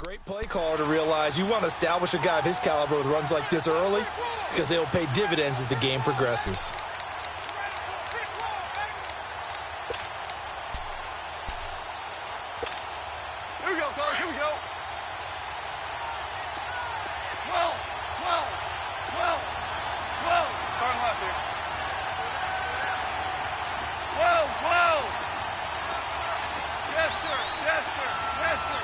Great play caller to realize you want to establish a guy of his caliber with runs like this early because they'll pay dividends as the game progresses. Here we go, fellas. Here we go. 12, 12, 12, 12. Starting left here. 12, 12. Yes, sir. Yes, sir. Yes, sir.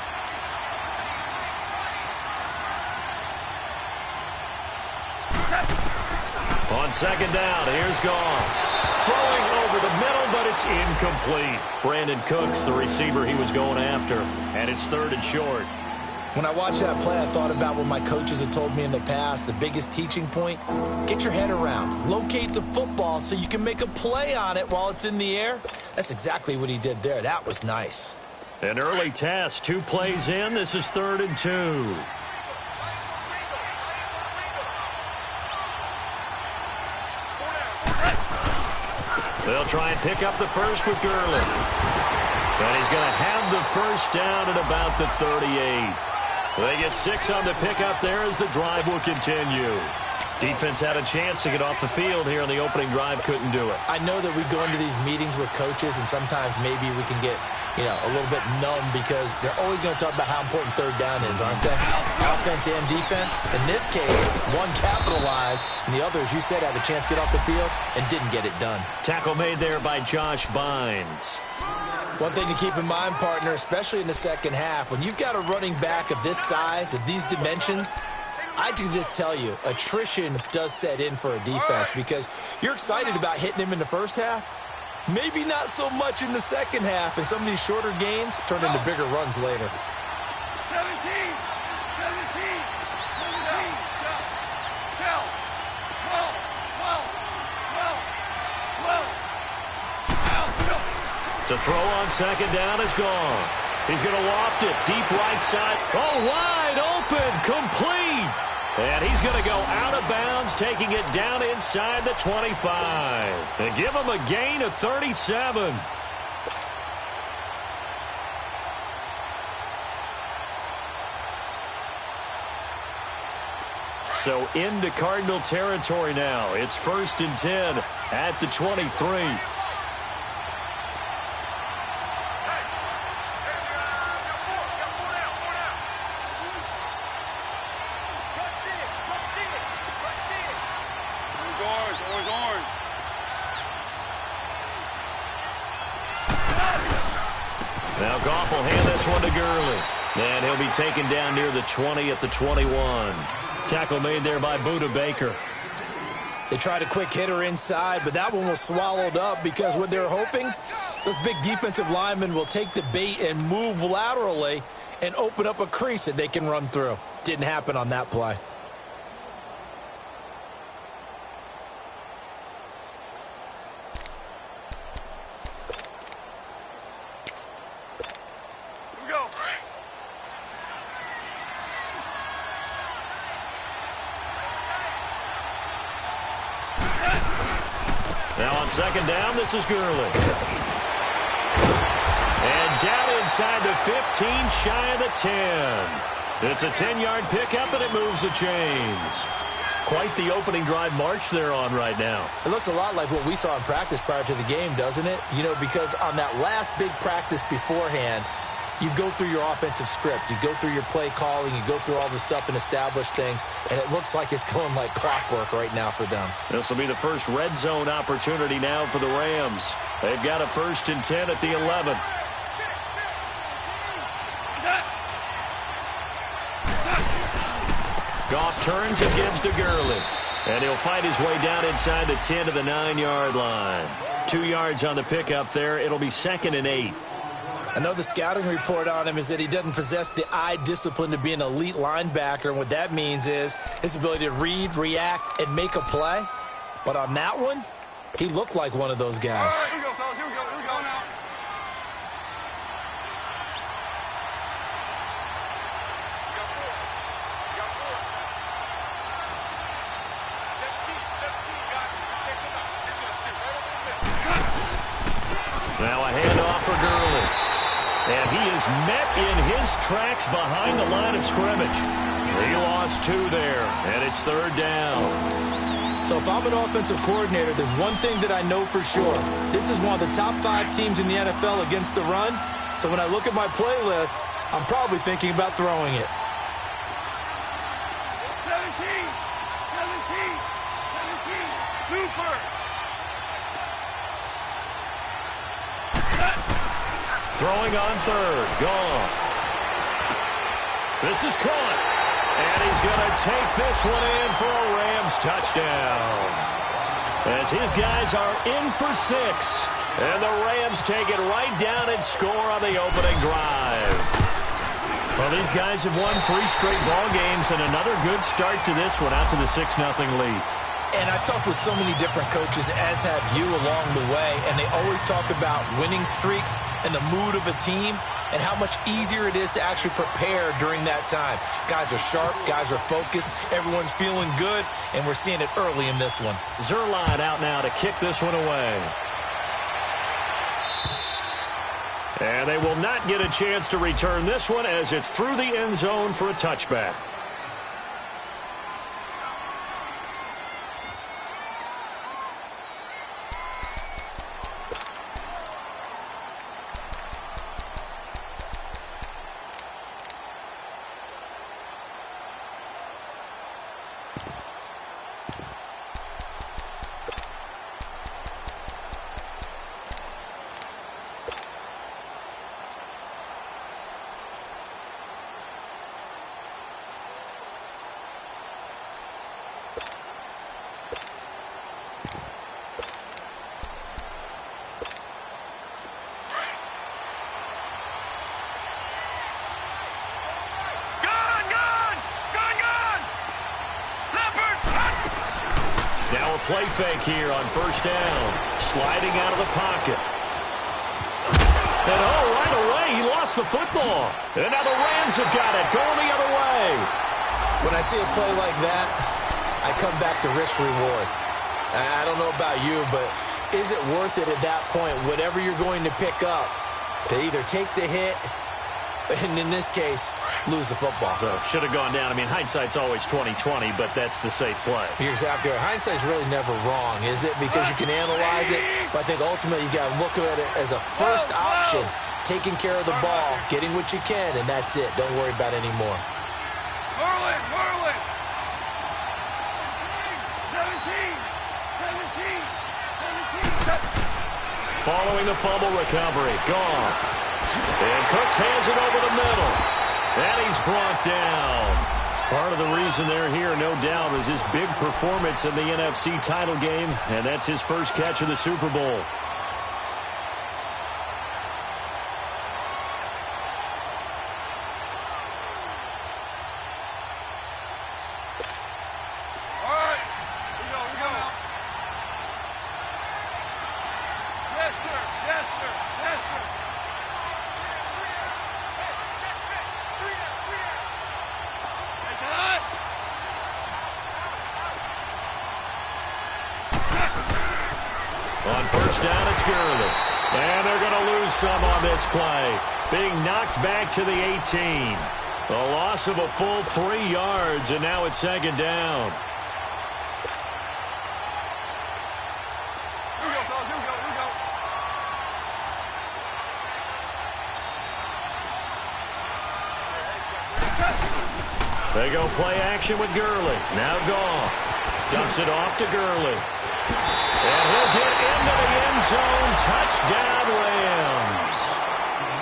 On second down, here's Goff. Throwing over the middle, but it's incomplete. Brandon Cooks, the receiver he was going after, and it's 3rd and short. When I watched that play, I thought about what my coaches had told me in the past. The biggest teaching point, get your head around. Locate the football so you can make a play on it while it's in the air. That's exactly what he did there. That was nice. An early test, 2 plays in. This is 3rd and 2. They'll try and pick up the first with Gurley. And he's going to have the first down at about the 38. They get 6 on the pickup there as the drive will continue. Defense had a chance to get off the field here on the opening drive, couldn't do it. I know that we go into these meetings with coaches, and sometimes maybe we can get, a little bit numb because they're always going to talk about how important 3rd down is, aren't they? Offense and defense. In this case, one capitalized, and the other, as you said, had a chance to get off the field and didn't get it done. Tackle made there by Josh Bynes. One thing to keep in mind, partner, especially in the second half, when you've got a running back of this size, of these dimensions, I can just tell you, attrition does set in for a defense because you're excited about hitting him in the first half. Maybe not so much in the second half, and some of these shorter gains turn into bigger runs later. 17, 17, 17, 12, 12, 12, 12. To throw on second down is gone. He's going to loft it deep right side. Oh, wide open, complete. And he's going to go out of bounds, taking it down inside the 25. And give him a gain of 37. So into Cardinal territory now. It's 1st and 10 at the 23. Now Goff will hand this one to Gurley. And he'll be taken down near the 20 at the 21. Tackle made there by Budda Baker. They tried a quick hitter inside, but that one was swallowed up because what they're hoping, those big defensive linemen will take the bait and move laterally and open up a crease that they can run through. Didn't happen on that play. Now on second down, this is Gurley. And down inside the 15, shy of the 10. It's a 10-yard pickup, and it moves the chains. Quite the opening drive march they're on right now. It looks a lot like what we saw in practice prior to the game, doesn't it? Because on that last big practice beforehand, you go through your offensive script. You go through your play calling. You go through all the stuff and establish things. And it looks like it's going like clockwork right now for them. This will be the first red zone opportunity now for the Rams. They've got a 1st and 10 at the 11. Goff turns and gives to Gurley. And he'll fight his way down inside the 10 to the 9-yard line. 2 yards on the pickup there. It'll be 2nd and 8. I know the scouting report on him is that he doesn't possess the eye discipline to be an elite linebacker. And what that means is his ability to read, react, and make a play. But on that one, he looked like one of those guys. All right, here we go, fellas. Here we go. Here we go now. Now a handoff for Gurley. And he is met in his tracks behind the line of scrimmage. He lost 2 there, and it's 3rd down. So if I'm an offensive coordinator, there's one thing that I know for sure. This is one of the top 5 teams in the NFL against the run. So when I look at my playlist, I'm probably thinking about throwing it. 17, super. Throwing on 3rd, Goff. This is caught. And he's going to take this one in for a Rams touchdown. As his guys are in for 6. And the Rams take it right down and score on the opening drive. Well, these guys have won 3 straight ball games and another good start to this one, out to the 6-0 lead. And I've talked with so many different coaches, as have you along the way, and they always talk about winning streaks and the mood of a team and how much easier it is to actually prepare during that time. Guys are sharp, guys are focused, everyone's feeling good, and we're seeing it early in this one. Zerline out now to kick this one away. And they will not get a chance to return this one as it's through the end zone for a touchback. Now a play fake here on 1st down. Sliding out of the pocket. And right away, he lost the football. And now the Rams have got it, going the other way. When I see a play like that, I come back to risk reward. I don't know about you, but is it worth it at that point, whatever you're going to pick up, to either take the hit, and in this case, lose the football? So should have gone down. I mean, hindsight's always 20/20, but that's the safe play. You're exactly right. Hindsight's really never wrong, is it? Because you can analyze it, but I think ultimately you got to look at it as a first option, taking care of the ball, getting what you can, and that's it. Don't worry about it anymore. Merlin. 17. Following the fumble recovery, Goff. And Cooks hands it over the middle. And he's brought down. Part of the reason they're here, no doubt, is his big performance in the NFC title game. And that's his first catch of the Super Bowl. On 1st down, it's Gurley. And they're going to lose some on this play. Being knocked back to the 18. A loss of a full 3 yards, and now it's 2nd down. Here we go, fellas. Here we go. They go play action with Gurley. Now Goff. Dumps it off to Gurley. And he'll get into the end zone. Touchdown, Rams.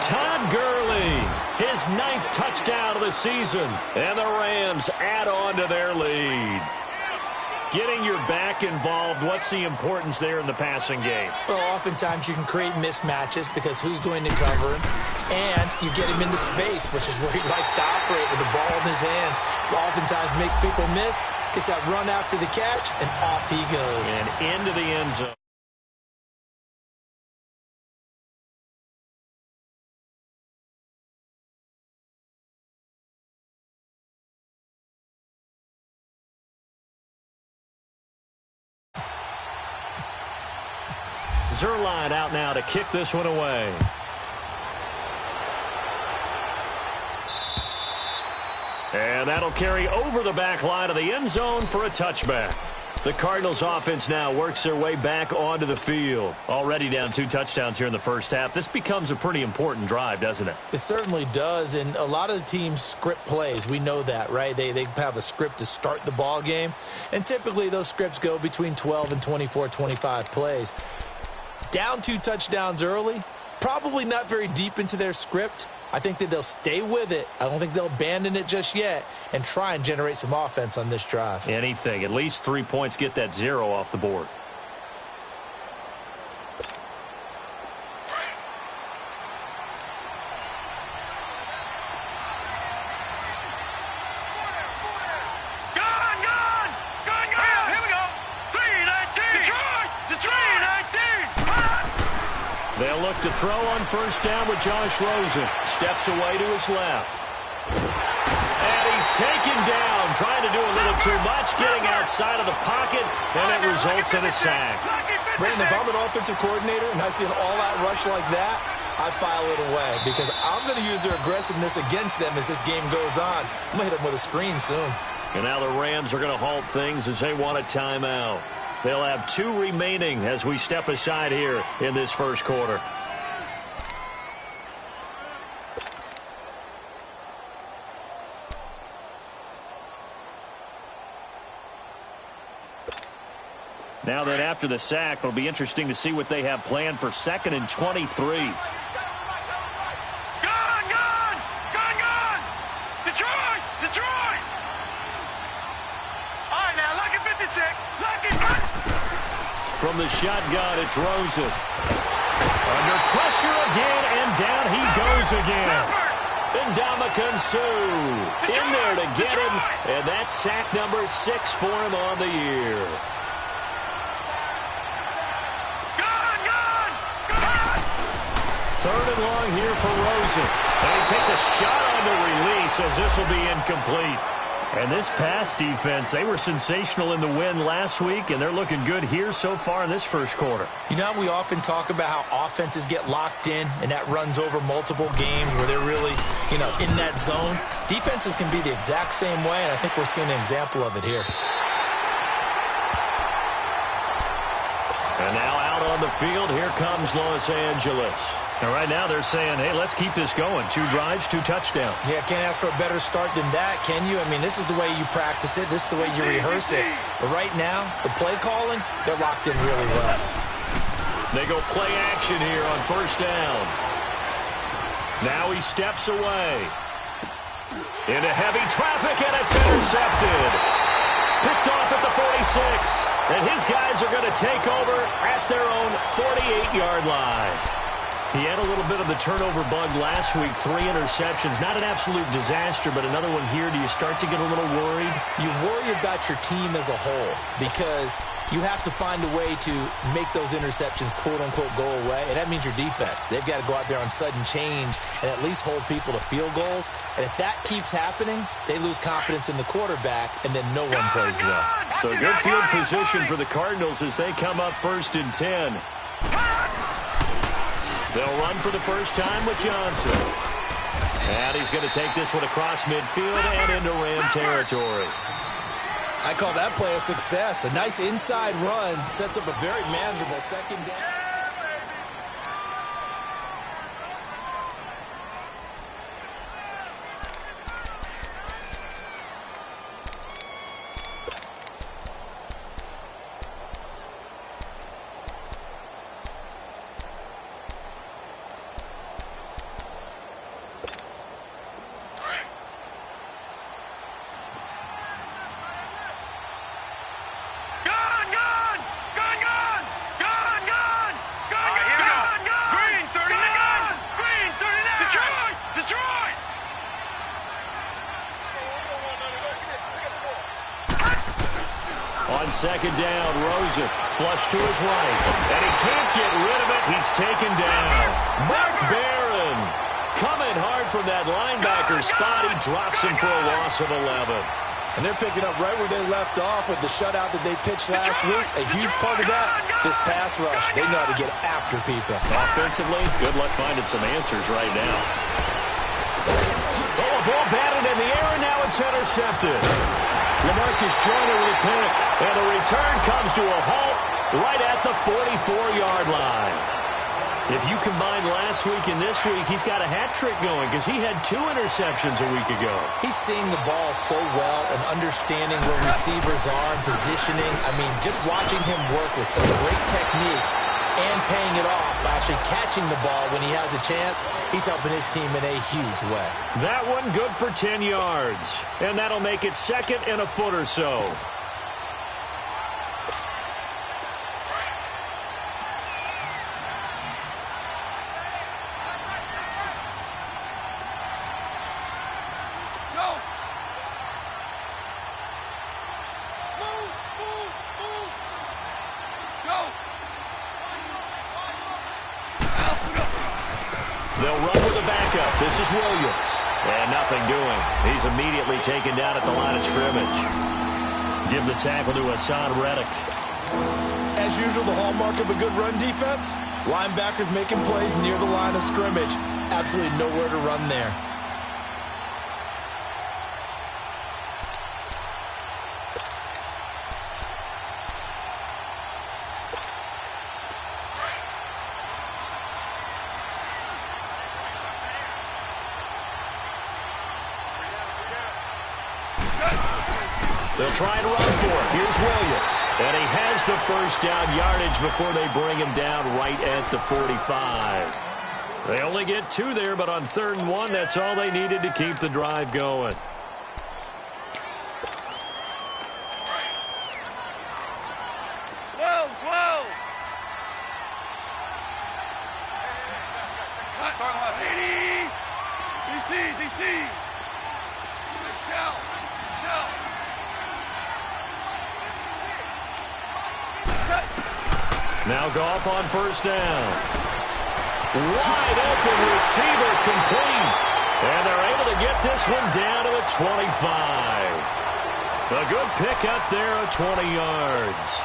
Todd Gurley, his 9th touchdown of the season. And the Rams add on to their lead. Getting your back involved, what's the importance there in the passing game? Well, oftentimes you can create mismatches because who's going to cover him? And you get him into space, which is where he likes to operate with the ball in his hands. Oftentimes makes people miss, gets that run after the catch, and off he goes. And into the end zone. Zerline out now to kick this one away. And that'll carry over the back line of the end zone for a touchback. The Cardinals offense now works their way back onto the field. Already down 2 touchdowns here in the first half. This becomes a pretty important drive, doesn't it? It certainly does, and a lot of the teams script plays. We know that, right? They have a script to start the ball game, and typically those scripts go between 12 and 24, 25 plays. Down 2 touchdowns early, probably not very deep into their script. I think that they'll stay with it. I don't think they'll abandon it just yet and try and generate some offense on this drive. Anything. At least 3 points, get that 0 off the board. They'll look to throw on first down with Josh Rosen. Steps away to his left. And he's taken down, trying to do a little too much, getting outside of the pocket, and it results in a sack. Brandon, if I'm an offensive coordinator and I see an all-out rush like that, I file it away because I'm going to use their aggressiveness against them as this game goes on. I'm going to hit them with a screen soon. And now the Rams are going to halt things as they want a timeout. They'll have 2 remaining as we step aside here in this first quarter. Now that after the sack, it'll be interesting to see what they have planned for 2nd and 23. From the shotgun, it's Rosen. Under pressure again, and down he goes again. Ndamukong Suh in there to get him, and that's sack number 6 for him on the year. Third and long here for Rosen. And he takes a shot on the release as this will be incomplete. And this pass defense, they were sensational in the win last week, and they're looking good here so far in this first quarter. You know, we often talk about how offenses get locked in, and that runs over multiple games where they're really, in that zone. Defenses can be the exact same way, and I think we're seeing an example of it here. And now out on the field, here comes Los Angeles. And right now they're saying, hey, let's keep this going. 2 drives, 2 touchdowns. Yeah, can't ask for a better start than that, can you? I mean, this is the way you practice it. This is the way you rehearse it. But right now, the play calling, they're locked in really well. They go play action here on first down. Now he steps away. Into heavy traffic, and it's intercepted. Picked off at the 46. And his guys are going to take over at their own 48-yard line. He had a little bit of the turnover bug last week, 3 interceptions. Not an absolute disaster, but another one here. Do you start to get a little worried? You worry about your team as a whole because you have to find a way to make those interceptions, quote-unquote, go away, and that means your defense. They've got to go out there on sudden change and at least hold people to field goals. And if that keeps happening, they lose confidence in the quarterback, and then no one plays well. So good field position for the Cardinals as they come up 1st and 10. They'll run for the first time with Johnson. And he's going to take this one across midfield and into Ram territory. I call that play a success. A nice inside run sets up a very manageable 2nd down. On 2nd down, Rosen flush to his right. And he can't get rid of it. He's taken down. Mark Barron coming hard from that linebacker spot. He drops him for a loss of 11. And they're picking up right where they left off with the shutout that they pitched last week. A huge part of that, this pass rush. They know how to get after people. Offensively, good luck finding some answers right now. Oh, a ball batted in the air, and now it's intercepted. LaMarcus Joyner with a pick, and the return comes to a halt right at the 44-yard line. If you combine last week and this week, he's got a hat trick going because he had 2 interceptions a week ago. He's seeing the ball so well and understanding where receivers are and positioning. I mean, just watching him work with some great technique and paying it off by actually catching the ball when he has a chance, he's helping his team in a huge way. That one good for 10 yards, and that'll make it 2nd and a foot or so. They'll run with a backup. This is Williams. And nothing doing. He's immediately taken down at the line of scrimmage. Give the tackle to Hassan Reddick. As usual, the hallmark of a good run defense, linebackers making plays near the line of scrimmage. Absolutely nowhere to run there. They'll try and run for it. Here's Williams. And he has the first down yardage before they bring him down right at the 45. They only get 2 there, but on 3rd and 1, that's all they needed to keep the drive going. DC. Shout. Now Goff on 1st down. Wide open receiver complete. And they're able to get this one down to the 25. A good pickup there of 20 yards.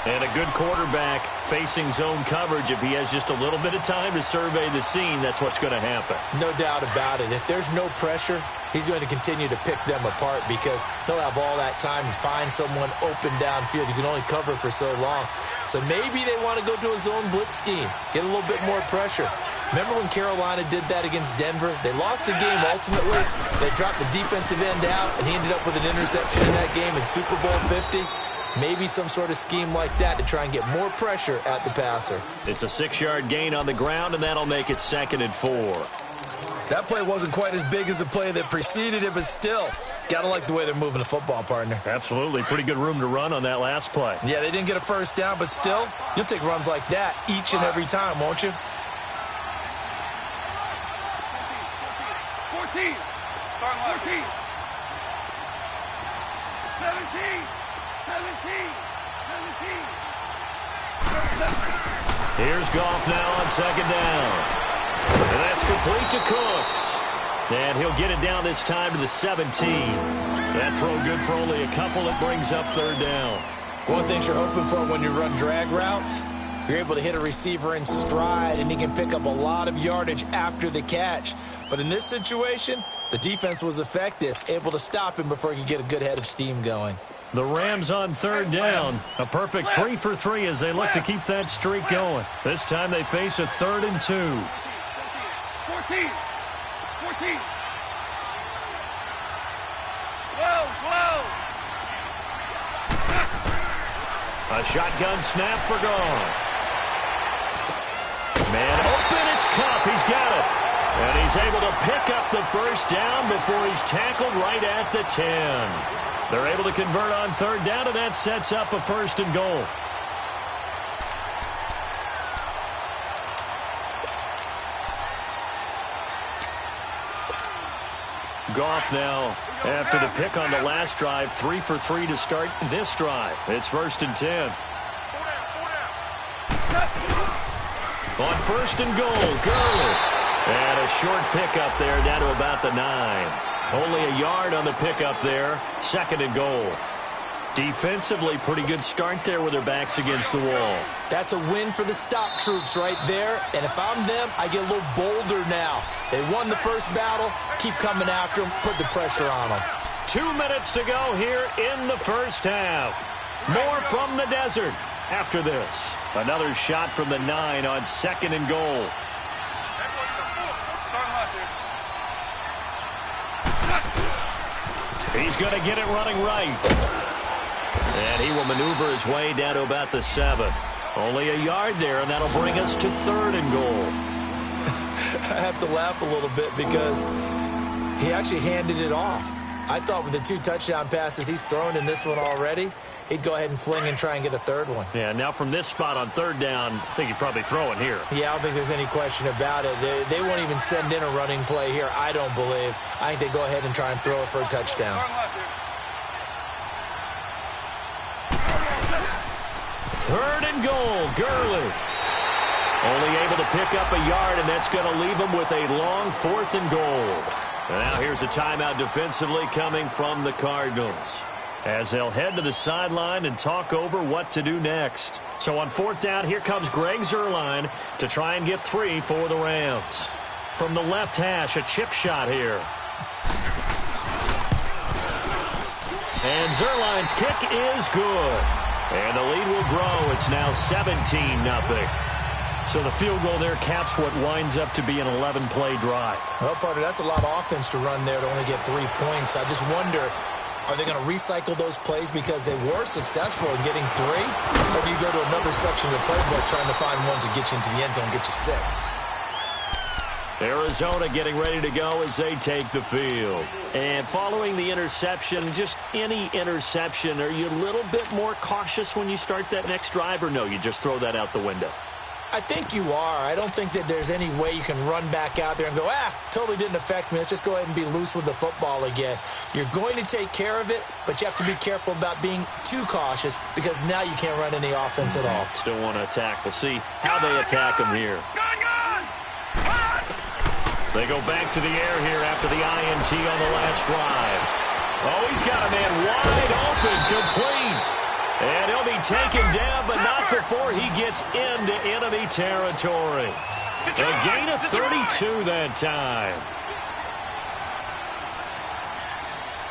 And a good quarterback facing zone coverage. If he has just a little bit of time to survey the scene, that's what's going to happen. No doubt about it. If there's no pressure, he's going to continue to pick them apart because he'll have all that time to find someone open downfield. You can only cover for so long. So maybe they want to go to a zone blitz scheme, get a little bit more pressure. Remember when Carolina did that against Denver? They lost the game ultimately. They dropped the defensive end out, and he ended up with an interception in that game in Super Bowl 50. Maybe some sort of scheme like that to try and get more pressure at the passer. It's a 6-yard gain on the ground, and that'll make it 2nd and 4. That play wasn't quite as big as the play that preceded it, but still, got to like the way they're moving the football, partner. Absolutely. Pretty good room to run on that last play. Yeah, they didn't get a first down, but still, you'll take runs like that each and every time, won't you? 14. Start 14. 17. 17. Here's Goff now on 2nd down. And that's complete to Cooks. And he'll get it down this time to the 17. That throw good for only a couple. It brings up 3rd down. One thing you're hoping for when you run drag routes, you're able to hit a receiver in stride, and he can pick up a lot of yardage after the catch. But in this situation, the defense was effective, able to stop him before he could get a good head of steam going. The Rams on 3rd down. A perfect 3 for 3 as they look to keep that streak going. This time they face a 3rd and 2. 14. 14. 12. A shotgun snap for Goff. Man open, it's Kupp. He's got it. And he's able to pick up the first down before he's tackled right at the 10. They're able to convert on 3rd down, and that sets up a 1st and goal. Goff now, after the pick on the last drive, 3 for 3 to start this drive. It's 1st and 10. On 1st and goal, Gurley. And a short pickup there down to about the 9. Only a yard on the pickup there. 2nd and goal. Defensively, pretty good start there with their backs against the wall. That's a win for the stop troops right there. And if I'm them, I get a little bolder now. They won the first battle. Keep coming after them. Put the pressure on them. 2 minutes to go here in the first half. More from the desert after this. Another shot from the 9 on 2nd and goal. He's going to get it running right. And he will maneuver his way down to about the 7. Only a yard there, and that'll bring us to 3rd and goal. I have to laugh a little bit because he actually handed it off. I thought with the 2 touchdown passes he's thrown in this one already, he'd go ahead and fling and try and get a 3rd one. Yeah, now from this spot on 3rd down, I think he'd probably throw it here. Yeah, I don't think there's any question about it. They won't even send in a running play here, I don't believe. I think they go ahead and try and throw it for a touchdown. 3rd and goal, Gurley. Only able to pick up a yard, and that's going to leave him with a long 4th and goal. And now here's a timeout defensively coming from the Cardinals, as they'll head to the sideline and talk over what to do next. So on 4th down, here comes Greg Zuerlein to try and get 3 for the Rams. From the left hash, a chip shot here. And Zuerlein's kick is good. And the lead will grow. It's now 17-0. So the field goal there caps what winds up to be an 11-play drive. Well, partner, that's a lot of offense to run there to only get 3 points. I just wonder, are they going to recycle those plays because they were successful in getting 3? Or do you go to another section of the playbook trying to find ones that get you into the end zone and get you 6? Arizona getting ready to go as they take the field. And following the interception, just any interception, are you a little bit more cautious when you start that next drive, or no, you just throw that out the window? I think you are. I don't think that there's any way you can run back out there and go, totally didn't affect me. Let's just go ahead and be loose with the football again. You're going to take care of it, but you have to be careful about being too cautious because now you can't run any offense at all. Still want to attack. We'll see how they attack them here. They go back to the air here after the INT on the last drive. Oh, he's got a man wide open, complete. And he'll be taken down, but not before he gets into enemy territory. A gain of 32 that time.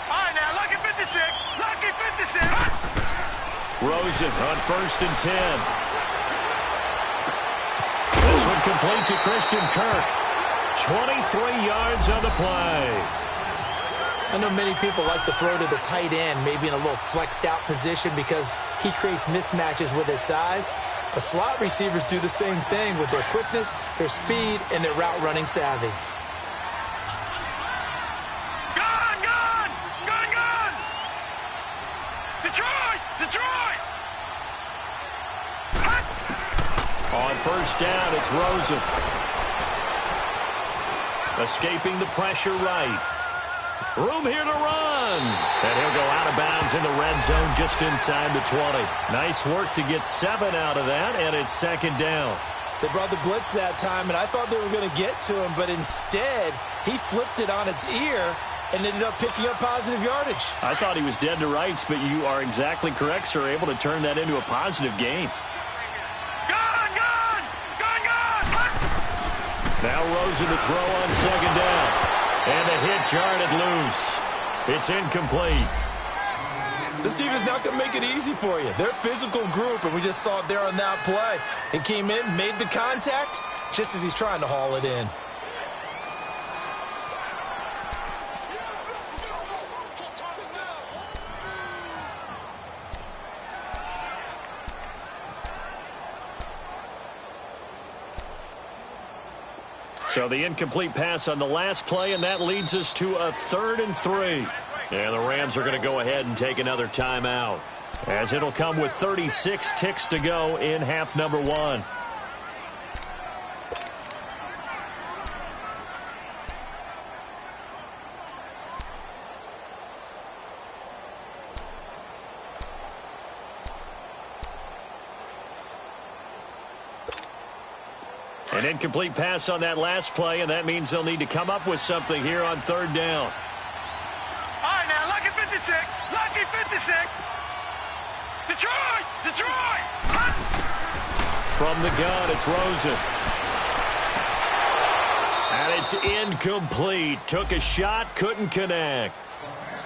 All right, now, lucky 56. Lucky 56. Rosen on 1st and 10. This one complete to Christian Kirk. 23 yards on the play. I know many people like to throw to the tight end, maybe in a little flexed out position because he creates mismatches with his size. But slot receivers do the same thing with their quickness, their speed, and their route running savvy. Gone! Detroit! On 1st down, it's Rosen. Escaping the pressure right. Room here to run. And he'll go out of bounds in the red zone just inside the 20. Nice work to get 7 out of that, and it's 2nd down. They brought the blitz that time, and I thought they were going to get to him, but instead, he flipped it on its ear and ended up picking up positive yardage. I thought he was dead to rights, but you are exactly correct, sir, able to turn that into a positive gain. Now Rosen to throw on 2nd down. And the hit jarred it loose. It's incomplete. This team is not going to make it easy for you. They're a physical group, and we just saw it there on that play. He came in, made the contact, just as he's trying to haul it in. So the incomplete pass on the last play, and that leads us to a 3rd and 3. And the Rams are going to go ahead and take another timeout, as it'll come with 36 ticks to go in half number 1. An incomplete pass on that last play, and that means they'll need to come up with something here on 3rd down. All right, now, lucky 56. Lucky 56. Detroit! Detroit! From the gun, it's Rosen. And it's incomplete. Took a shot, couldn't connect.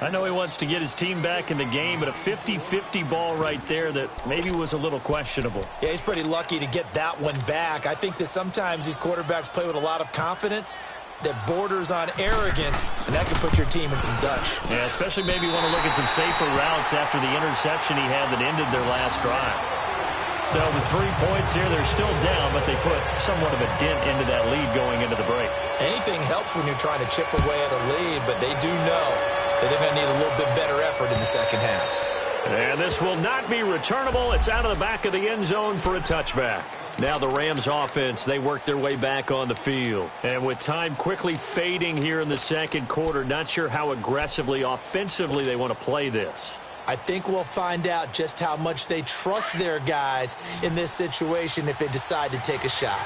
I know he wants to get his team back in the game, but a 50-50 ball right there that maybe was a little questionable. Yeah, he's pretty lucky to get that one back. I think that sometimes these quarterbacks play with a lot of confidence that borders on arrogance, and that can put your team in some Dutch. Yeah, especially maybe want to look at some safer routes after the interception he had that ended their last drive. So the 3 points here, they're still down, but they put somewhat of a dent into that lead going into the break. Anything helps when you're trying to chip away at a lead, but they do know that they're going to need a little bit better effort in the second half. And this will not be returnable. It's out of the back of the end zone for a touchback. Now the Rams offense, they work their way back on the field. And with time quickly fading here in the second quarter, not sure how aggressively, offensively they want to play this. I think we'll find out just how much they trust their guys in this situation if they decide to take a shot.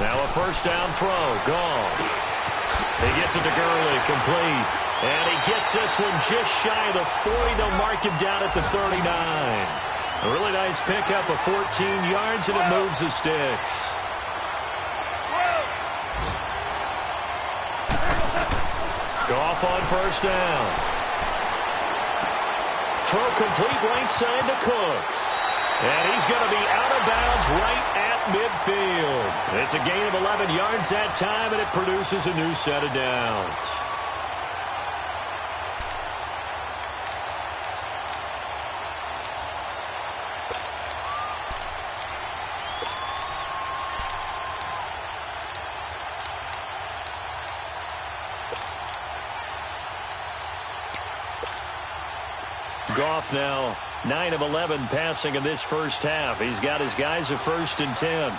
Now a first down throw, gone. He gets it to Gurley, complete. And he gets this one just shy of the 40. They'll mark him down at the 39. A really nice pickup of 14 yards, and it moves the sticks. Goff on first down. Throw complete right side to Cooks. And he's going to be out of bounds right at midfield. It's a gain of 11 yards that time, and it produces a new set of downs. Goff now 9 of 11 passing in this first half. He's got his guys at 1st and 10.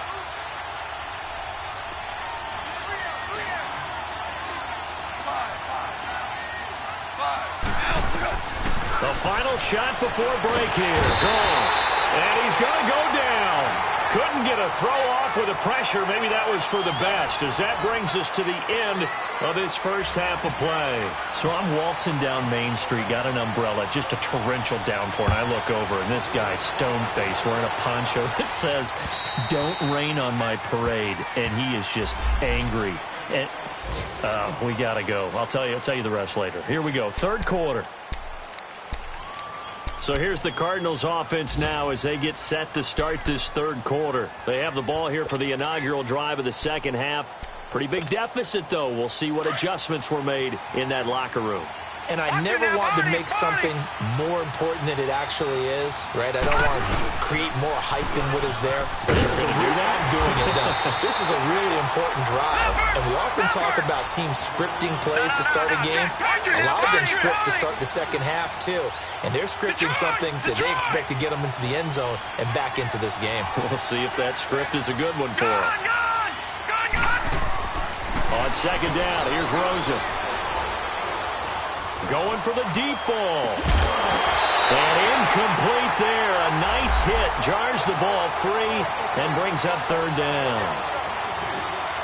The final shot before break here. Goff. And he's going to go down. Couldn't get a throw off with the pressure. Maybe that was for the best, as that brings us to the end of this first half of play. So I'm waltzing down Main Street, got an umbrella, just a torrential downpour, and I look over, and this guy, stone-faced, wearing a poncho that says, "Don't rain on my parade," and he is just angry. And we got to go. I'll tell you the rest later. Here we go, third quarter. So here's the Cardinals offense now as they get set to start this third quarter. They have the ball here for the inaugural drive of the second half. Pretty big deficit, though. We'll see what adjustments were made in that locker room. And I never want to make something more important than it actually is, right? I don't want to create more hype than what is there. But this is a real, I'm doing it. This is a really important drive. And we often talk about teams scripting plays to start a game. A lot of them script to start the second half, too. And they're scripting something that they expect to get them into the end zone and back into this game. We'll see if that script is a good one for them. On second down, here's Rosen. Going for the deep ball. And incomplete there. A nice hit. Jars the ball free and brings up third down.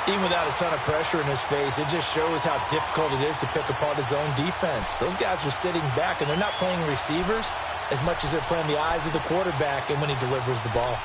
Even without a ton of pressure in his face, it just shows how difficult it is to pick apart his own defense. Those guys are sitting back, and they're not playing receivers as much as they're playing the eyes of the quarterback and when he delivers the ball.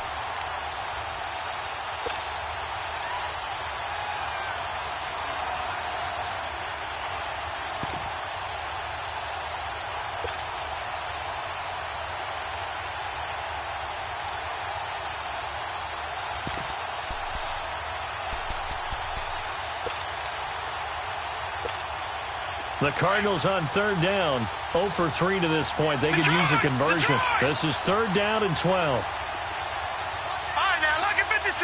The Cardinals on third down, 0 for 3 to this point. They could use a conversion. This is third down and 12. All right, now, look at 56.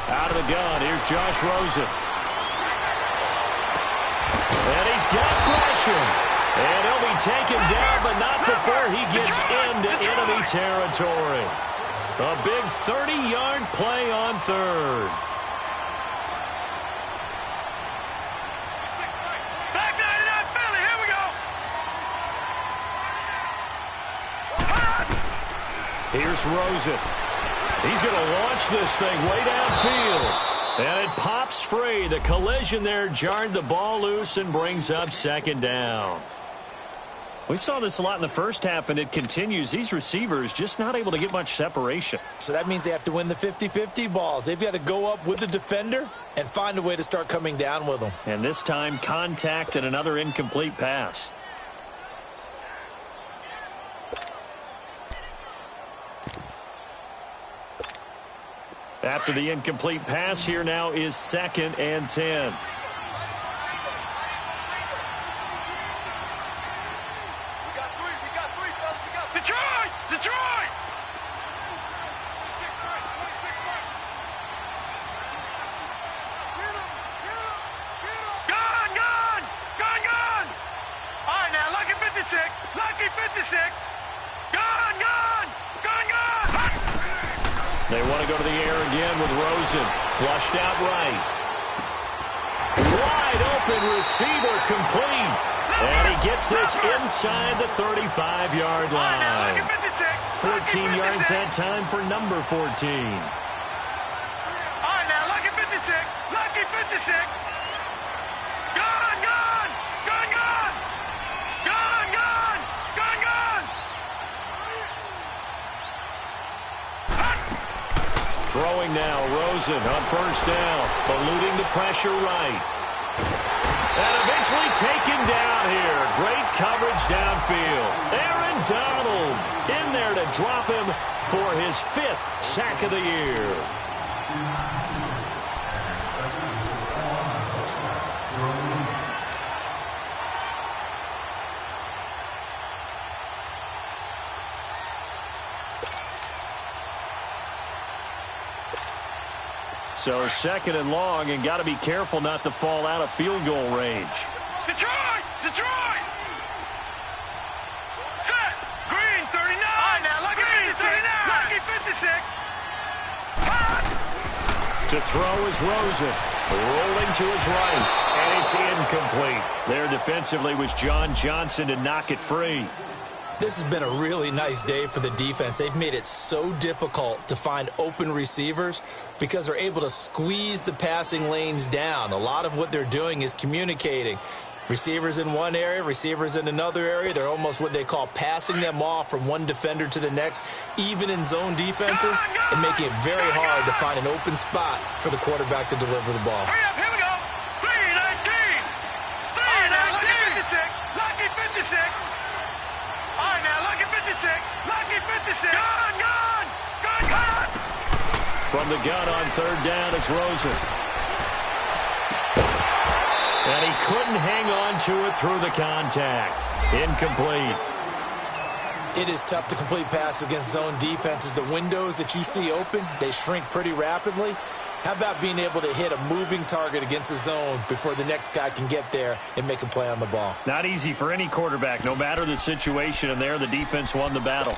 Out of the gun, here's Josh Rosen. And he's got pressure. And he'll be taken down, but not before he gets into enemy territory. A big 30-yard play on third. Here's Rosen. He's going to launch this thing way downfield. And it pops free. The collision there jarred the ball loose and brings up second down. We saw this a lot in the first half, and it continues. These receivers just not able to get much separation. So that means they have to win the 50-50 balls. They've got to go up with the defender and find a way to start coming down with them. And this time, contact and another incomplete pass. After the incomplete pass, here now is 2nd and 10. Detroit! Gone! All right, now, lucky 56. Gone! They want to go to the air again with Rosen. Flushed out right. Wide open receiver complete. And he gets this inside the 35-yard line. 14 yards that time for number 14. All right, now, lucky 56. Gone! Throwing now, Rosen on first down, eluding the pressure right. And eventually taken down here. Great coverage downfield. Aaron Donald in there to drop him for his 5th sack of the year. So 2nd and long, and got to be careful not to fall out of field goal range. Detroit! Set! Green, 39! All right, now, lucky 56! To throw is Rosen. Rolling to his right, and it's incomplete. There defensively was John Johnson to knock it free. This has been a really nice day for the defense. They've made it so difficult to find open receivers because they're able to squeeze the passing lanes down. A lot of what they're doing is communicating. Receivers in one area, receivers in another area. They're almost what they call passing them off from one defender to the next, even in zone defenses, and making it very hard to find an open spot for the quarterback to deliver the ball. Hurry up, here we go. 319. Lucky 56. All right, now, lucky 56. Gone! From the gun on third down, it's Rosen. And he couldn't hang on to it through the contact. Incomplete. It is tough to complete passes against zone defenses. The windows that you see open, they shrink pretty rapidly. How about being able to hit a moving target against a zone before the next guy can get there and make a play on the ball? Not easy for any quarterback, no matter the situation, and there the defense won the battle.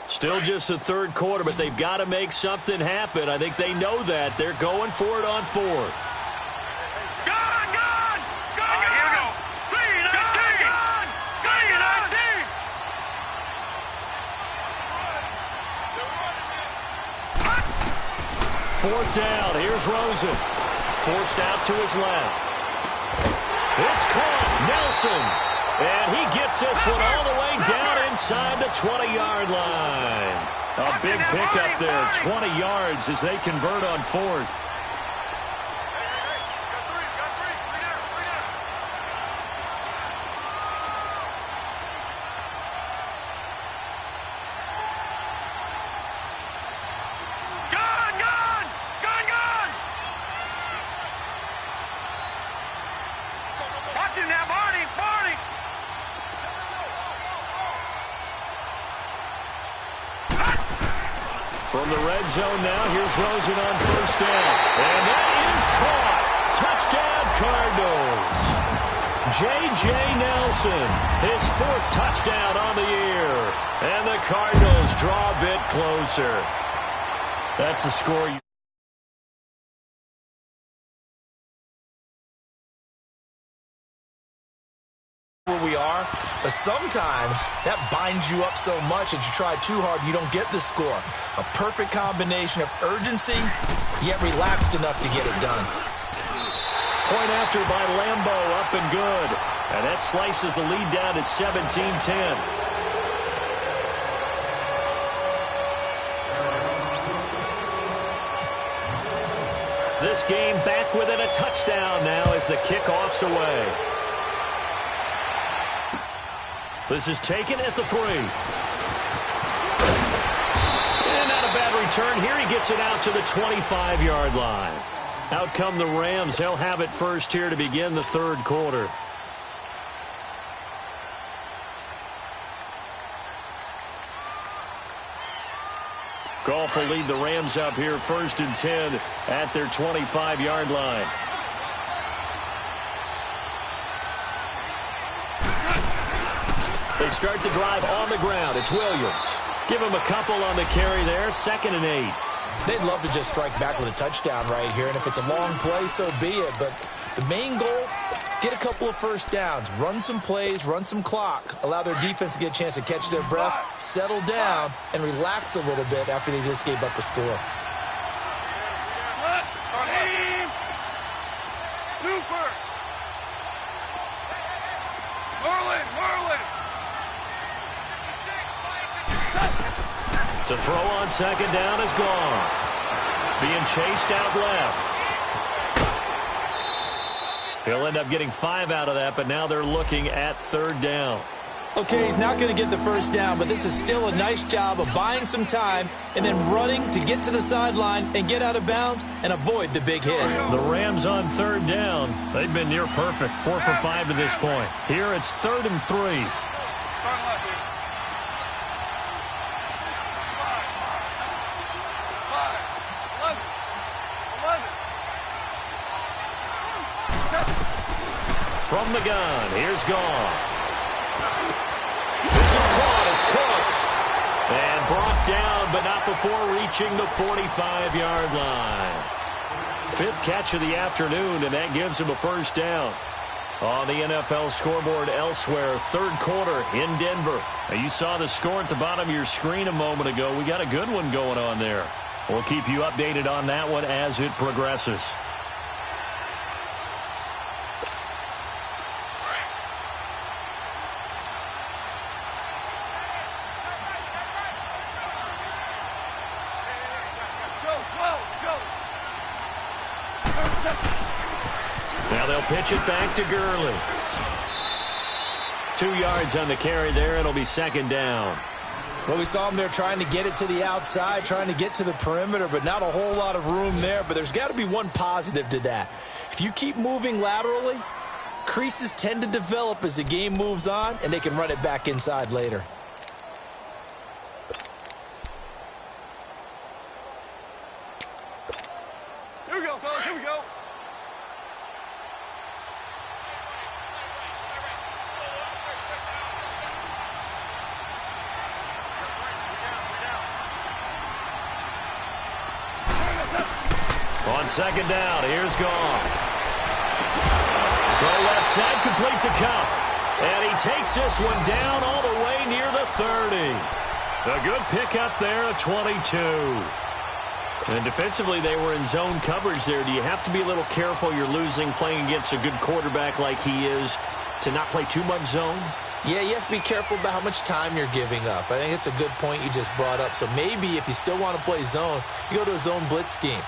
Still just the third quarter, but they've got to make something happen. I think they know that. They're going for it on 4th. Fourth down. Here's Rosen. Forced out to his left. It's caught. Nelson. And he gets this one all the way down inside the 20-yard line. A big pickup there. 20 yards as they convert on 4th. From the red zone now, here's Rosen on first down. And that is caught. Touchdown, Cardinals. J.J. Nelson, his 4th touchdown on the year. And the Cardinals draw a bit closer. That's the score. where we are, but sometimes that binds you up so much that you try too hard, you don't get the score. A perfect combination of urgency, yet relaxed enough to get it done. Point after by Lambo, up and good. And that slices the lead down to 17-10. This game back within a touchdown now as the kickoff's away. This is taken at the 3. And not a bad return here. He gets it out to the 25-yard line. Out come the Rams. They'll have it first here to begin the third quarter. Goff will lead the Rams up here first and 10 at their 25-yard line. They start the drive on the ground. It's Williams. Give him a couple on the carry there. 2nd and 8. They'd love to just strike back with a touchdown right here, and if it's a long play, so be it. But the main goal, get a couple of first downs, run some plays, run some clock, allow their defense to get a chance to catch their breath, settle down, and relax a little bit after they just gave up a score. Super. Merlin. To throw on 2nd down is Goff. Being chased out left. He'll end up getting 5 out of that, but now they're looking at 3rd down. Okay, he's not going to get the first down, but this is still a nice job of buying some time and then running to get to the sideline and get out of bounds and avoid the big hit. The Rams on 3rd down. They've been near perfect, 4 for 5 to this point. Here it's 3rd and 3. From the gun, here's Goff. This is caught, it's Cooks. And brought down, but not before reaching the 45-yard line. 5th catch of the afternoon, and that gives him a first down. On the NFL scoreboard elsewhere, 3rd quarter in Denver. Now, you saw the score at the bottom of your screen a moment ago. We got a good one going on there. We'll keep you updated on that one as it progresses. Now they'll pitch it back to Gurley. 2 yards on the carry there. It'll be 2nd down. Well, we saw him there trying to get it to the outside, trying to get to the perimeter, but not a whole lot of room there. But there's got to be one positive to that. If you keep moving laterally, creases tend to develop as the game moves on, and they can run it back inside later. Here we go, fellas. Here we go. On 2nd down, here's Goff. Throw left side, complete to Cup. And he takes this one down all the way near the 30. A good pickup there at 22. And defensively, they were in zone coverage there. Do you have to be a little careful? You're losing playing against a good quarterback like he is to not play too much zone? Yeah, you have to be careful about how much time you're giving up. I think it's a good point you just brought up. So maybe if you still want to play zone, you go to a zone blitz scheme.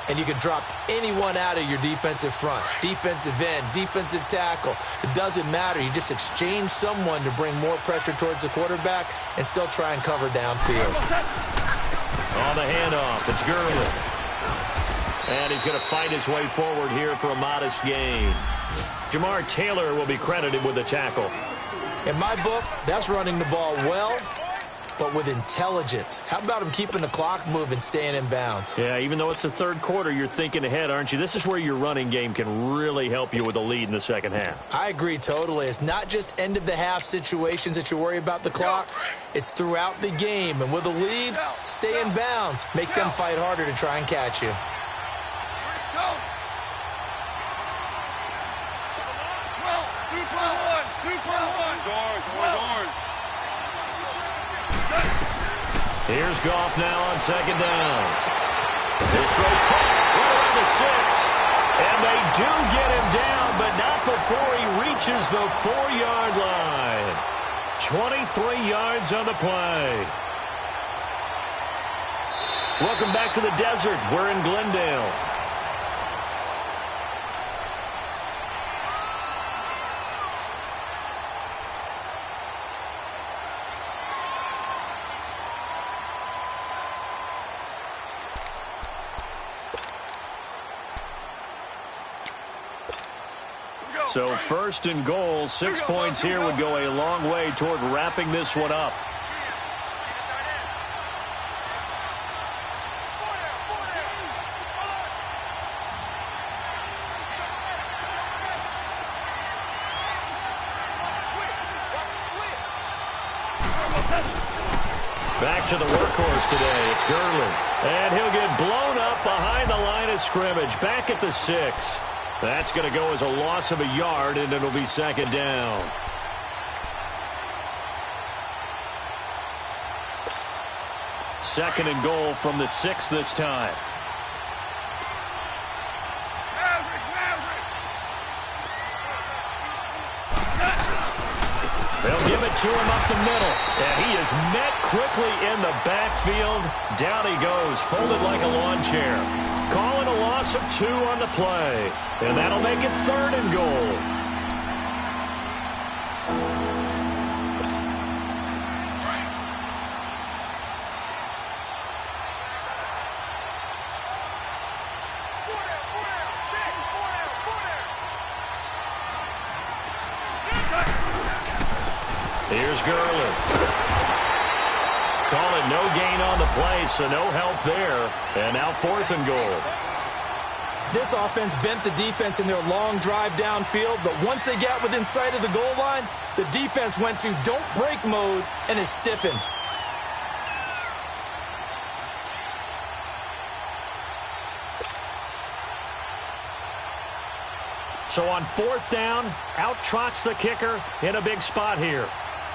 And you can drop anyone out of your defensive front, defensive end, defensive tackle. It doesn't matter. You just exchange someone to bring more pressure towards the quarterback and still try and cover downfield. On the handoff, it's Gurley. And he's going to fight his way forward here for a modest gain. Jamar Taylor will be credited with the tackle. In my book, that's running the ball well, but with intelligence. How about him keeping the clock moving, staying in bounds? Yeah, even though it's the 3rd quarter, you're thinking ahead, aren't you? This is where your running game can really help you with a lead in the 2nd half. I agree totally. It's not just end-of-the-half situations that you worry about the clock. It's throughout the game. And with a lead, stay in bounds. Make them fight harder to try and catch you. Super 1. Here's Goff now on second down. This throw caught right around the 6. And they do get him down, but not before he reaches the 4-yard line. 23 yards on the play. Welcome back to the desert. We're in Glendale. So first and goal, 6 points here would go a long way toward wrapping this one up. Back to the workhorse today. It's Gurley. And he'll get blown up behind the line of scrimmage. Back at the 6. That's going to go as a loss of a yard, and it'll be second down. Second and goal from the 6 this time. They'll give it to him up the middle, and he is met quickly in the backfield. Down he goes, folded like a lawn chair. Calling a loss of 2 on the play, and that'll make it third and goal. Here's Gurley. Call it no gain on the play, so no help there. And now fourth and goal. This offense bent the defense in their long drive downfield, but once they got within sight of the goal line, the defense went to don't break mode and is stiffened. So on fourth down, out trots the kicker in a big spot here.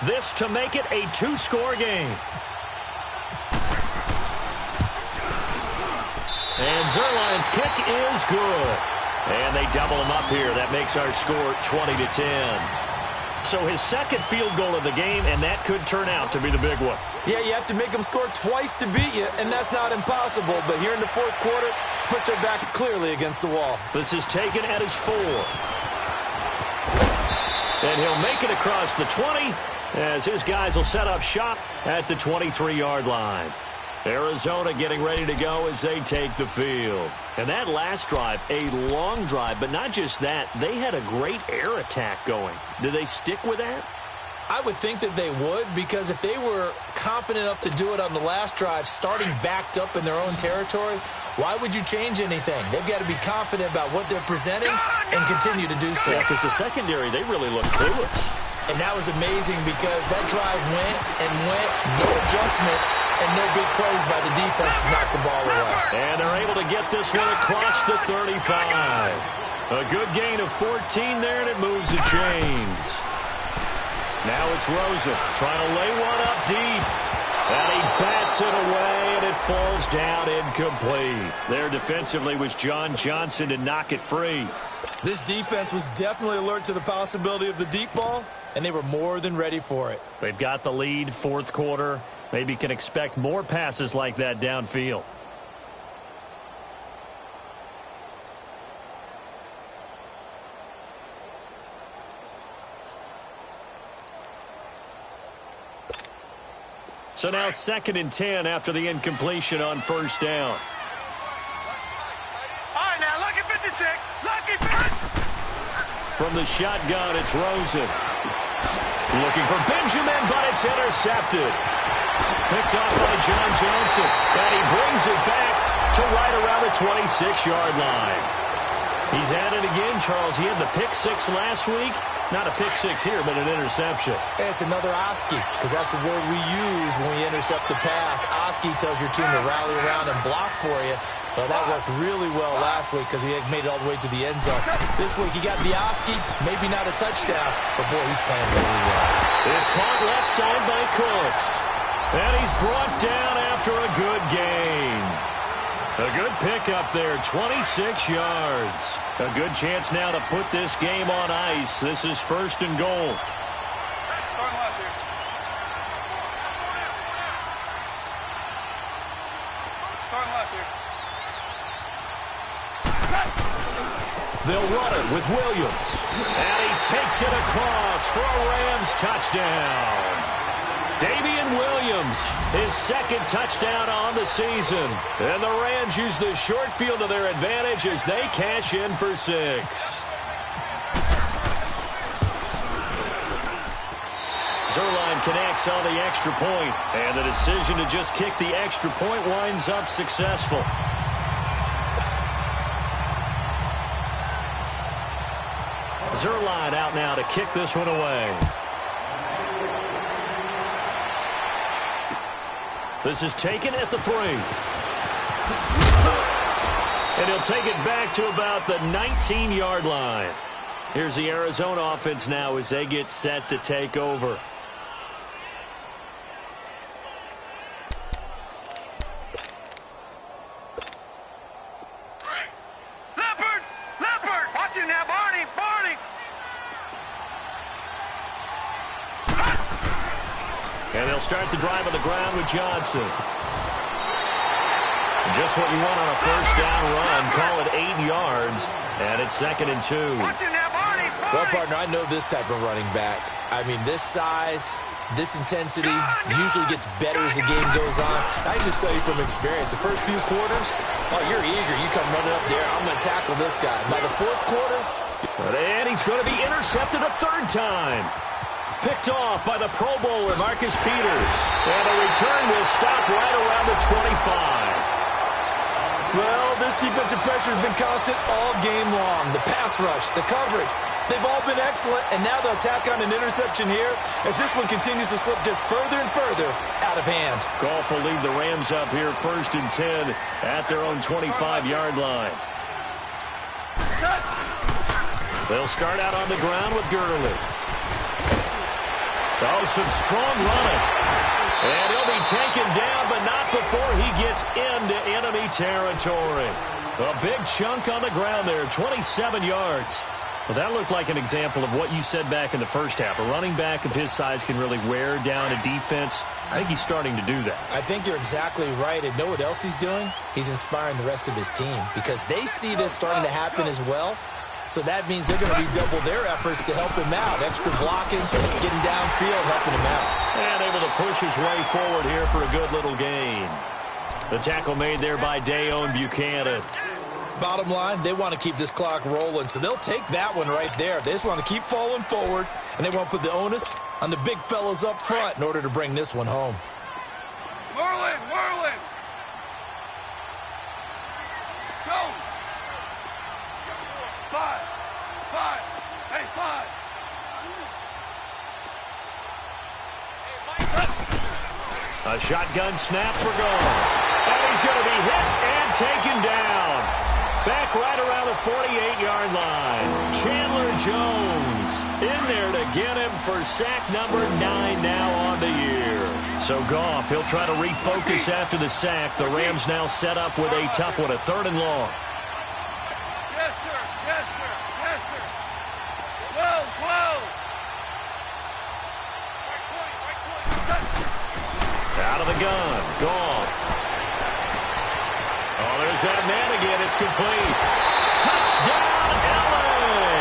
This to make it a 2-score game. And Zerline's kick is good. And they double him up here. That makes our score 20-10. So his second field goal of the game, and that could turn out to be the big one. Yeah, you have to make them score twice to beat you, and that's not impossible. But here in the fourth quarter, puts their backs clearly against the wall. This is taken at his 4. And he'll make it across the 20 as his guys will set up shop at the 23-yard line. Arizona getting ready to go as they take the field. And that last drive, a long drive, but not just that, they had a great air attack going. Do they stick with that? I would think that they would, because if they were confident enough to do it on the last drive, starting backed up in their own territory, why would you change anything? They've got to be confident about what they're presenting and continue to do so. Yeah, because the secondary, they really look clueless. And that was amazing because that drive went and went, no adjustments, and no big plays by the defense to knock the ball away. And they're able to get this one across the 35. A good gain of 14 there, and it moves the chains. Now it's Rosen trying to lay one up deep. And he bats it away, and it falls down incomplete. There defensively was John Johnson to knock it free. This defense was definitely alert to the possibility of the deep ball, and they were more than ready for it. They've got the lead, fourth quarter. Maybe can expect more passes like that downfield. So now 2nd and 10 after the incompletion on first down. All right, now, lucky 56. Lucky 56. From the shotgun, it's Rosen. Looking for Benjamin, but it's intercepted. Picked off by John Johnson. And he brings it back to right around the 26-yard line. He's at it again, Charles. He had the pick 6 last week. Not a pick 6 here, but an interception. Hey, it's another Oski, because that's the word we use when we intercept the pass. Oski tells your team to rally around and block for you. Well, that worked really well last week because he had made it all the way to the end zone. This week, he got the Oski, maybe not a touchdown, but boy, he's playing really well. It's caught left side by Cooks. And he's brought down after a good gain. A good pickup there, 26 yards. A good chance now to put this game on ice. This is 1st and goal. They'll run it with Williams. And he takes it across for a Rams touchdown. Damian Williams, his 2nd touchdown on the season. And the Rams use the short field to their advantage as they cash in for 6. Zerline connects on the extra point, and the decision to just kick the extra point winds up successful. Zerline out now to kick this one away. This is taken at the 3. And he'll take it back to about the 19-yard line. Here's the Arizona offense now as they get set to take over. Leopard! Watch it now, Barney! And they'll start the drive on the ground with Johnson. Just what you want on a 1st down run. Call it 8 yards. And it's 2nd and 2. Well, partner, I know this type of running back. I mean, this size, this intensity usually gets better as the game goes on. I can just tell you from experience, the first few quarters, oh, you're eager. You come running up there, I'm going to tackle this guy. By the 4th quarter, and he's going to be intercepted a 3rd time. Picked off by the Pro Bowler, Marcus Peters. And the return will stop right around the 25. Well, this defensive pressure has been constant all game long. The pass rush, the coverage, they've all been excellent. And now they'll tack on an interception here as this one continues to slip just further and further out of hand. Goff will lead the Rams up here 1st and 10 at their own 25-yard line. They'll start out on the ground with Gurley. Oh, some strong running. And he'll be taken down, but not before he gets into enemy territory. A big chunk on the ground there, 27 yards. Well, that looked like an example of what you said back in the 1st half. A running back of his size can really wear down a defense. I think he's starting to do that. I think you're exactly right. And know what else he's doing? He's inspiring the rest of his team because they see this starting to happen as well. So that means they're going to redouble their efforts to help him out. Extra blocking, getting downfield, helping him out. And able to push his way forward here for a good little gain. The tackle made there by Dayon Buchanan. Bottom line, they want to keep this clock rolling, so they'll take that one right there. They just want to keep falling forward, and they won't put the onus on the big fellas up front in order to bring this one home. Merlin! Go! 5! Hey, 5! A shotgun snap for goal. And he's going to be hit and taken down. Back right around the 48-yard line. Chandler Jones in there to get him for sack number 9 now on the year. So Goff, he'll try to refocus after the sack. The Rams now set up with a tough one, a 3rd and long. Yes, sir. 12. Out of the gun. Goff. Oh, there's that man again. It's complete. Touchdown, L.A.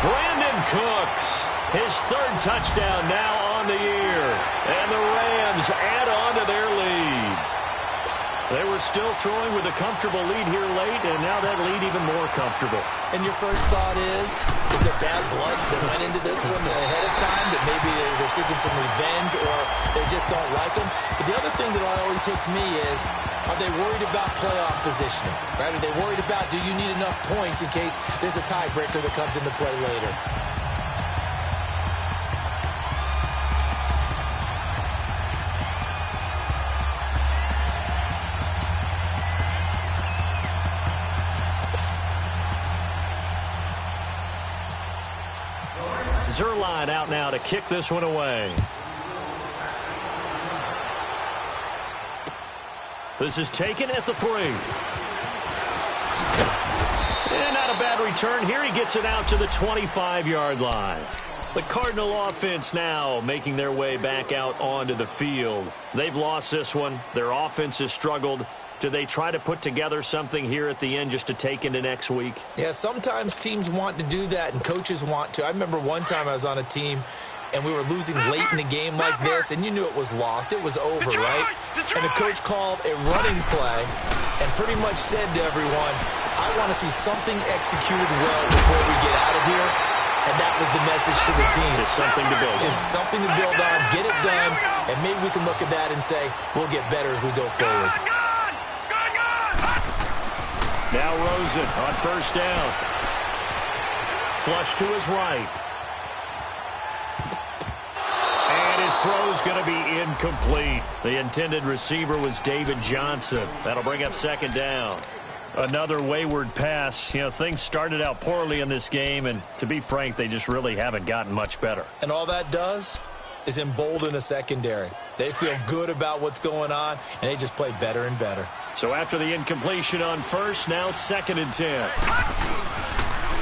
Brandon Cooks. His 3rd touchdown now on the year. And the Rams add on to their lead. They were still throwing with a comfortable lead here late, and now that lead even more comfortable. And your first thought is there bad blood that went into this one ahead of time, that maybe they're seeking some revenge or they just don't like them? But the other thing that always hits me is, are they worried about playoff positioning? Right? Are they worried about, do you need enough points in case there's a tiebreaker that comes into play later? Zerline out now to kick this one away. This is taken at the 3. And not a bad return here. He gets it out to the 25-yard line. The Cardinal offense now making their way back out onto the field. They've lost this one. Their offense has struggled. Do they try to put together something here at the end just to take into next week? Yeah, sometimes teams want to do that and coaches want to. I remember one time I was on a team and we were losing late in the game like this, and you knew it was lost. It was over, right? And the coach called a running play and pretty much said to everyone, I want to see something executed well before we get out of here. And that was the message to the team. Just something to build on. Just something to build on, get it done, and maybe we can look at that and say, we'll get better as we go forward. Now Rosen on first down. Flush to his right. And his throw's going to be incomplete. The intended receiver was David Johnson. That'll bring up second down. Another wayward pass. You know, things started out poorly in this game, and to be frank, they just really haven't gotten much better. And all that does is embolden a secondary. They feel good about what's going on, and they just play better and better. So after the incompletion on first, now 2nd and 10.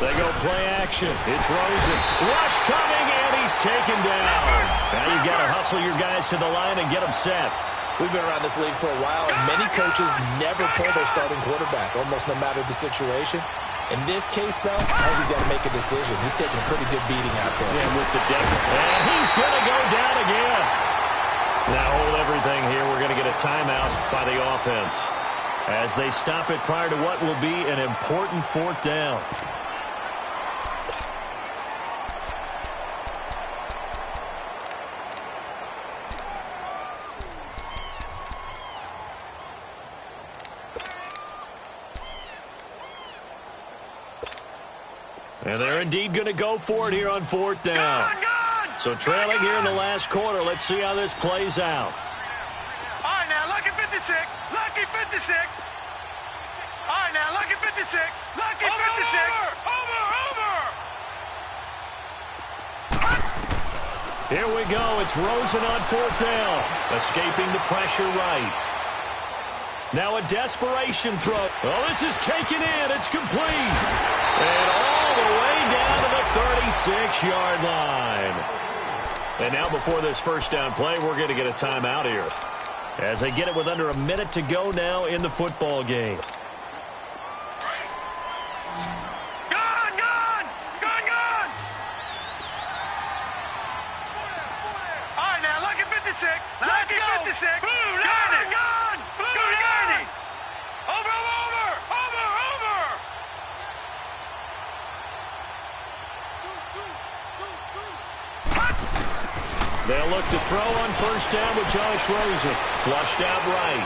They go play action. It's Rosen. Rush coming, and he's taken down. Now you've got to hustle your guys to the line and get them set. We've been around this league for a while, and many coaches never pull their starting quarterback, almost no matter the situation. In this case, though, I think he's got to make a decision. He's taking a pretty good beating out there. Yeah, with the depth. And he's going to go down again. Now hold everything here. We're going to get a timeout by the offense as they stop it prior to what will be an important 4th down. And they're indeed going to go for it here on 4th down. So trailing here in the last quarter. Let's see how this plays out. All right, now, lucky 56. Lucky 56. All right, now, lucky 56. Lucky 56. Over. Here we go. It's Rosen on 4th down. Escaping the pressure right. Now a desperation throw. Oh, this is taken in. It's complete. And all the way down to the 36-yard line. And now before this first down play, we're going to get a timeout here as they get it with under a minute to go now in the football game. Gone! All right, now, lucky 56. Lucky 56. Gone! Over! They'll look to throw on first down with Josh Rosen. Flushed out right.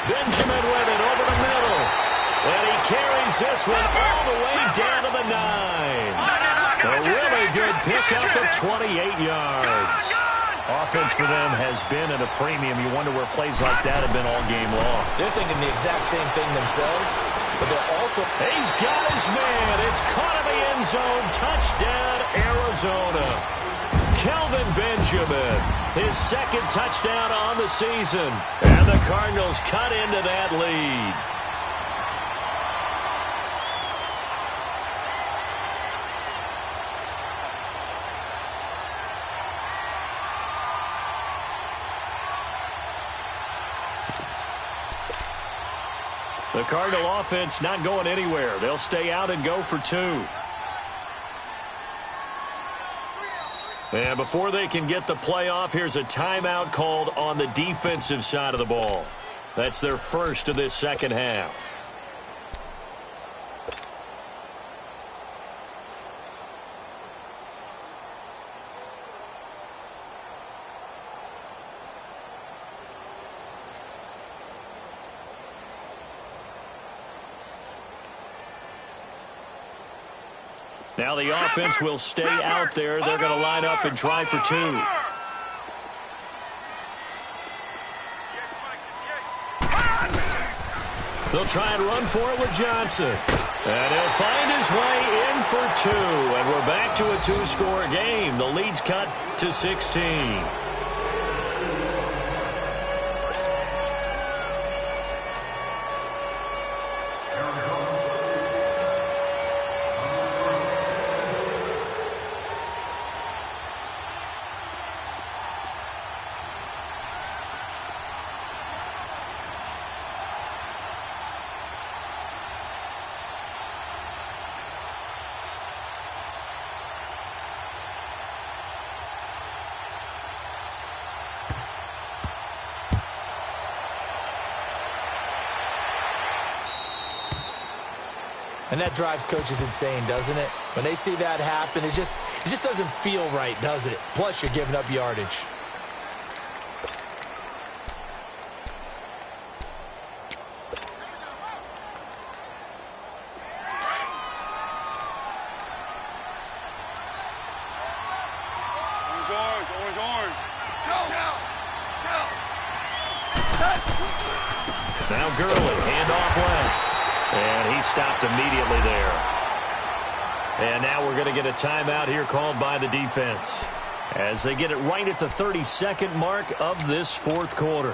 Benjamin with it over the middle. And he carries this one all the way down to the 9. A really good pickup of 28 yards. Offense for them has been at a premium. You wonder where plays like that have been all game long. They're thinking the exact same thing themselves, but they're also... He's got his man. It's caught in the end zone. Touchdown, Arizona. Kelvin Benjamin, his 2nd touchdown on the season. And the Cardinals cut into that lead. The Cardinal offense not going anywhere. They'll stay out and go for 2. And before they can get the play off, here's a timeout called on the defensive side of the ball. That's their first of this second half. Now the offense will stay out there. They're going to line up and try for 2. They'll try and run for it with Johnson. And he'll find his way in for 2. And we're back to a 2-score game. The lead's cut to 16. And that drives coaches insane, doesn't it? When they see that happen, it just doesn't feel right, does it? Plus, you're giving up yardage. Now Gurley, handoff left. And he stopped immediately there. And now we're going to get a timeout here called by the defense as they get it right at the 32nd mark of this fourth quarter.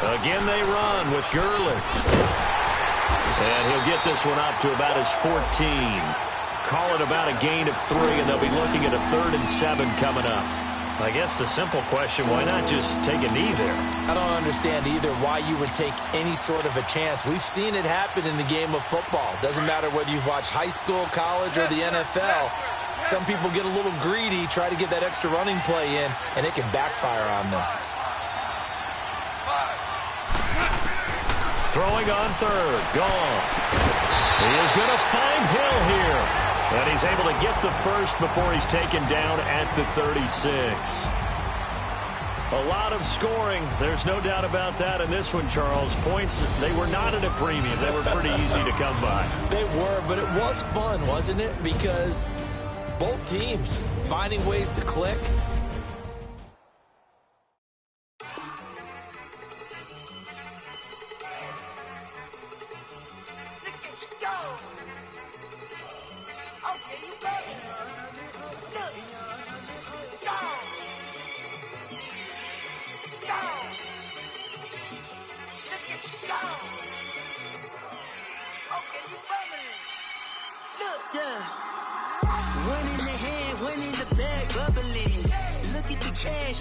Again they run with Gurley. And he'll get this one up to about his 14. Call it about a gain of 3, and they'll be looking at a 3rd and 7 coming up. I guess the simple question, why not just take a knee there? I don't understand either why you would take any sort of a chance. We've seen it happen in the game of football. Doesn't matter whether you've watched high school, college, or the NFL. Some people get a little greedy, try to get that extra running play in, and it can backfire on them. Throwing on 3rd. Goff. He is going to find Hill here. And he's able to get the first before he's taken down at the 36. A lot of scoring. There's no doubt about that in this one, Charles. Points, they were not at a premium. They were pretty easy to come by. They were, but it was fun, wasn't it? Because both teams finding ways to click.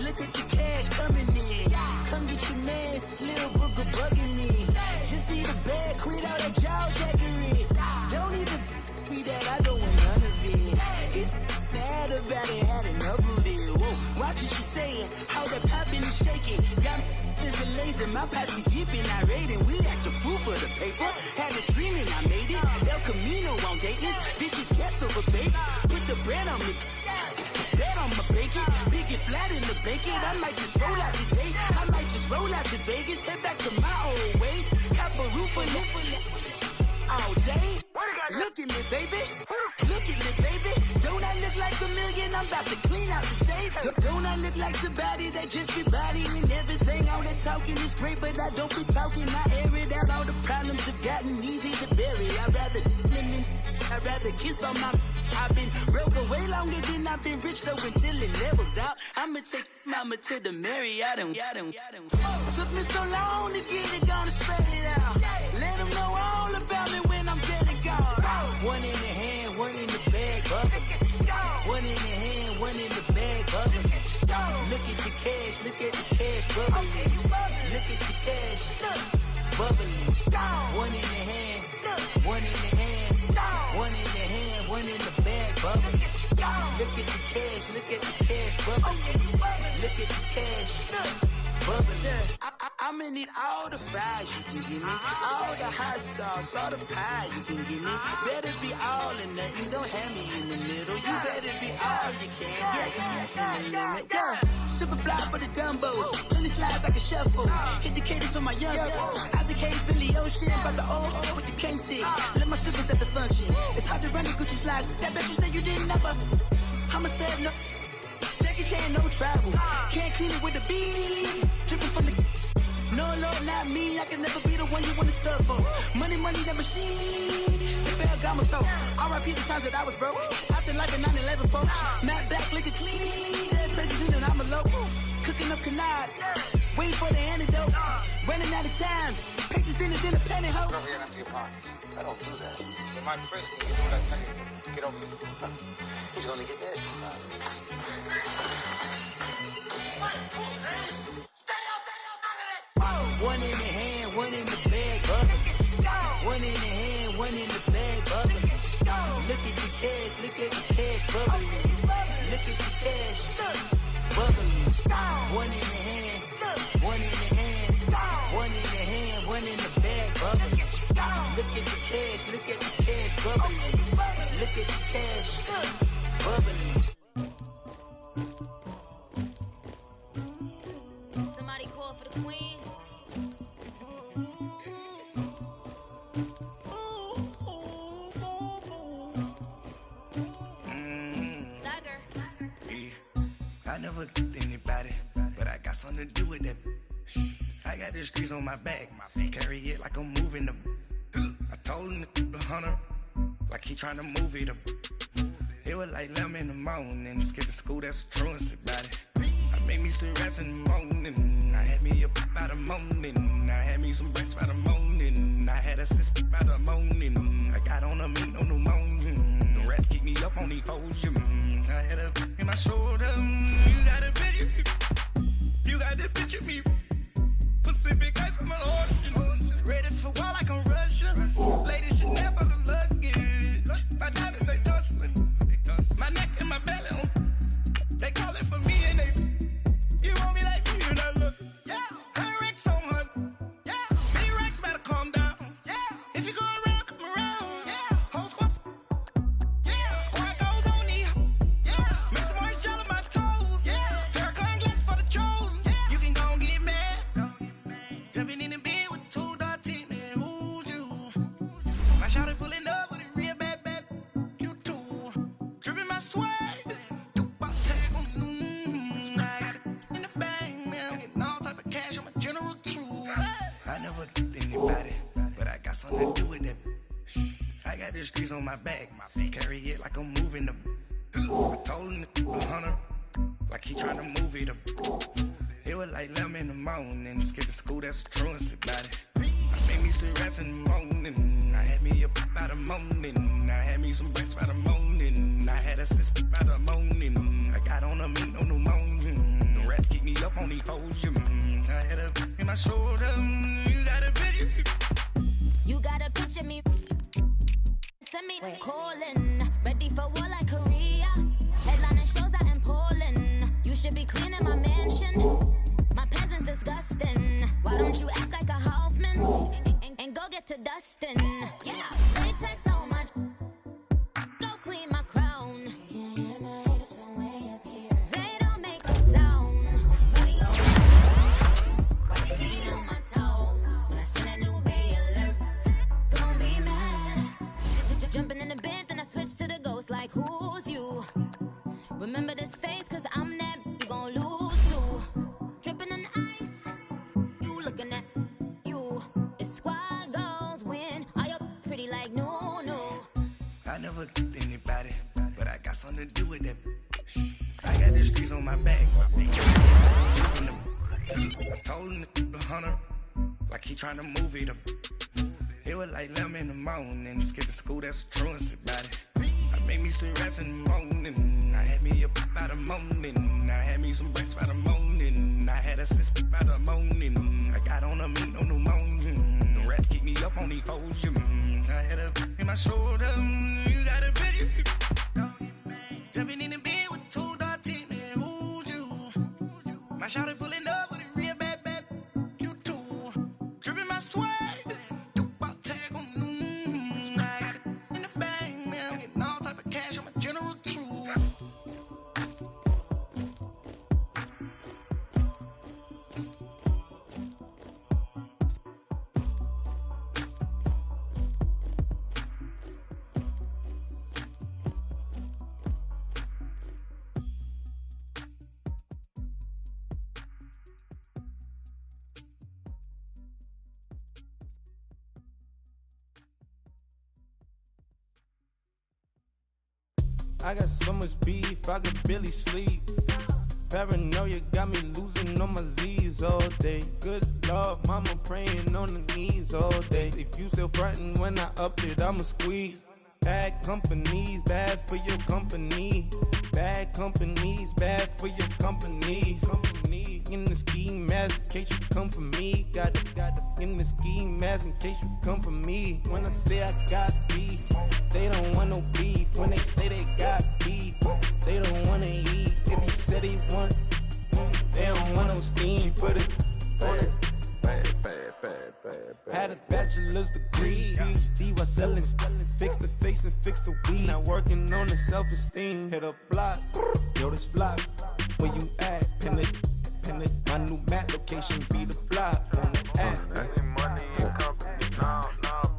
Look at the cash coming in. Come get your man, Slim Booker bugging me. Just need a bag, quit all that jaw jackery. Don't even be that, I don't want none of it. He's mad about it, had enough of it. Whoa, watch what you saying, how that poppin' and shaking. Got is a laser, my posse deep and I raiding. We act a fool for the paper. Had a dream and I made it. El Camino on Dayton's, bitches guess over bait. Put the bread on me. Bet on my bacon, big and flat in the bacon. I might just roll out today. I might just roll out to Vegas, head back to my old ways. Cop a roof for all day. Look at me, baby. Look at me, baby. Don't I look like a million? I'm about to clean out the safe. Don't I look like somebody that just be bodying everything? All that talking is great, but I don't be talking. I air it out. All the problems have gotten easy to bury. I'd rather kiss on my. I've been broke way longer than I've been rich, so until it levels out, I'ma take mama to the Marriott. Took me so long to get it, gonna spread it out. Let them know all about me when I'm dead and gone. One in the hand, one in the bag, bubble. One in the hand, one in the bag, bubble. Look at the cash, look at the cash bubbling. Look at the cash, bubbling. One in the hand, one in the hand, one in the hand, one in the bag, bubbling. Look at the cash, look at the cash bubbling. Look at the cash bubbling. I'm gonna need all the fries you can give me, all the hot sauce, all the pie you can give me. Better be all or nothing, don't have me in the middle. You better be all you can. Yeah. Super fly for the Dumbos, plenty slides like a shuffle. Hit the cadence on my young. Isaac Hayes, Billy Ocean, but the old with the cane stick. Let my slippers at the function. It's hard to run the Gucci slides. That bet you say you didn't never. I'm a step no. Jackie Chan, no travel. Can't clean it with the beat. Dripping from the. No, Lord, not me. I can never be the one you want to stuff for. Money, that machine. Got my stuff. R.I.P. the times that I was broke. Acting like a 9/11 folks. Matte back, liquor clean. Dead places in and I'm a local. Cooking up canard. Waiting for the antidote. Running out of time. Pictures thinner than a pantyhose. Go ahead and empty your pockets. I don't do that. In my prison, you do what I tell you. Get over here. He's gonna get nasty. One in the hand, one in the bag, bubbling. One in the hand, one in the bag, bubbling. Look at the cash, look at the cash bubbling. Look at the cash, bubbling. One in the hand, one in the hand, one in the hand, one in the bag, bubbling. Look at the cash, look at the cash bubbling. Look at the cash, bubbling. Somebody call for the queen. I never get anybody, but I got something to do with that. I got the streets on my back, carry it like I'm moving the. I told him the hunter, like he trying to move it up. It was like 11 in the morning, skipping school, that's a truancy about it. I made me some rest in the morning, I had me a pop by the morning, I had me some breaks by the morning, I had a sis by the morning, I got on a meat, no pneumonia, the rats keep me up on the podium, I had a in my shoulder, you got a picture, you got the picture me, Pacific ice on my ocean, ready for war like I'm Russia, ladies should never the luggage, my diamonds they tussling, my neck and my belly on, they call it for me and they, you want me like me and I look, yeah, her Rex on her, yeah, me Rex better calm down, yeah, if you go around, come around, yeah, whole squad, yeah, squad goes on the, yeah, make some orange gel on my toes, yeah, Farrakhan glass for the chosen, yeah, you can go and get mad, jumping in the bed with 2 dark teeth, man, who's you, my shawty pulling up with a real bad, you too, dripping my swag, I never get anybody, but I got something to do with that. I got the streets on my back, carry it like I'm moving the. I told him the hunter, like he trying to move it up. It was like 11 in the morning, skipping school, that's a truancy about it. I made me some rest in the morning, I had me a pop by the morning, I had me some breaks by the morning, I had a sis by the morning, I got on a meat, no pneumonia, the rats keep me up on the podium, I had a in my shoulder, you got a picture, You got a picture me. Send me calling, ready for war like Korea. Headlining shows out in Poland. You should be cleaning my mansion. My peasants disgusting. Why don't you act like a Hoffman and go get to dustin'? Yeah, they take so much. Go clean my crown. Can't hear my haters from way up here. They don't make a sound. Why you keep me on my toes? When I send a new bay alert, gon' be mad. Jumping in the bed, then I switch to the ghost like who's you? Remember this face, cause I'm that you gon' lose too. Dripping in ice, you looking at you. It's squad goals win. Are you pretty like no? I never get anybody, but I got something to do with that. I got the streets on my back, I told him the hunter, like he trying to move it up. It was like 11 in the morning, skipping school, that's a truancy about it. I made me some rest in the morning, I had me a pop by the morning, I had me some breaks by the morning, I had a sis by the morning, I got on a meat, no pneumonia, the rats keep me up on the podium, I had a in my shoulder, you got a picture, jumping in the bed with 2 dark teeth, man, who's you? My shawty pulling up with a real bad, you too, dripping my swag. I got so much beef, I could barely sleep. Paranoia got me losing on my Z's all day. Good Lord, mama praying on the knees all day. If you still frontin' when I up it, I'ma squeeze. Bad companies, bad for your company. Bad companies, bad for your company. Company in the ski mask in case you come for me. Got in the ski mask in case you come for me. When I say I got beef, they don't want no beef. When they say they got beef, they don't wanna eat. If you said they want, they don't want no steam. Put it on it. Had a bachelor's degree, PhD while selling, fix the face and fix the weed. Now working on the self-esteem. Hit a block, yo this flop. Where you at? Pin it. My new map location be the block on the app. Money and company, no,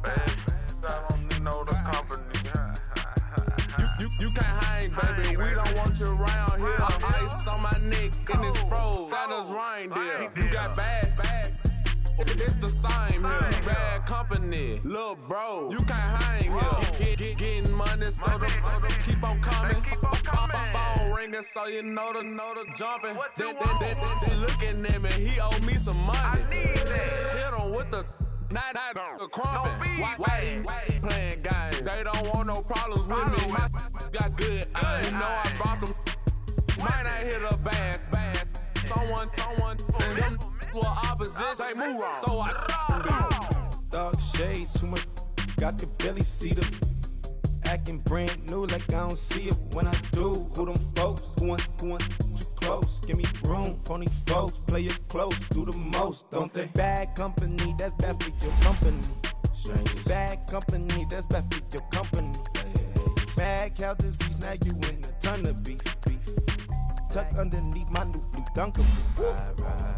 baby. I don't need no the company. You can't hang, baby. We don't want you around here. Ice on my neck and it's froze. Santa's reindeer. You got bad. It's the same here. You bad company, little bro. You can't hang here. Getting money, so the keep on coming. Phone ringing, so you know the jumping. They looking at me, he owe me some money. Hit him with the not the crumping. Why they playing games? They don't want no problems with me. My got good. You know I brought them. Might not hit a bad. Someone tell them. Well, opposition, say move wrong. So I dark shades, too much. Got the belly see them. Acting brand new like I don't see it when I do. Who them folks? Who want too close? Give me room, phony folks. Play it close, do the most, don't they? Bad company, that's bad for your company. Bad company, that's bad for your company. Bad cow disease, now you in a ton of beef. Tuck underneath my new blue dunker.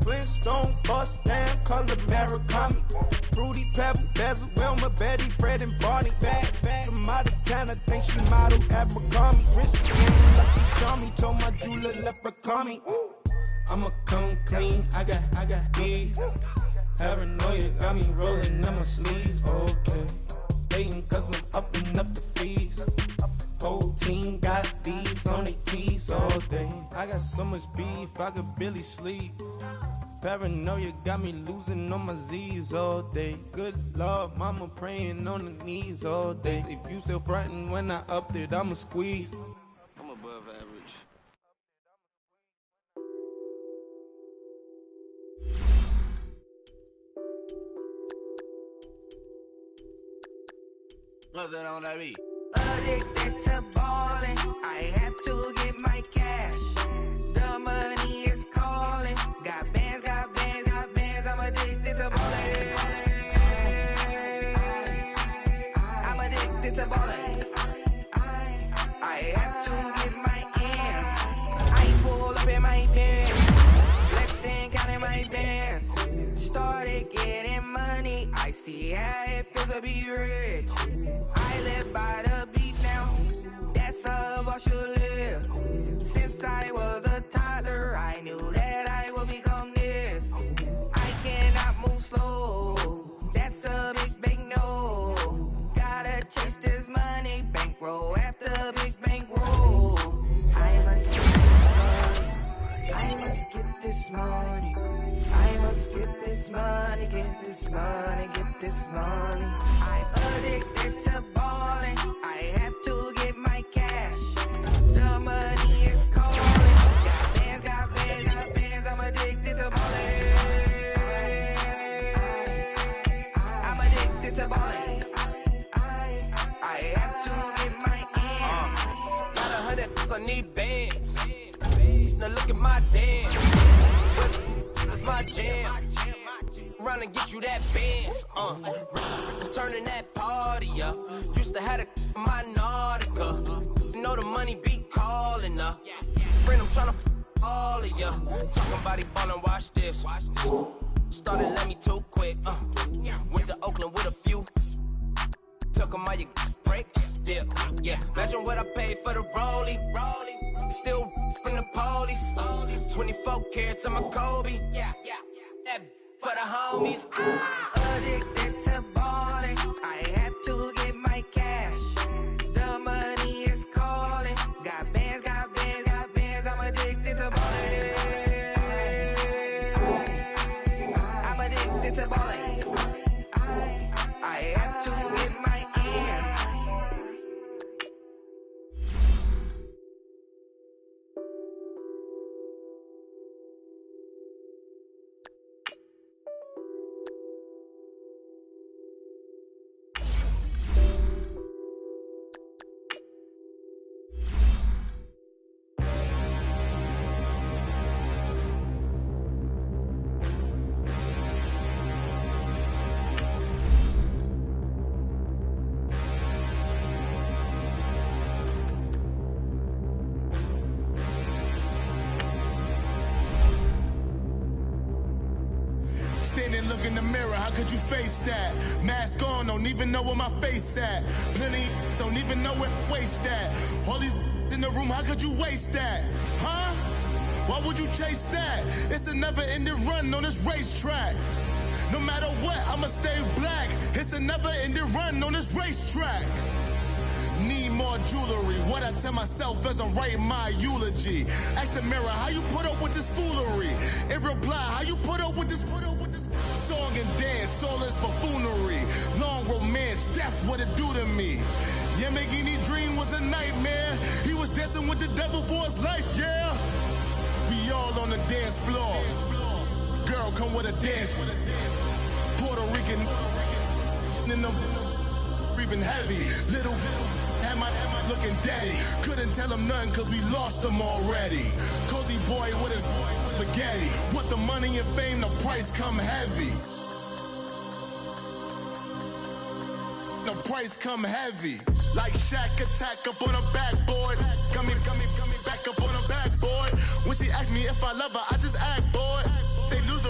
Flintstone, bust down, color Murakami. Fruity Pebble, Bezel, Wilma, Betty, Fred, and Barney. Bad, I'm out of town, I think she model Abercrombie. Risky, lucky charmy, told my jeweler leprechaun. I'ma come clean, I got beef. Paranoia got me rolling on my sleeves, okay. Hating cause I'm upping up the fees. Whole team got these on their tees all day. I got so much beef, I could barely sleep. Paranoia got me losing on my Z's all day. Good Lord, mama praying on the knees all day. If you still frontin' when I upped it, I'ma squeeze. I'm above average. What's that on that beat? Addicted to ballin', I have to get my cash. The money is calling. Got bands, I'm addicted to ballin'. I'm addicted to ballin'. I have to get my ends. I pull up in my pants, flexing, counting my bands. Started getting money, I see how it feels to be rich. I live by the beach now, that's how I should live. Since I was a toddler, I knew that I would become this. I cannot move slow, that's a big no. Gotta chase this money, bankroll after big bankroll. I must get this money, I must get this money. I must get this money, get this money, get this money. I'm addicted to ballin', I have to get my cash. The money is calling. Got bands, I'm addicted to ballin'. I'm addicted to ballin'. I have to get my ends. Got 100, I need bands. Now look at my dance. That's my jam. Run and get you that Benz. Turning that party up. Used to have a my Nautica. You know the money be calling up. Friend, I'm tryna all of ya. Talking about he ballin', watch this. Started let me too quick. Went to Oakland with a few. Took 'em all you break. Yeah. Imagine what I paid for the rollie. Still from the police. 24 carats on my Kobe. That for the homies. Addicted to ballin', I have to get my cash. The money is calling. Got bands, I'm addicted to ballin'. I'm addicted to ballin'. I have to get my ends. Look in the mirror, how could you face that? Mask on, don't even know where my face at. Plenty don't even know where waist at. All these in the room, how could you waste that? Huh? Why would you chase that? It's a never-ending run on this racetrack. No matter what, I'ma stay black. It's a never-ending run on this racetrack. Need more jewelry. What I tell myself as I'm writing my eulogy. Ask the mirror, how you put up with this foolery? It reply, how you put up with this song and dance, all this buffoonery. Long romance, death, what it do to me? Yeah, Yamagini dream was a nightmare. He was dancing with the devil for his life, yeah. We all on the dance floor. Girl, come with a dance. Puerto Rican in the breathing heavy. Little had my looking daddy. Couldn't tell him nothing cause we lost him already. Cozy boy with his spaghetti. With the money and fame, the price come heavy. The price come heavy. Like Shaq attack up on a backboard. Coming back up on a backboard. When she asked me if I love her, I just act bored. Say loser,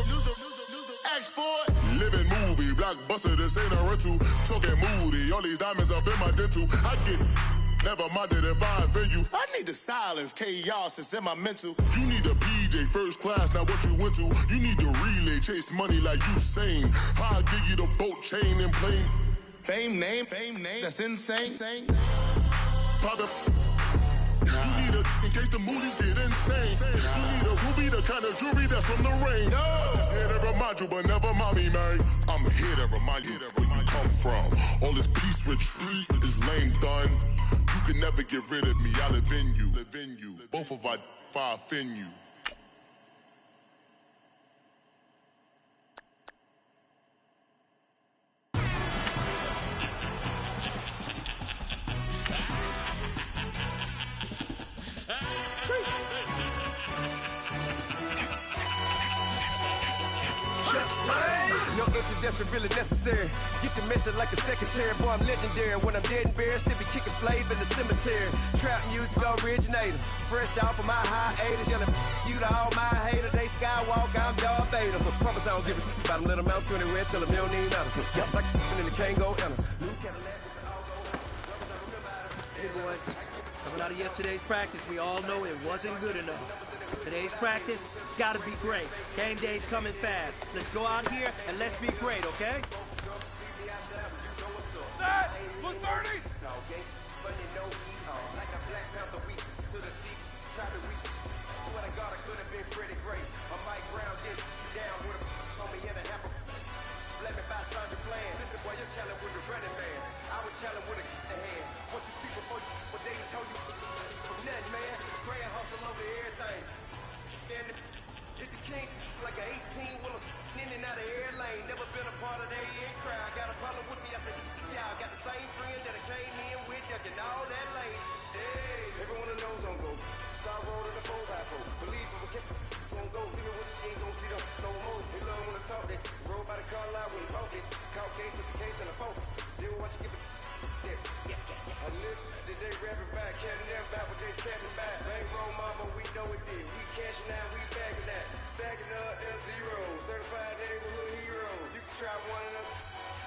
ask for it. Living movie, blockbuster, this ain't a rental. Talking moody, all these diamonds up in my dental. I get never minded if I offend you. I need the silence, chaos is in my mental. You need a PJ, first class, not what you went to. You need the relay, chase money like you sane. I'll give you the boat, chain, and plane. Fame name, that's insane. Pop up. You need a in case the movies get insane. You need a ruby, the kind of jewelry that's from the rain. I'm just here to remind you, but never mind me, man. I'm here to remind you where you come from. All this peace retreat is lame done. You can never get rid of me. I live in you. Both of our offend you. No introduction really necessary. Get the message like a secretary. Boy, I'm legendary. When I'm dead and buried, still be kicking flavor in the cemetery. Trap music originator. Fresh off of my hiatus. Yelling you to all my haters. They skywalk, I'm Darth Vader. But promise I don't give a about them. Let them out anywhere. Tell them they don't need nothing. Yup, like and they can't go enter. New Cadillac was all go. Hey boys, coming out of yesterday's practice, we all know it wasn't good enough. Today's practice, it's gotta be great. Game day's coming fast. Let's go out here and let's be great, okay? Set! 130! Hit the king like an 18-wheeler in and out of air lane. Never been a part of their crowd. Got a problem with me? I said, yeah, I got the same friend that I came in with, ducking all that lane. Hey, everyone that knows on go. Star road in the 4x4. Believe if a kid gon' go see me with ain't gon' see them no more. They love when I talk that. Roll by the car lot when he bought it. Caught case with the case in the phone. They will watch you give it. I live that they rapping back, catting them back with they catting back. Bankroll mama, we know it did. We cashing out, we bagging that. Stacking up, that's zero. Certified neighborhood hero. You can try one of them.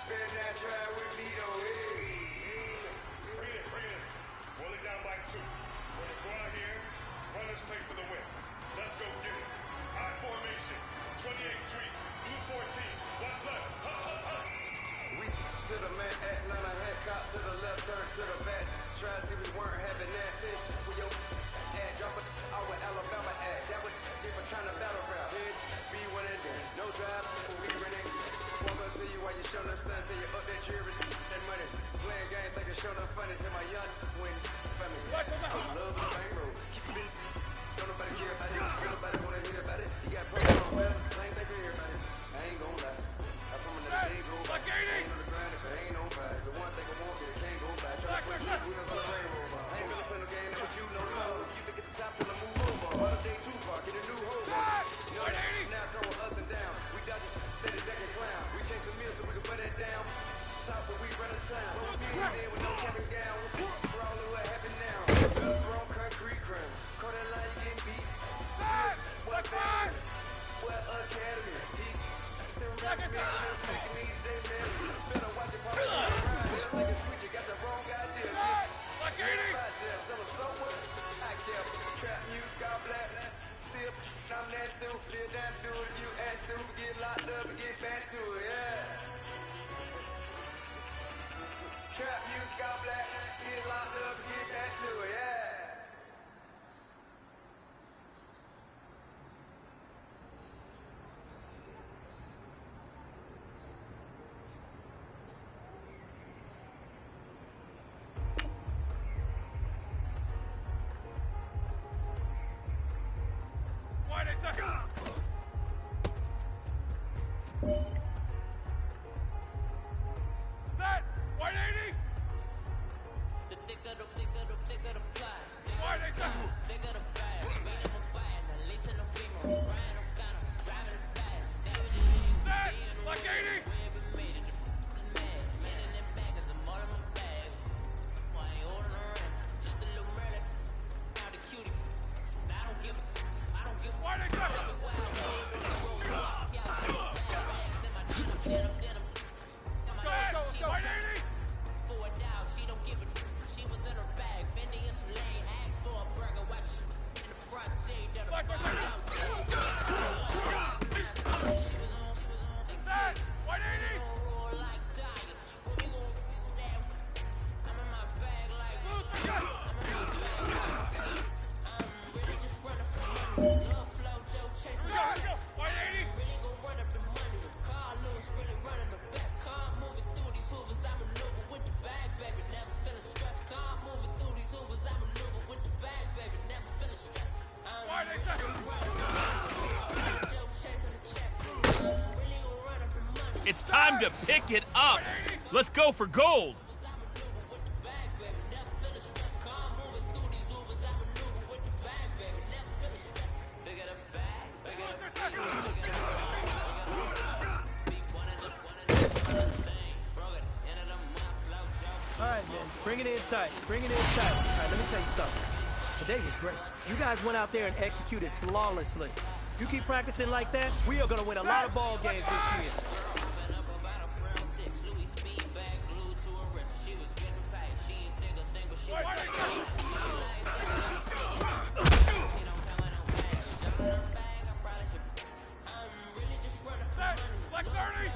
Better not try with me, though. Hey. Bring it. Roll it down by 2. We're gonna go out here, run this play for the win. Let's go get it. High formation, 28th Street, Blue 14. What's left? We to the man, Atlanta, head cop to the left, turn to the back. Try to see we weren't having that sin. We your ad, drop it out with Alabama ad. That would if I'm trying to battle rap. Hit, be one in there. No drive, we renting. Walk up to you while you show no stun till you up that jury and money. Playing game, think it's show no funny till my young win. Family. I love the main road. Keep it in. Don't nobody care about it. Don't nobody wanna hear about it. You got problems on well, same thing for everybody. I ain't gon' lie. I promise that the day go by. Ain't on the grind if it ain't on fire. The one thing I want, but it can't go by. Try to push the wheels on the railroad. I ain't really playing no game, but you know so. You think at the top till I move over. Holiday 2 park, get a new hole. Now throwing us and down. We dodge it, steady decking clown. We chase some meals so we can put that down. Top, but we run out of time. We ain't in with no capping gown. We're all over happy now. Throwing concrete crown. Call that line, you getting beat. What band? What academy? Still rapping me. Still down to do it if you act stupid. Get locked up and get back to it, yeah. Trap music all black. Get locked up and get back to it, yeah. Set! 180! The thicker the fly. Why they set? Thicker the bag. Beat him a fire. Now listen to Remo. Ryan O'Connor. Driving it fast. Set! Like 80! Man in that bag is a mud in my bag. Why ain't holding around? Just a little Merlin. Now the cutie. I don't give a. Why they set? Go, 180! For a down, she don't give a. She was in her bag. Fendi and Lane asked for a burger. Watch in the front seat. That a Set! 180! like tires. We gon' that. I'm in my bag like. I'm really just running for money. Love flow, Joe chasing the shit. 180! Really gon' run up the money. Car Lewis really running the best. Car moving through these hoovers, I maneuver with the bag, baby. Never feeling stressed. Car moving through these hoovers, I maneuver with the bag, baby. Never feeling stressed. Why they set? Joe chasing the check. Really gon' run up the money. It's time to pick it up. Let's go for gold. All right, man. Bring it in tight. Bring it in tight. All right, let me tell you something. Today was great. You guys went out there and executed flawlessly. You keep practicing like that, we are going to win a lot of ball games this year. Like 30!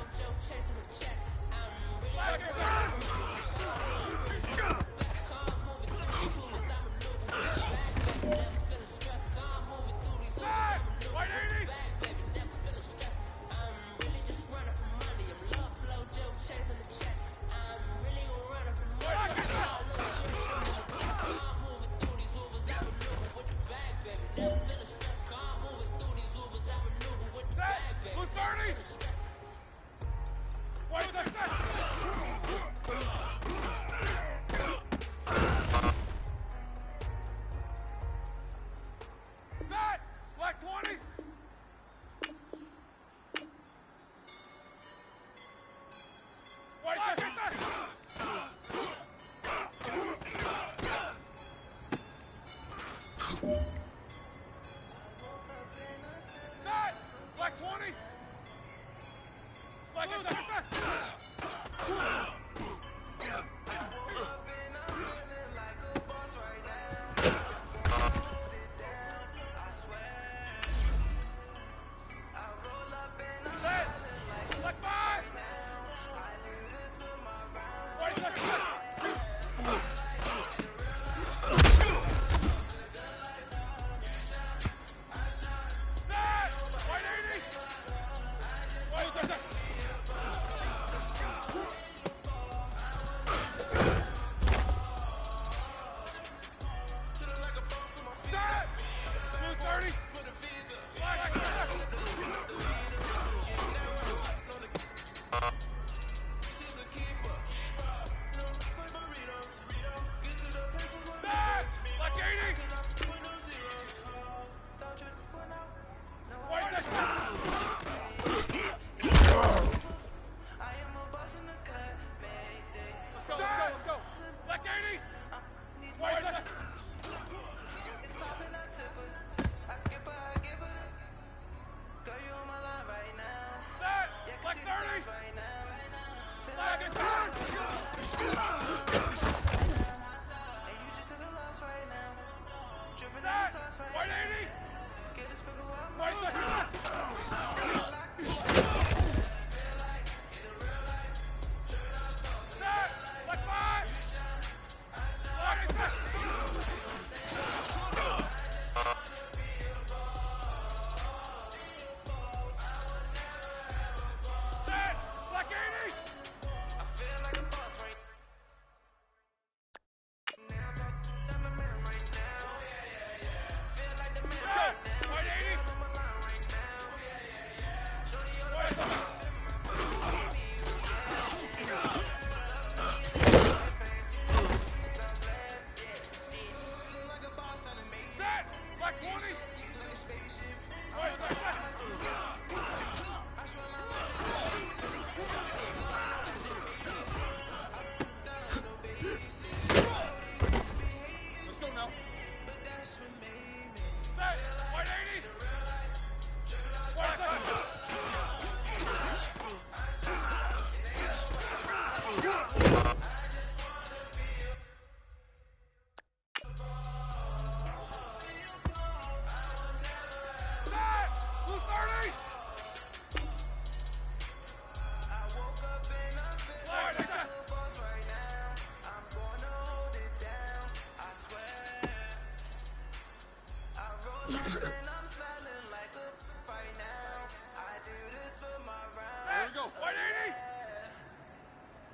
Let's go. 180.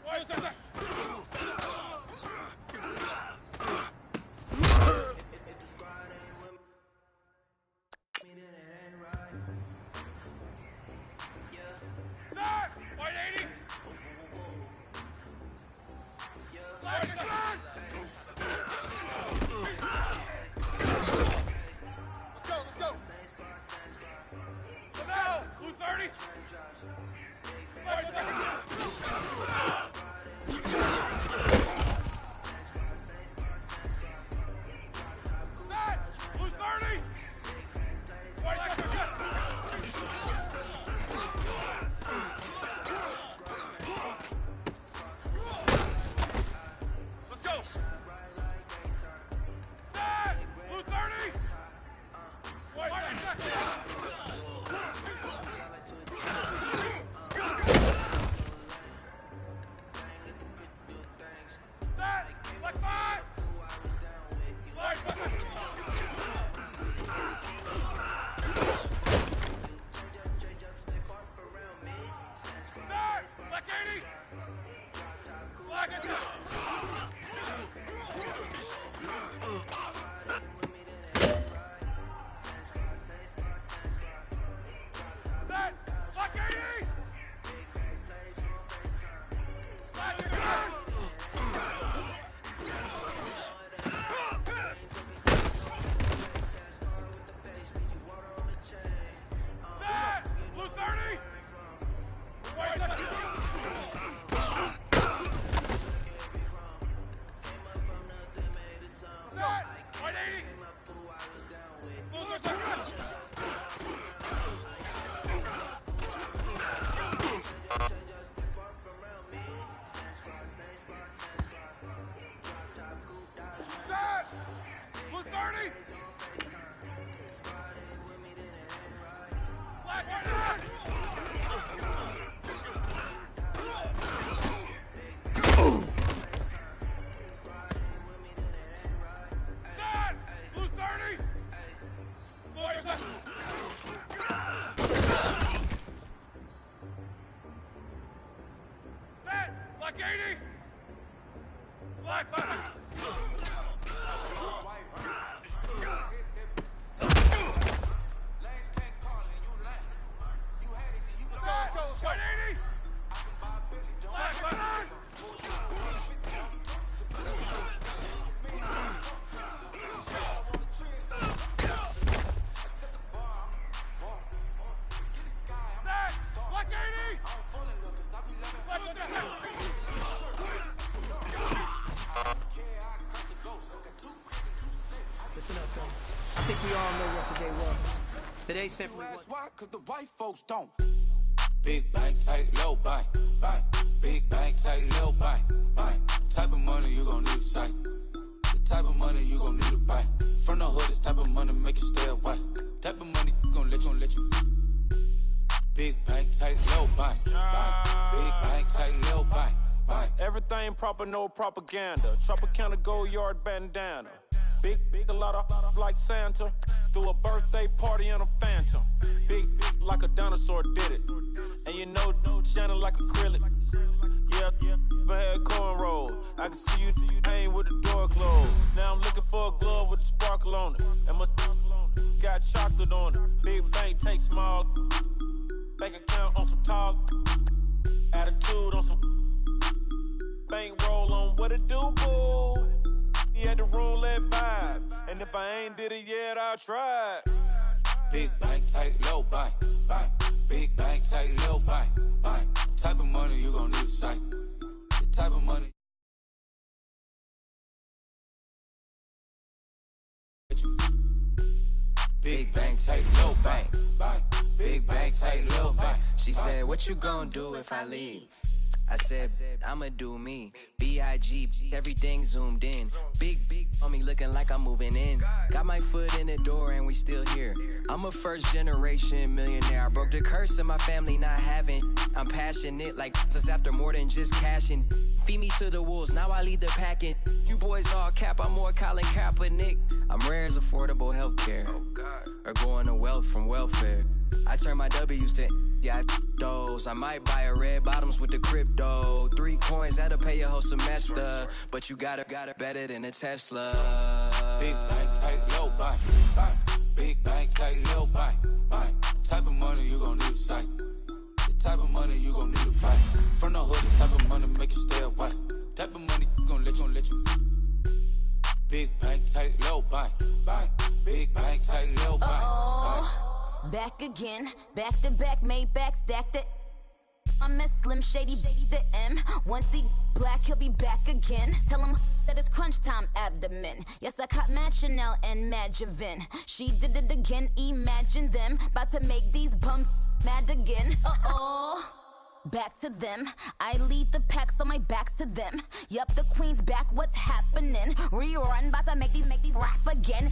What is that? If the squad ain't with me, then it ain't right. Yeah. Start. 180. Yeah. Let's go. Let's go. Blue 30. Blue 30. Let's go. Start. Blue 30. Listen up, fellas. I think we all know what today was. Today simply was. Why? Cause the white folks don't. Big bank, tight, low bank, bank. Big bank, tight, low bank, bank. Type of money you gon' need to sight. The type of money you gon' need to buy. From the hood, this type of money make you stay away. Type of money gon' let you. Big bank, tight, low bank, bank. Big bank, tight, low bank, bank. Everything proper, no propaganda. Tropicana gold yard bandana. Big, a lot of like Santa. Threw a birthday party in a phantom. Big like a dinosaur did it. And you know, shining like acrylic. Yeah, but had cornrow. I can see you hang with the door closed. Now I'm looking for a glove with a sparkle on it. And my got chocolate on it. Big bank, take small. Bank account on some talk. Attitude on some bank roll on what it do, boo. He had the roulette vibe. And if I ain't did it yet, I'll try. Big bank, tight, low bank, bank. Big bank, tight, low bank, bank. Type of money you gon' need to sight. The type of money. Big bank, tight, low bank, bank. Big bank, tight, low bank. She said, what you gon' do if I leave? I said, I'ma do me. B.I.G. Everything zoomed in. Big on me looking like I'm moving in. Got my foot in the door and we still here. I'm a first generation millionaire. I broke the curse of my family not having. I'm passionate like us after more than just cashing. Feed me to the wolves, now I lead the packing. You boys all cap, I'm more Colin Kaepernick. I'm rare as affordable healthcare. Or going to wealth from welfare. I turn my W's to yeah, those. I might buy a red bottoms with the crypto. 3 coins, that'll pay your whole semester. But you got it better than a Tesla. Big bank, tight, low buy. Big bank, tight, low buy. Type of money you gon' need to sight. The type of money you gon' need to buy. From the hood, the type of money make you stay away. Type of money gon' let you. Big bank, tight, low buy. Big bank, tight, low buy. Back again, back to back, made back, stacked it. I'm a Slim Shady, the M. Once he black, he'll be back again. Tell him that it's crunch time abdomen. Yes, I caught Mad Chanel and Mad Javin. She did it again, imagine them. About to make these bums mad again. Back to them. I lead the pack, so my back's to them. Yup, the queen's back, what's happening? Rerun, about to make these rap again.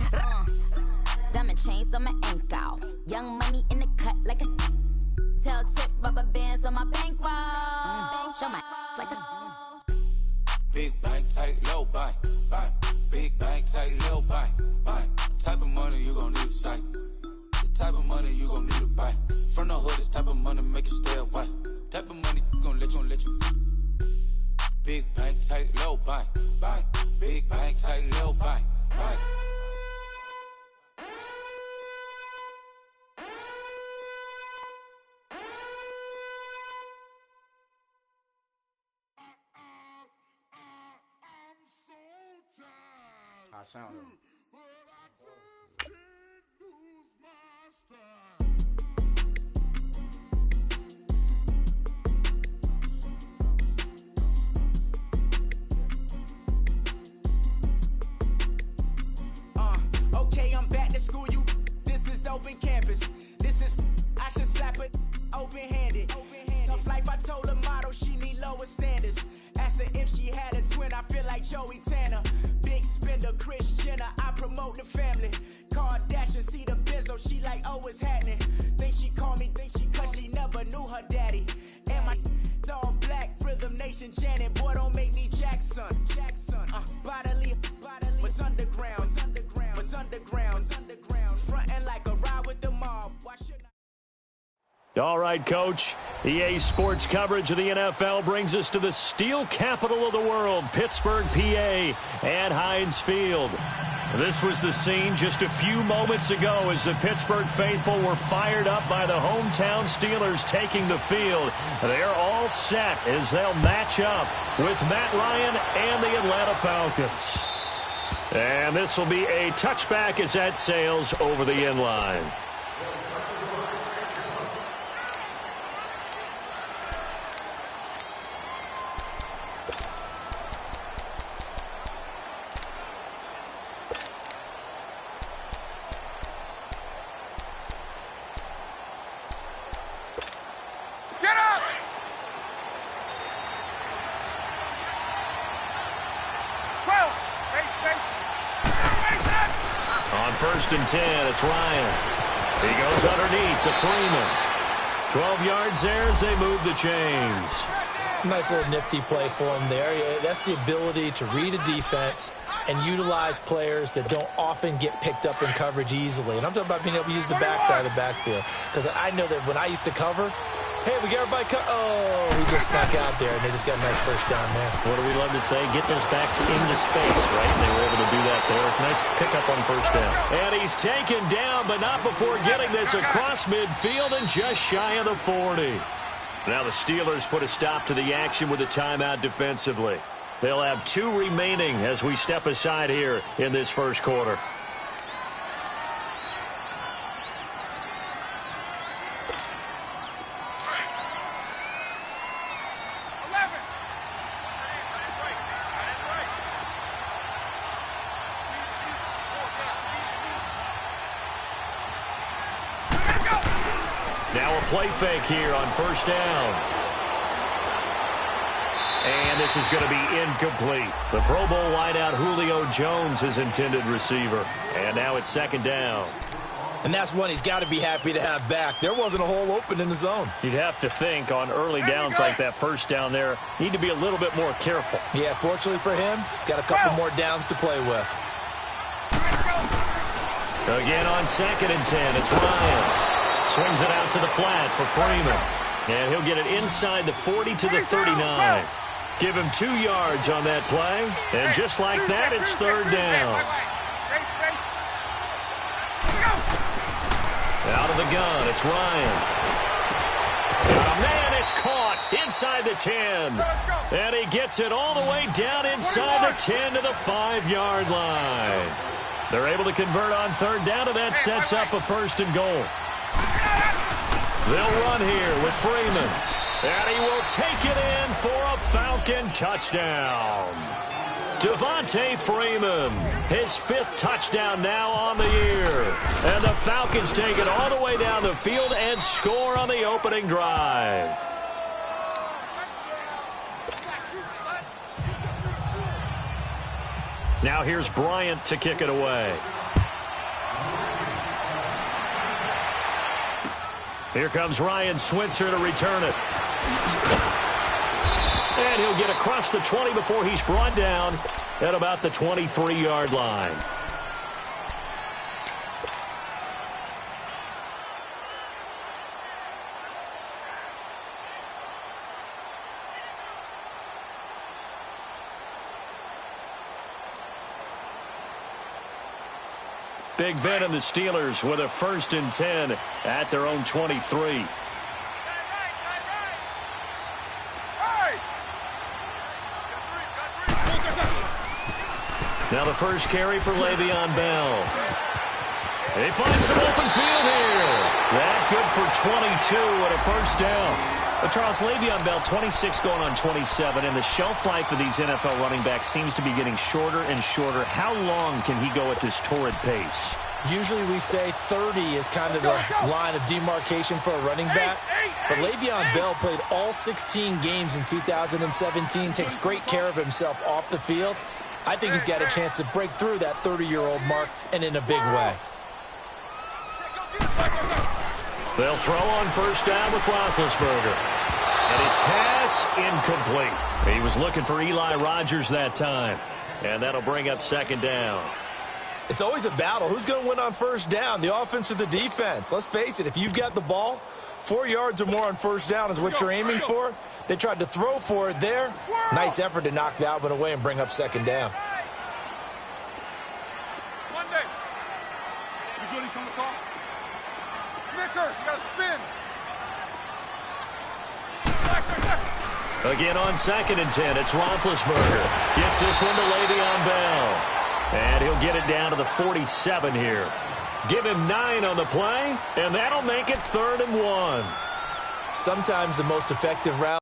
Diamond chains on my ankle. Young money in the cut like a tail tip, rubber bands on my bankroll. Show my like a big bank, tight, low buy. Big bank, tight, low buy. Type of money you gon' need to sight. The type of money you gon' need to buy. From the hood, this type of money make you stay away. Type of money gon' let you. Big bank, tight, low buy. Big bank, tight, low buy. I sound him. Okay, I'm back to school, you. This is open campus. This is, I should slap it open-handed. Tough life, I told her motto, she need lower standards. Asked her if she had a twin, I feel like Joey Tanner. Big spender, Kris Jenner, I promote the family. Kardashian, see the Benzo, she like, oh, it's happening. Think she called me, cause she never knew her daddy. And my all black, Rhythm Nation, Janet, boy, don't make me Jackson. Bodily, was underground, frontin' like a ride with the mob. Why should I? All right, Coach. EA Sports coverage of the NFL brings us to the steel capital of the world, Pittsburgh, PA, at Heinz Field. This was the scene just a few moments ago as the Pittsburgh faithful were fired up by the hometown Steelers taking the field. They're all set as they'll match up with Matt Ryan and the Atlanta Falcons. And this will be a touchback as that sails over the end line. First and 10, it's Ryan. He goes underneath to Freeman. 12 yards there as they move the chains. Nice little nifty play for him there. Yeah, that's the ability to read a defense and utilize players that don't often get picked up in coverage easily. And I'm talking about being able to use the backside of the backfield. Because I know that when I used to cover, hey, we got everybody he just snuck out there, and they just got a nice first down there. What do we love to say? Get those backs into space, right? And they were able to do that there. Nice pickup on first down. And he's taken down, but not before getting this across midfield and just shy of the 40. Now the Steelers put a stop to the action with a timeout defensively. They'll have 2 remaining as we step aside here in this first quarter. Now a play fake here on first down. And this is going to be incomplete. The Pro Bowl wideout Julio Jones is intended receiver. And now it's second down. And that's one he's got to be happy to have back. There wasn't a hole open in the zone. You'd have to think on early downs like that first down there, need to be a little bit more careful. Yeah, fortunately for him, got a couple more downs to play with. Again on second and 10, it's Ryan. Swings it out to the flat for Freeman. And he'll get it inside the 40 to the 39. Give him 2 yards on that play. And just like that, it's third down. Out of the gun, it's Ryan. Oh, man, it's caught inside the 10. And he gets it all the way down inside the 10 to the 5-yard line. They're able to convert on third down, and that sets up a first and goal. They'll run here with Freeman. And he will take it in for a Falcon touchdown. Devontae Freeman, his 5th touchdown now on the year. And the Falcons take it all the way down the field and score on the opening drive. Now here's Bryant to kick it away. Here comes Ryan Switzer to return it. And he'll get across the 20 before he's brought down at about the 23-yard line. Big Ben and the Steelers with a 1st and 10 at their own 23. Now the first carry for Le'Veon Bell. He finds some open field here. That good for 22 and a first down. But Charles, Le'Veon Bell, 26 going on 27, and the shelf life of these NFL running backs seems to be getting shorter and shorter. How long can he go at this torrid pace? Usually we say 30 is kind of the line of demarcation for a running back. But Le'Veon Bell played all 16 games in 2017, takes great care of himself off the field. I think he's got a chance to break through that 30-year-old mark, and in a big way. They'll throw on first down with Roethlisberger. And his pass incomplete. He was looking for Eli Rogers that time. And that'll bring up second down. It's always a battle. Who's going to win on first down, the offense or the defense? Let's face it, if you've got the ball, 4 yards or more on first down is what you're aiming for. They tried to throw for it there. Nice effort to knock that one away and bring up second down. Snickers, you got to spin. Again on 2nd and 10, it's Roethlisberger. Gets this one to Le'Veon Bell. And he'll get it down to the 47 here. Give him 9 on the play, and that'll make it 3rd and 1. Sometimes the most effective route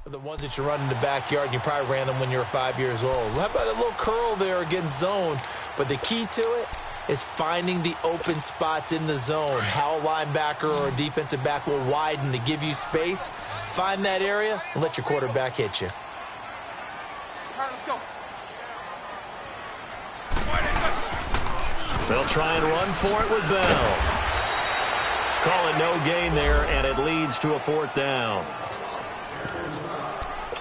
The ones that you run in the backyard, and you probably ran them when you were 5 years old. How about a little curl there against zone? But the key to it is finding the open spots in the zone. How a linebacker or a defensive back will widen to give you space. Find that area and let your quarterback hit you. All right, let's go. They'll try and run for it with Bell. Call it no gain there, and it leads to a 4th down.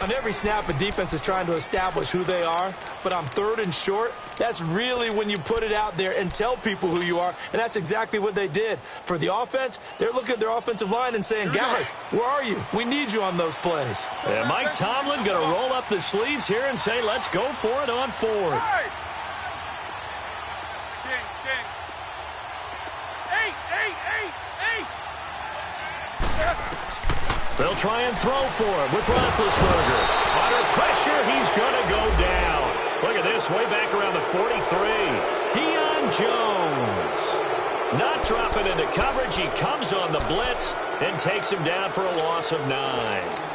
On every snap, a defense is trying to establish who they are, but on 3rd and short, that's really when you put it out there and tell people who you are, and that's exactly what they did. For the offense, they're looking at their offensive line and saying, guys, where are you? We need you on those plays. And Mike Tomlin going to roll up the sleeves here and say, let's go for it on 4th. Hey! Ding. 8. They'll try and throw for him with Roethlisberger. Under pressure, he's going to go down. Look at this, way back around the 43. Deion Jones. Not dropping into coverage. He comes on the blitz and takes him down for a loss of 9.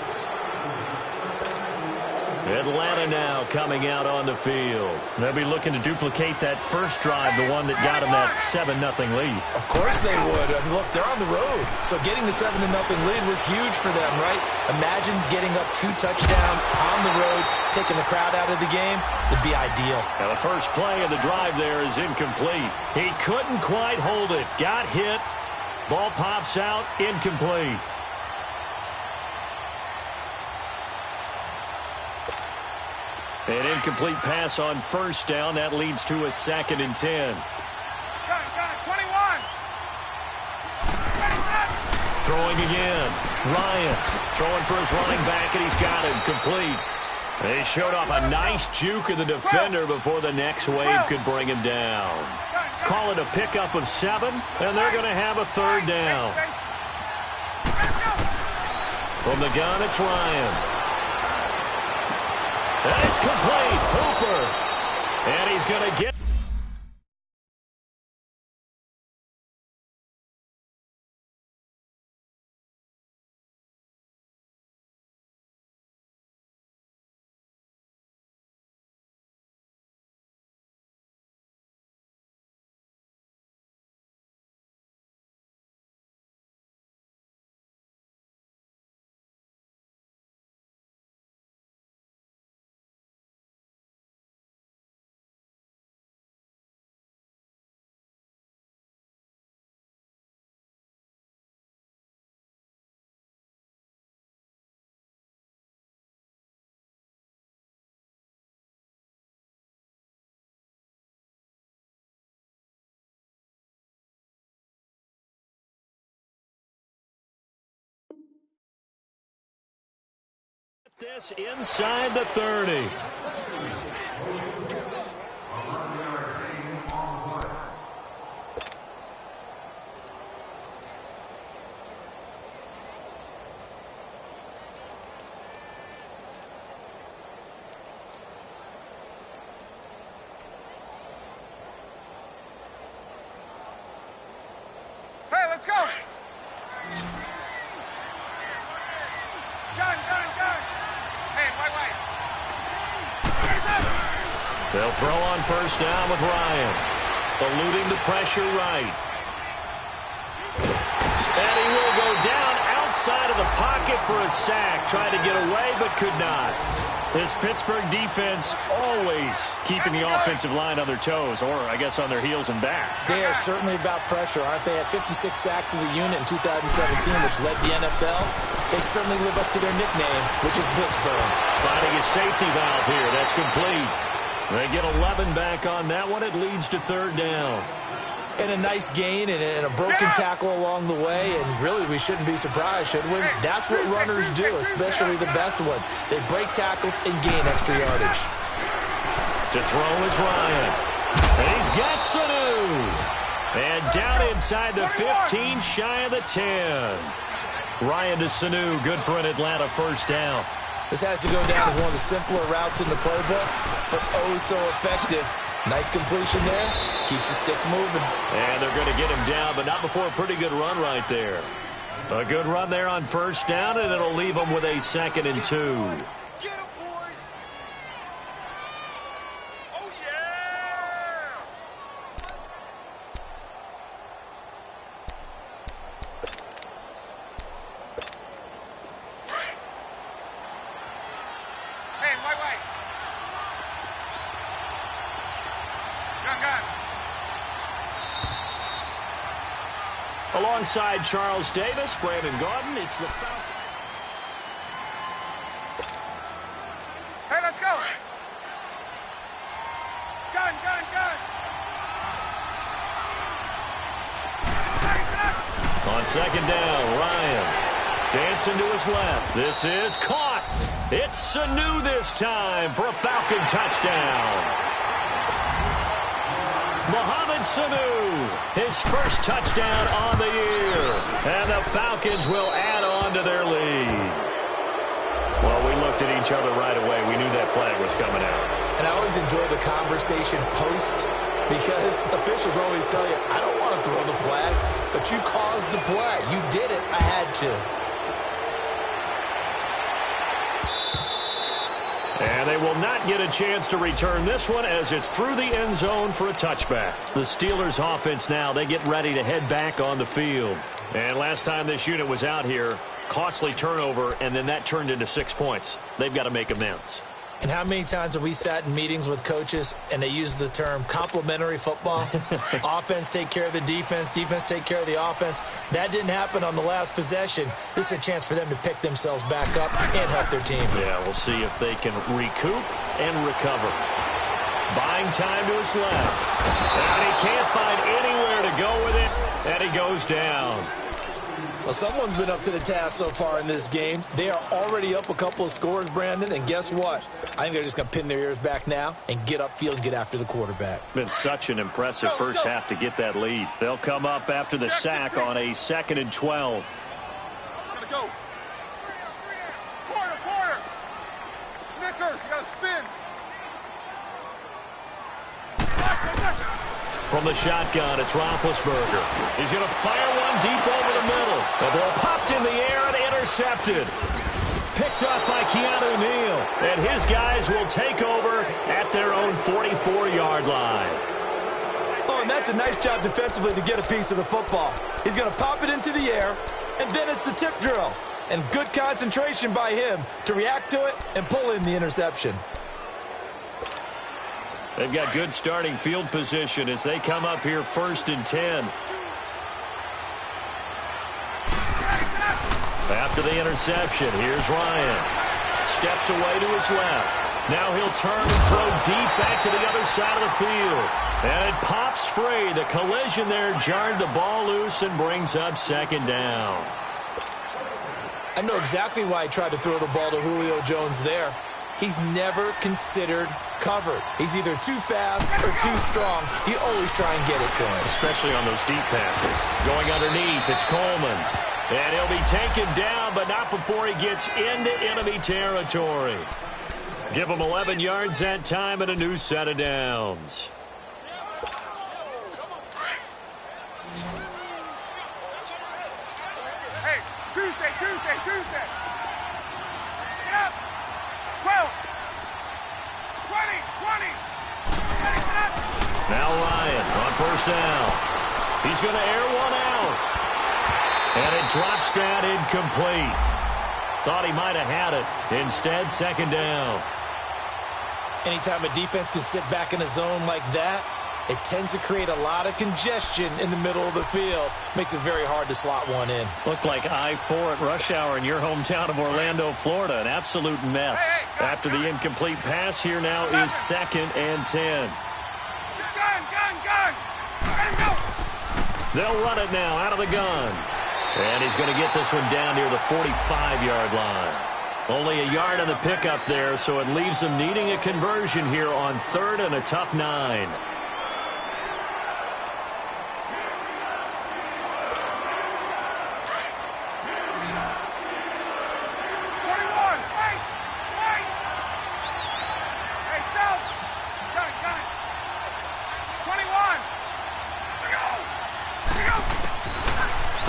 Atlanta now coming out on the field. They'll be looking to duplicate that first drive, the one that got them that 7-0 lead. Of course they would. I mean, look, they're on the road. So getting the 7-0 lead was huge for them, right? Imagine getting up 2 touchdowns on the road, taking the crowd out of the game. It'd be ideal. Now the first play of the drive there is incomplete. He couldn't quite hold it. Got hit. Ball pops out. Incomplete. An incomplete pass on 1st down. That leads to a 2nd and 10. Got it, 21. Throwing again. Ryan throwing for his running back, and he's got him complete. They showed off a nice juke of the defender before the next wave could bring him down. Call it a pickup of 7, and they're going to have a 3rd down. From the gun, it's Ryan. And it's complete. Hooper. And he's going to get... This inside the 30. Hey, let's go. Gun. Hey, wait. They'll throw on 1st down with Ryan. Eluding the pressure right. And he will go down outside of the pocket for a sack. Tried to get away, but could not. This Pittsburgh defense always keeping the offensive line on their toes, or I guess on their heels and back. They are certainly about pressure, aren't they? At 56 sacks as a unit in 2017, which led the NFL. They certainly live up to their nickname, which is Blitzburg. Finding a safety valve here. That's complete. They get 11 back on that one. It leads to 3rd down. And a nice gain and a broken tackle along the way, and really we shouldn't be surprised, should we? That's what runners do, especially the best ones. They break tackles and gain extra yardage. To throw is Ryan. And he's got Sanu. And down inside the 15, shy of the 10. Ryan to Sanu, good for an Atlanta 1st down. This has to go down as one of the simpler routes in the playbook, but oh so effective. Nice completion there. Keeps the sticks moving. And they're going to get him down, but not before a pretty good run right there. A good run there on first down, and it'll leave them with a 2nd and 2. Alongside Charles Davis, Brandon Gordon, it's the Falcons. Hey, let's go. Gun. On 2nd down, Ryan dancing to his left. This is caught. It's Sanu this time for a Falcon touchdown. Mohamed Sanu, his first touchdown on the year. And the Falcons will add on to their lead. Well, we looked at each other right away. We knew that flag was coming out. And I always enjoy the conversation post because officials always tell you, I don't want to throw the flag, but you caused the play. You did it. I had to. And they will not get a chance to return this one as it's through the end zone for a touchback. The Steelers offense now, they get ready to head back on the field. And last time this unit was out here, costly turnover, and then that turned into 6 points. They've got to make amends. And how many times have we sat in meetings with coaches and they use the term complementary football? Offense take care of the defense, defense take care of the offense. That didn't happen on the last possession. This is a chance for them to pick themselves back up and help their team. Yeah, we'll see if they can recoup and recover. Buying time to his left. And he can't find anywhere to go with it, and he goes down. Well, someone's been up to the task so far in this game. They are already up a couple of scores, Brandon, and guess what? I think they're just going to pin their ears back now and get upfield and get after the quarterback. Been such an impressive first half to get that lead. They'll come up after the sack on a 2nd and 12. Gotta go. Quarter. Snickers, you gotta spin. From the shotgun, it's Roethlisberger. He's going to fire one deep over the middle. The ball popped in the air and intercepted. Picked up by Keanu Neal. And his guys will take over at their own 44-yard line. Oh, and that's a nice job defensively to get a piece of the football. He's going to pop it into the air, and then it's the tip drill. And good concentration by him to react to it and pull in the interception. They've got good starting field position as they come up here 1st and 10. After the interception, here's Ryan. Steps away to his left. Now he'll turn and throw deep back to the other side of the field. And it pops free. The collision there jarred the ball loose and brings up 2nd down. I know exactly why he tried to throw the ball to Julio Jones there. He's never considered covered. He's either too fast or too strong. You always try and get it to him. Especially on those deep passes. Going underneath, it's Coleman. And he'll be taken down, but not before he gets into enemy territory. Give him 11 yards that time and a new set of downs. Hey, Tuesday. Get up. 12. 20. Now Ryan on first down. He's going to air one out. And it drops down incomplete. Thought he might have had it. Instead, 2nd down. Anytime a defense can sit back in a zone like that, it tends to create a lot of congestion in the middle of the field. Makes it very hard to slot one in. Looked like I-4 at rush hour in your hometown of Orlando, Florida. An absolute mess. After the incomplete pass, here now is 2nd and 10. Gun. Ready, go. They'll run it now out of the gun. And he's going to get this one down near the 45-yard line. Only a yard on the pickup there, so it leaves them needing a conversion here on 3rd and a tough 9.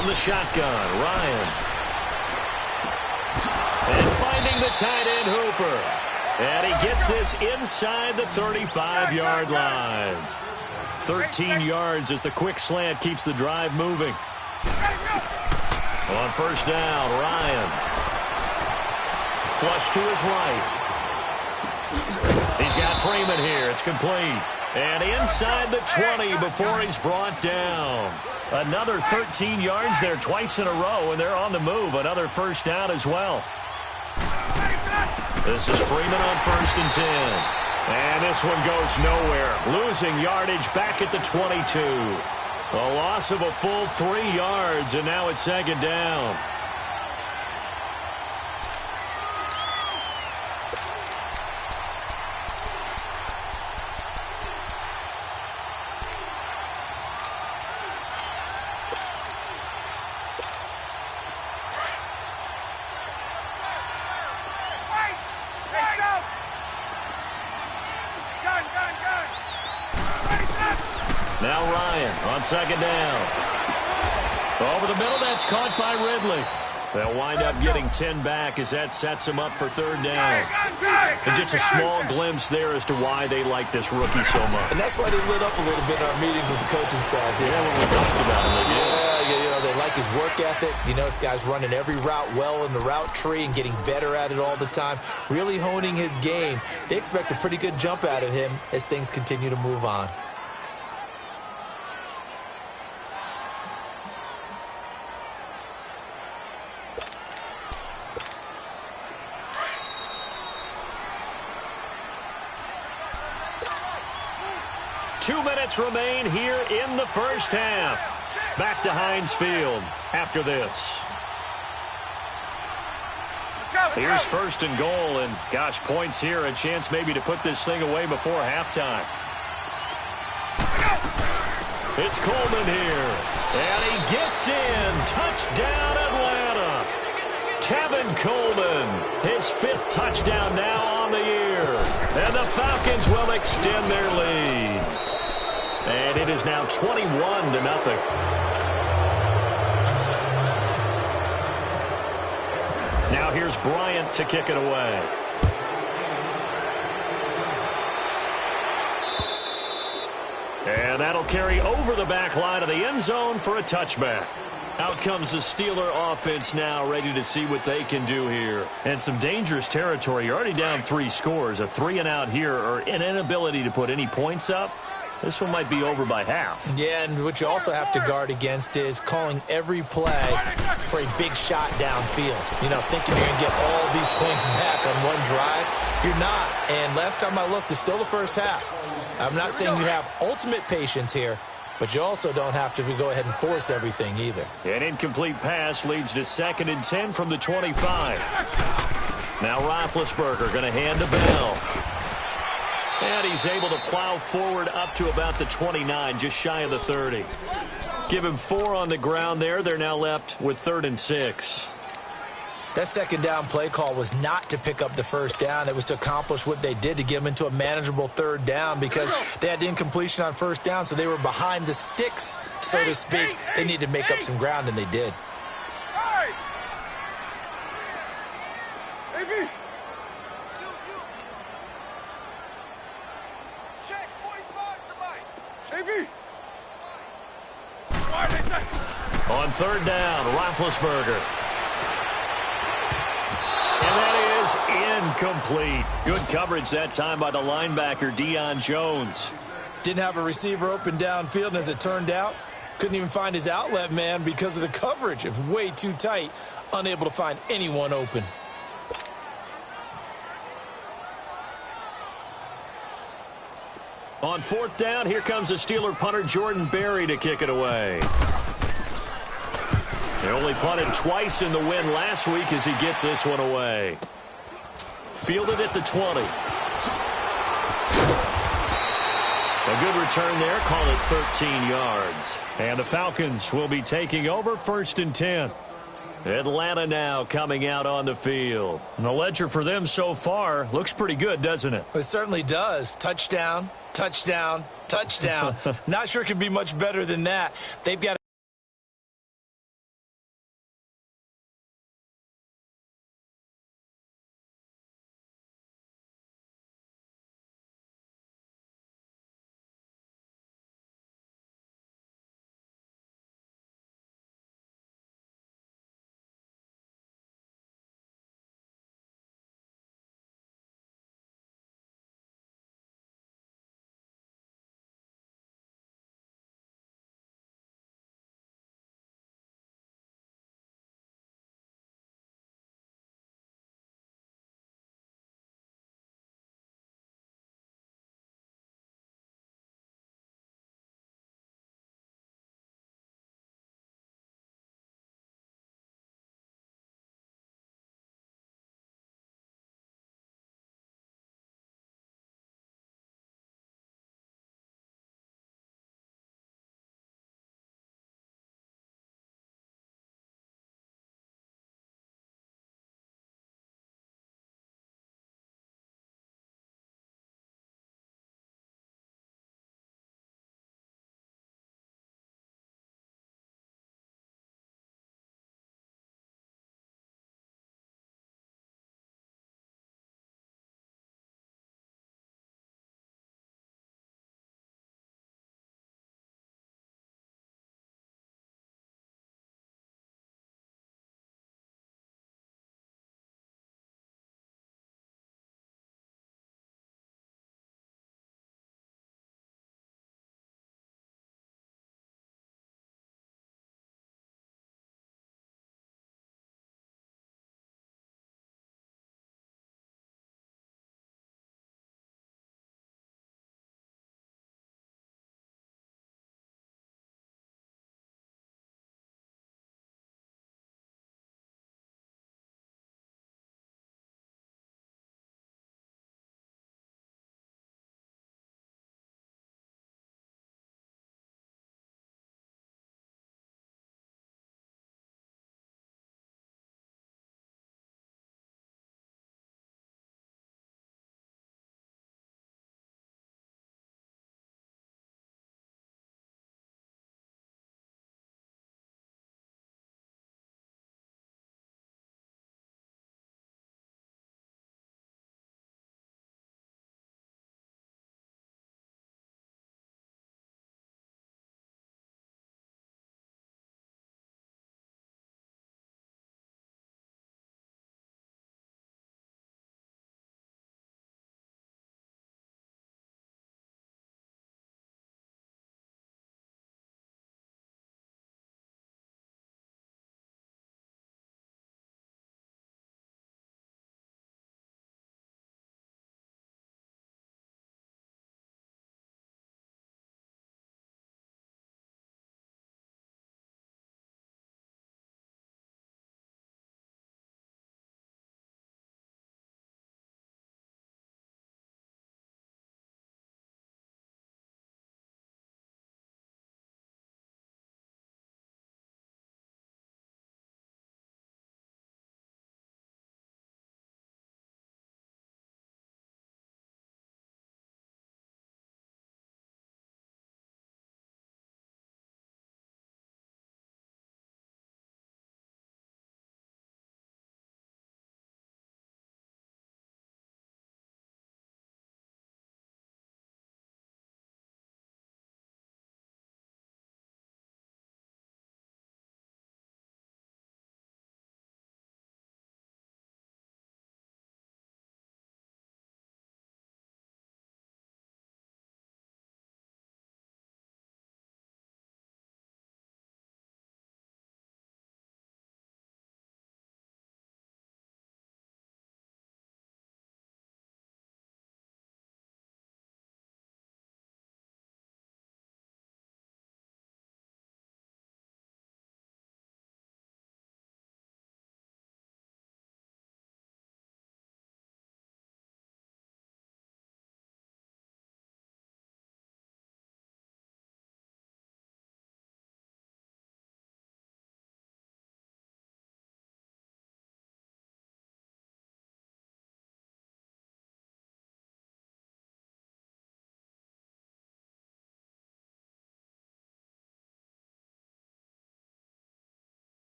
From the shotgun, Ryan. And finding the tight end, Hooper. And he gets this inside the 35-yard line. 13 yards as the quick slant keeps the drive moving. On first down, Ryan. Flush to his right. He's got Freeman here. It's complete. And inside the 20 before he's brought down. Another 13 yards there twice in a row, and they're on the move. Another first down as well. This is Freeman on 1st and 10. And this one goes nowhere. Losing yardage back at the 22. A loss of a full 3 yards, and now it's 2nd down. Now Ryan on 2nd down. Over the middle, that's caught by Ridley. They'll wind up getting 10 back as that sets them up for 3rd down. And just a small glimpse there as to why they like this rookie so much. And that's why they lit up a little bit in our meetings with the coaching staff. Yeah, when we talked about him. They like his work ethic. You know, this guy's running every route well in the route tree and getting better at it all the time. Really honing his game. They expect a pretty good jump out of him as things continue to move on. Two minutes remain here in the first half. Back to Heinz Field after this. Here's 1st and goal, and gosh, points here, a chance maybe to put this thing away before halftime. It's Coleman here, and he gets in. Touchdown, Atlanta. Tevin Coleman, his 5th touchdown now on the year. And the Falcons will extend their lead. And it is now 21-0. Now here's Bryant to kick it away. And that'll carry over the back line of the end zone for a touchback. Out comes the Steeler offense now, ready to see what they can do here. And some dangerous territory. You're already down 3 scores. A 3-and-out here, or an inability to put any points up. This one might be over by half. Yeah, and what you also have to guard against is calling every play for a big shot downfield. You know, thinking you're going to get all these points back on one drive. You're not. And last time I looked, it's still the first half. I'm not saying you have ultimate patience here, but you also don't have to go ahead and force everything either. An incomplete pass leads to 2nd and 10 from the 25. Now Roethlisberger going to hand to Bell. And he's able to plow forward up to about the 29, just shy of the 30. Give him 4 on the ground there. They're now left with 3rd and 6. That 2nd down play call was not to pick up the 1st down. It was to accomplish what they did, to get them into a manageable 3rd down, because they had incompletion on 1st down, so they were behind the sticks, so to speak. They needed to make up some ground, and they did. On 3rd down, Roethlisberger. And that is incomplete. Good coverage that time by the linebacker, Deion Jones. Didn't have a receiver open downfield, and as it turned out, couldn't even find his outlet man because of the coverage. It was way too tight, unable to find anyone open. On 4th down, here comes the Steeler punter, Jordan Berry, to kick it away. They only punted twice in the win last week as he gets this one away. Fielded at the 20. A good return there, call it 13 yards. And the Falcons will be taking over 1st and 10. Atlanta now coming out on the field. And the ledger for them so far looks pretty good, doesn't it? It certainly does. Touchdown, touchdown, touchdown. Not sure it can be much better than that. They've got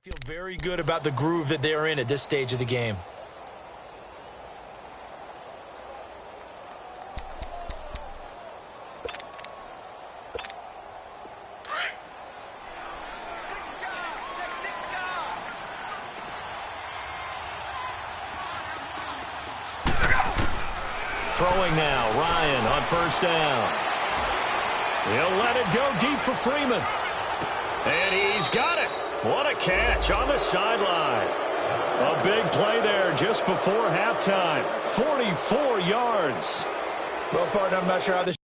Feel very good about the groove that they're in at this stage of the game. Throwing now, Ryan on first down. He'll let it go deep for Freeman. And he's got it. What a catch on the sideline. A big play there just before halftime. 44 yards. Well, partner, I'm not sure how this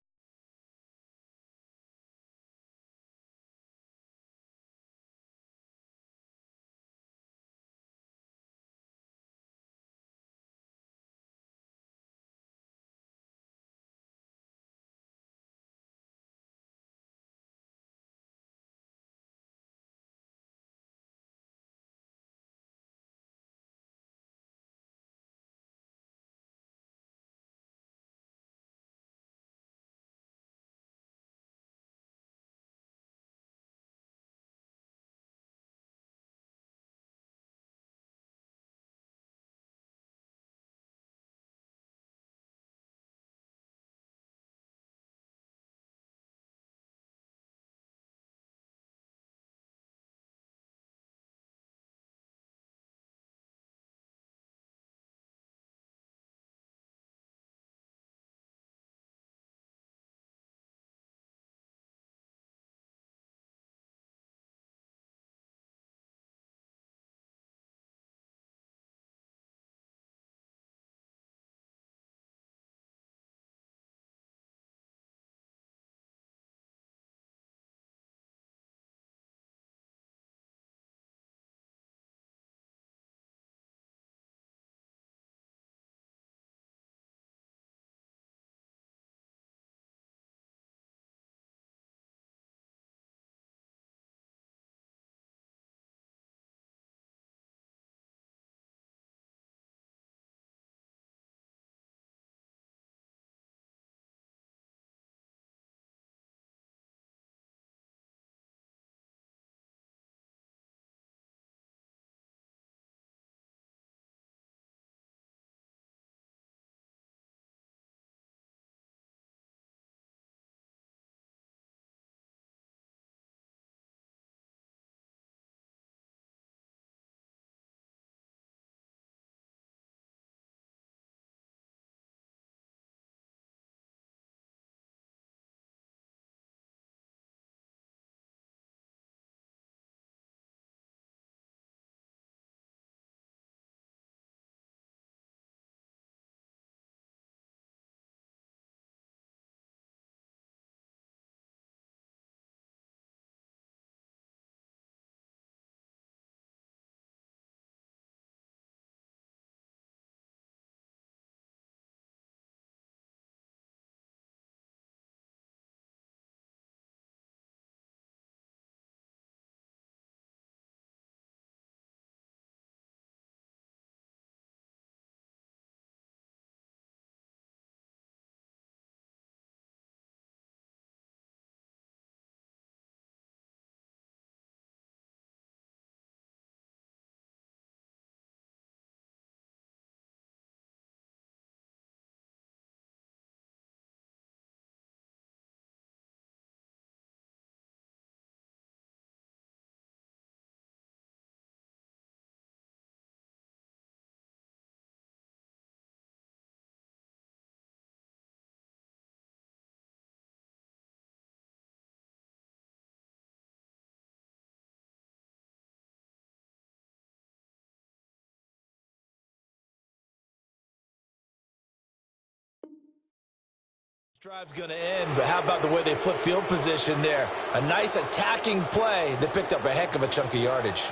drive's going to end, but how about the way they flip field position there? A nice attacking play that picked up a heck of a chunk of yardage.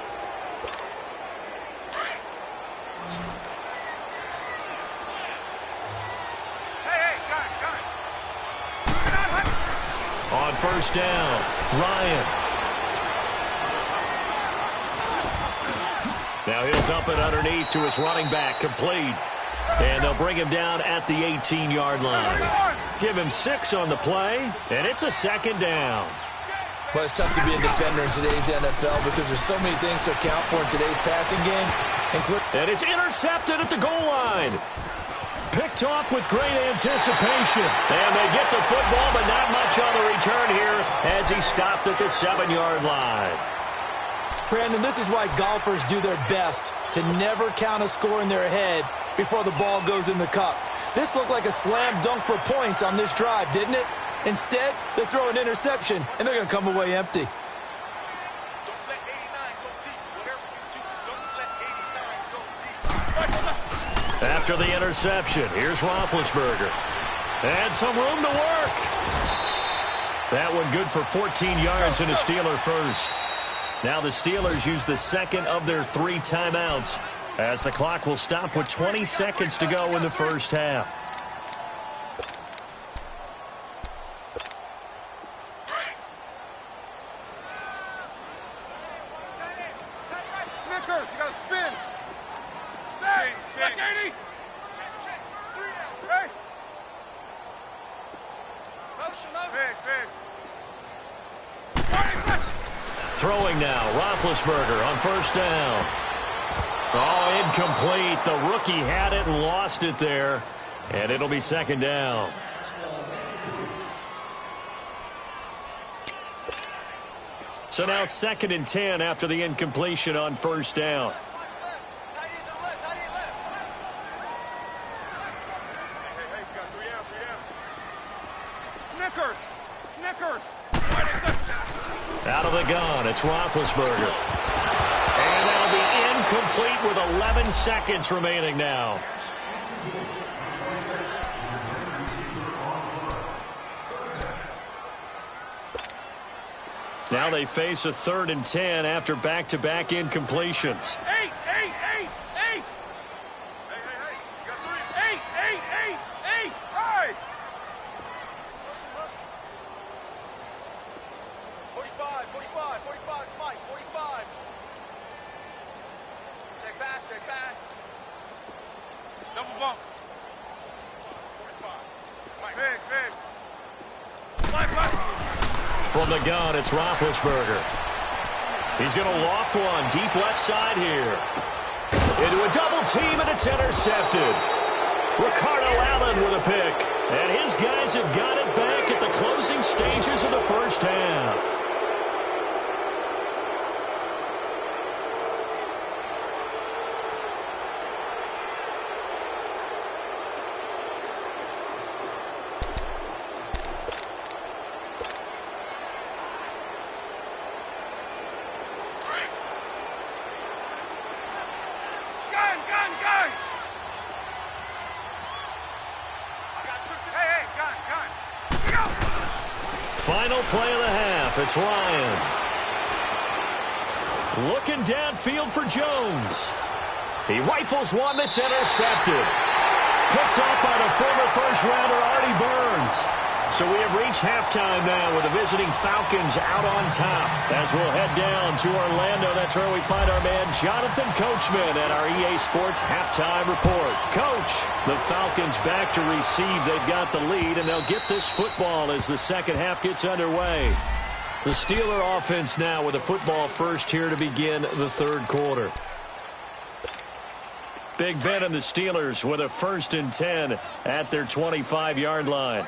On first down, Ryan. Now he'll dump it underneath to his running back, complete. And they'll bring him down at the 18-yard line. Give him 6 on the play, and it's a second down. Well, it's tough to be a defender in today's NFL because there's so many things to account for in today's passing game. And it's intercepted at the goal line. Picked off with great anticipation. And they get the football, but not much on the return here as he stopped at the 7-yard line. Brandon, this is why golfers do their best to never count a score in their head before the ball goes in the cup. This looked like a slam dunk for points on this drive, didn't it? Instead, they throw an interception, and they're going to come away empty. After the interception, here's Roethlisberger. And some room to work. That one good for 14 yards and a Steeler first. Now the Steelers use the second of their 3 timeouts as the clock will stop with 20 seconds to go in the first half. Snickers, you got to spin. Say, spin. Hey. Big. Throwing now, Roethlisberger on first down. Oh, incomplete. The rookie had it and lost it there. And it'll be second down. So now 2nd and 10 after the incompletion on first down. Snickers. Out of the gun, it's Roethlisberger. And that'll be incomplete with 11 seconds remaining now. Now they face a 3rd and 10 after back-to-back incompletions. 8. Hey. You got 3. 8. Hey. 45, Mike, 45. Check back. Double bump. 45. Mike. Big. Mike. From the gun, it's Roethlisberger. He's going to loft one deep left side here. Into a double team, and it's intercepted. Ricardo Allen with a pick. And his guys have got it back at the closing stages of the first half. Gun. Final play of the half. It's Ryan. Looking downfield for Jones. He rifles one that's intercepted. Picked off by the former first-rounder Artie Burns. So we have reached halftime now with the visiting Falcons out on top. As we'll head down to Orlando, that's where we find our man Jonathan Coachman at our EA Sports Halftime Report. Coach, the Falcons back to receive. They've got the lead, and they'll get this football as the second half gets underway. The Steeler offense now with a football first here to begin the third quarter. Big Ben and the Steelers with a 1st and 10 at their 25-yard line.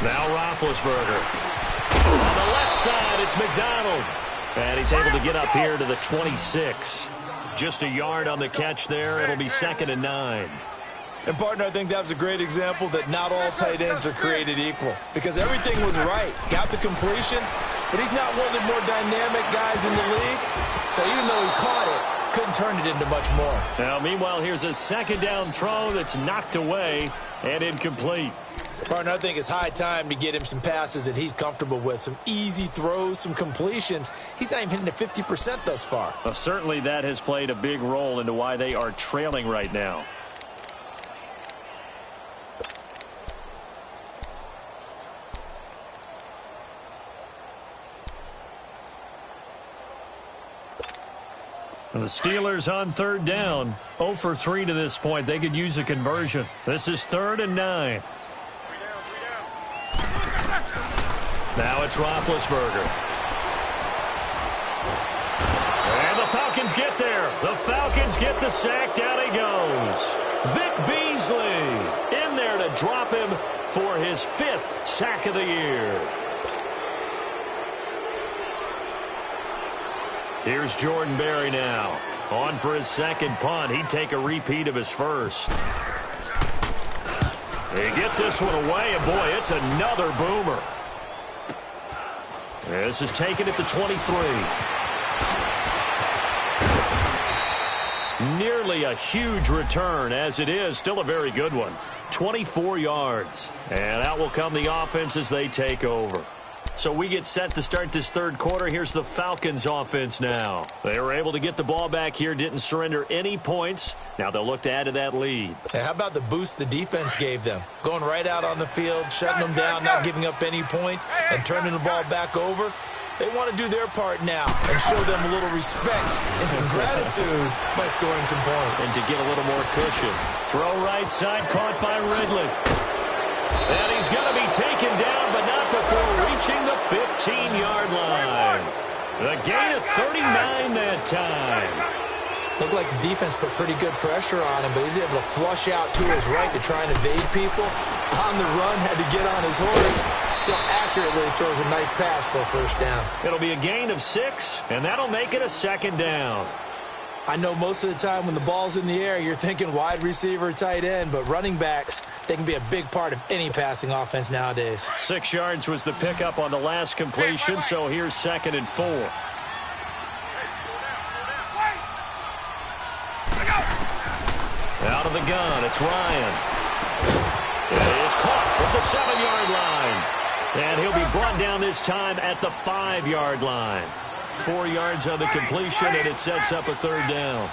Now Roethlisberger. On the left side, it's McDonald. And he's able to get up here to the 26. Just a yard on the catch there. It'll be 2nd and 9. And, partner, I think that was a great example that not all tight ends are created equal. Because everything was right. Got the completion, but he's not one of the more dynamic guys in the league. So even though he caught it, couldn't turn it into much more. Now, meanwhile, here's a second down throw that's knocked away and incomplete. Partner, I think it's high time to get him some passes that he's comfortable with. Some easy throws, some completions. He's not even hitting the 50% thus far. Well, certainly that has played a big role into why they are trailing right now. And the Steelers on 3rd down. 0 for 3 to this point. They could use a conversion. This is 3rd and 9. Now it's Roethlisberger. And the Falcons get there. The Falcons get the sack. Down he goes. Vic Beasley in there to drop him for his 5th sack of the year. Here's Jordan Berry now. On for his 2nd punt. He'd take a repeat of his 1st. He gets this one away, and boy, it's another boomer. This is taken at the 23. Nearly a huge return, as it is. Still a very good one. 24 yards. And out will come the offense as they take over. So we get set to start this 3rd quarter. Here's the Falcons offense now. They were able to get the ball back here, didn't surrender any points. Now they'll look to add to that lead. Hey, how about the boost the defense gave them? Going right out on the field, shutting them down, not giving up any points, and turning the ball back over. They want to do their part now and show them a little respect and some gratitude by scoring some points. And to get a little more cushion. Throw right side, caught by Ridley. And he's going to be taken down, but not before reaching the 15-yard line. The gain of 39 that time. Looked like the defense put pretty good pressure on him, but he's able to flush out to his right to try and evade people. On the run, had to get on his horse. Still accurately throws a nice pass for a 1st down. It'll be a gain of 6, and that'll make it a 2nd down. I know most of the time when the ball's in the air, you're thinking wide receiver, tight end, but running backs, they can be a big part of any passing offense nowadays. 6 yards was the pickup on the last completion, so here's 2nd and 4. Out of the gun, it's Ryan. It is caught at the 7-yard line. And he'll be brought down this time at the 5-yard line. 4 yards on the completion, and it sets up a 3rd down.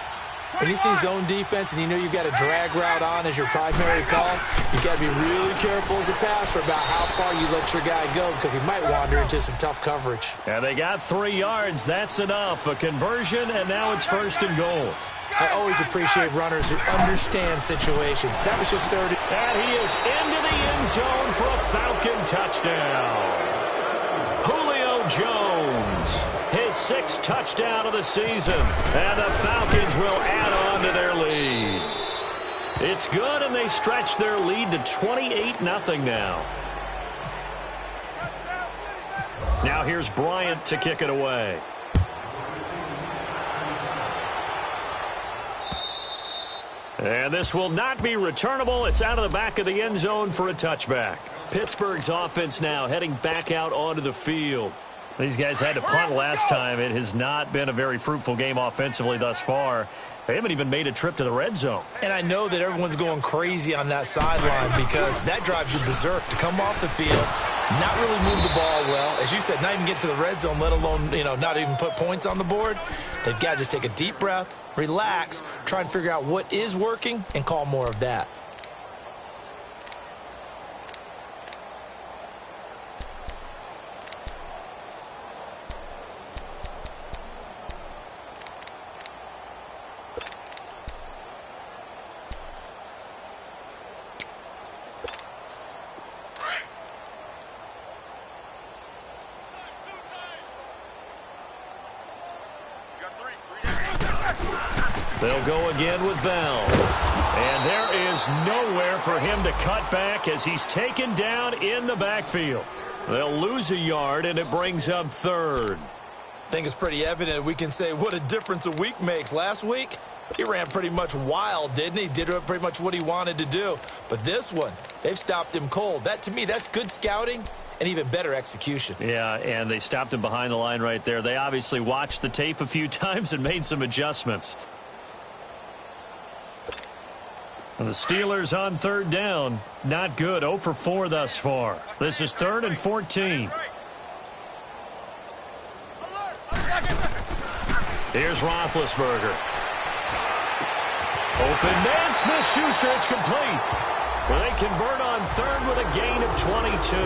When you see zone defense and you know you've got a drag route on as your primary call, you've got to be really careful as a passer about how far you let your guy go because he might wander into some tough coverage. And they got 3 yards. That's enough. A conversion, and now it's 1st and goal. I always appreciate runners who understand situations. That was just 30. And he is into the end zone for a Falcon touchdown. Julio Jones, his 6th touchdown of the season. And the Falcons will add on to their lead. It's good, and they stretch their lead to 28-0 now. Now here's Bryant to kick it away. And this will not be returnable. It's out of the back of the end zone for a touchback. Pittsburgh's offense now heading back out onto the field. These guys had to punt last time. It has not been a very fruitful game offensively thus far. They haven't even made a trip to the red zone. And I know that everyone's going crazy on that sideline because that drives you berserk to come off the field, not really move the ball well. As you said, not even get to the red zone, let alone, not even put points on the board. They've got to just take a deep breath, relax, try and figure out what is working, and call more of that. They'll go again with Bell. And there is nowhere for him to cut back as he's taken down in the backfield. They'll lose a yard, and it brings up 3rd. I think it's pretty evident we can say what a difference a week makes. Last week, he ran pretty much wild, didn't he? Did pretty much what he wanted to do. But this one, they've stopped him cold. That, to me, that's good scouting and even better execution. Yeah, and they stopped him behind the line right there. They obviously watched the tape a few times and made some adjustments. And the Steelers on 3rd down. Not good. 0 for 4 thus far. This is 3rd and 14. Here's Roethlisberger. Open man, Smith-Schuster. It's complete. They convert on 3rd with a gain of 22.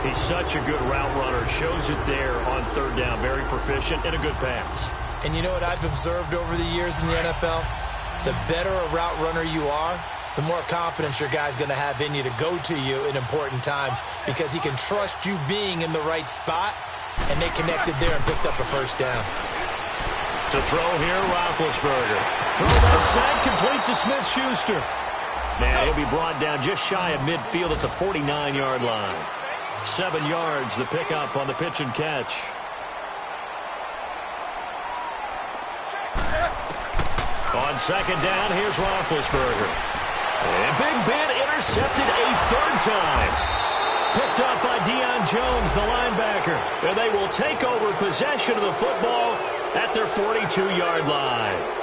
He's such a good route runner. Shows it there on 3rd down. Very proficient and a good pass. And you know what I've observed over the years in the NFL? The better a route runner you are, the more confidence your guy's going to have in you to go to you in important times because he can trust you being in the right spot, and they connected there and picked up a first down. To throw here, Roethlisberger. Throw that sack, complete to Smith-Schuster. Now he'll be brought down just shy of midfield at the 49-yard line. 7 yards, the pickup on the pitch and catch. On second down, here's Roethlisberger. And Big Ben intercepted a third time. Picked up by Deion Jones, the linebacker. And they will take over possession of the football at their 42-yard line.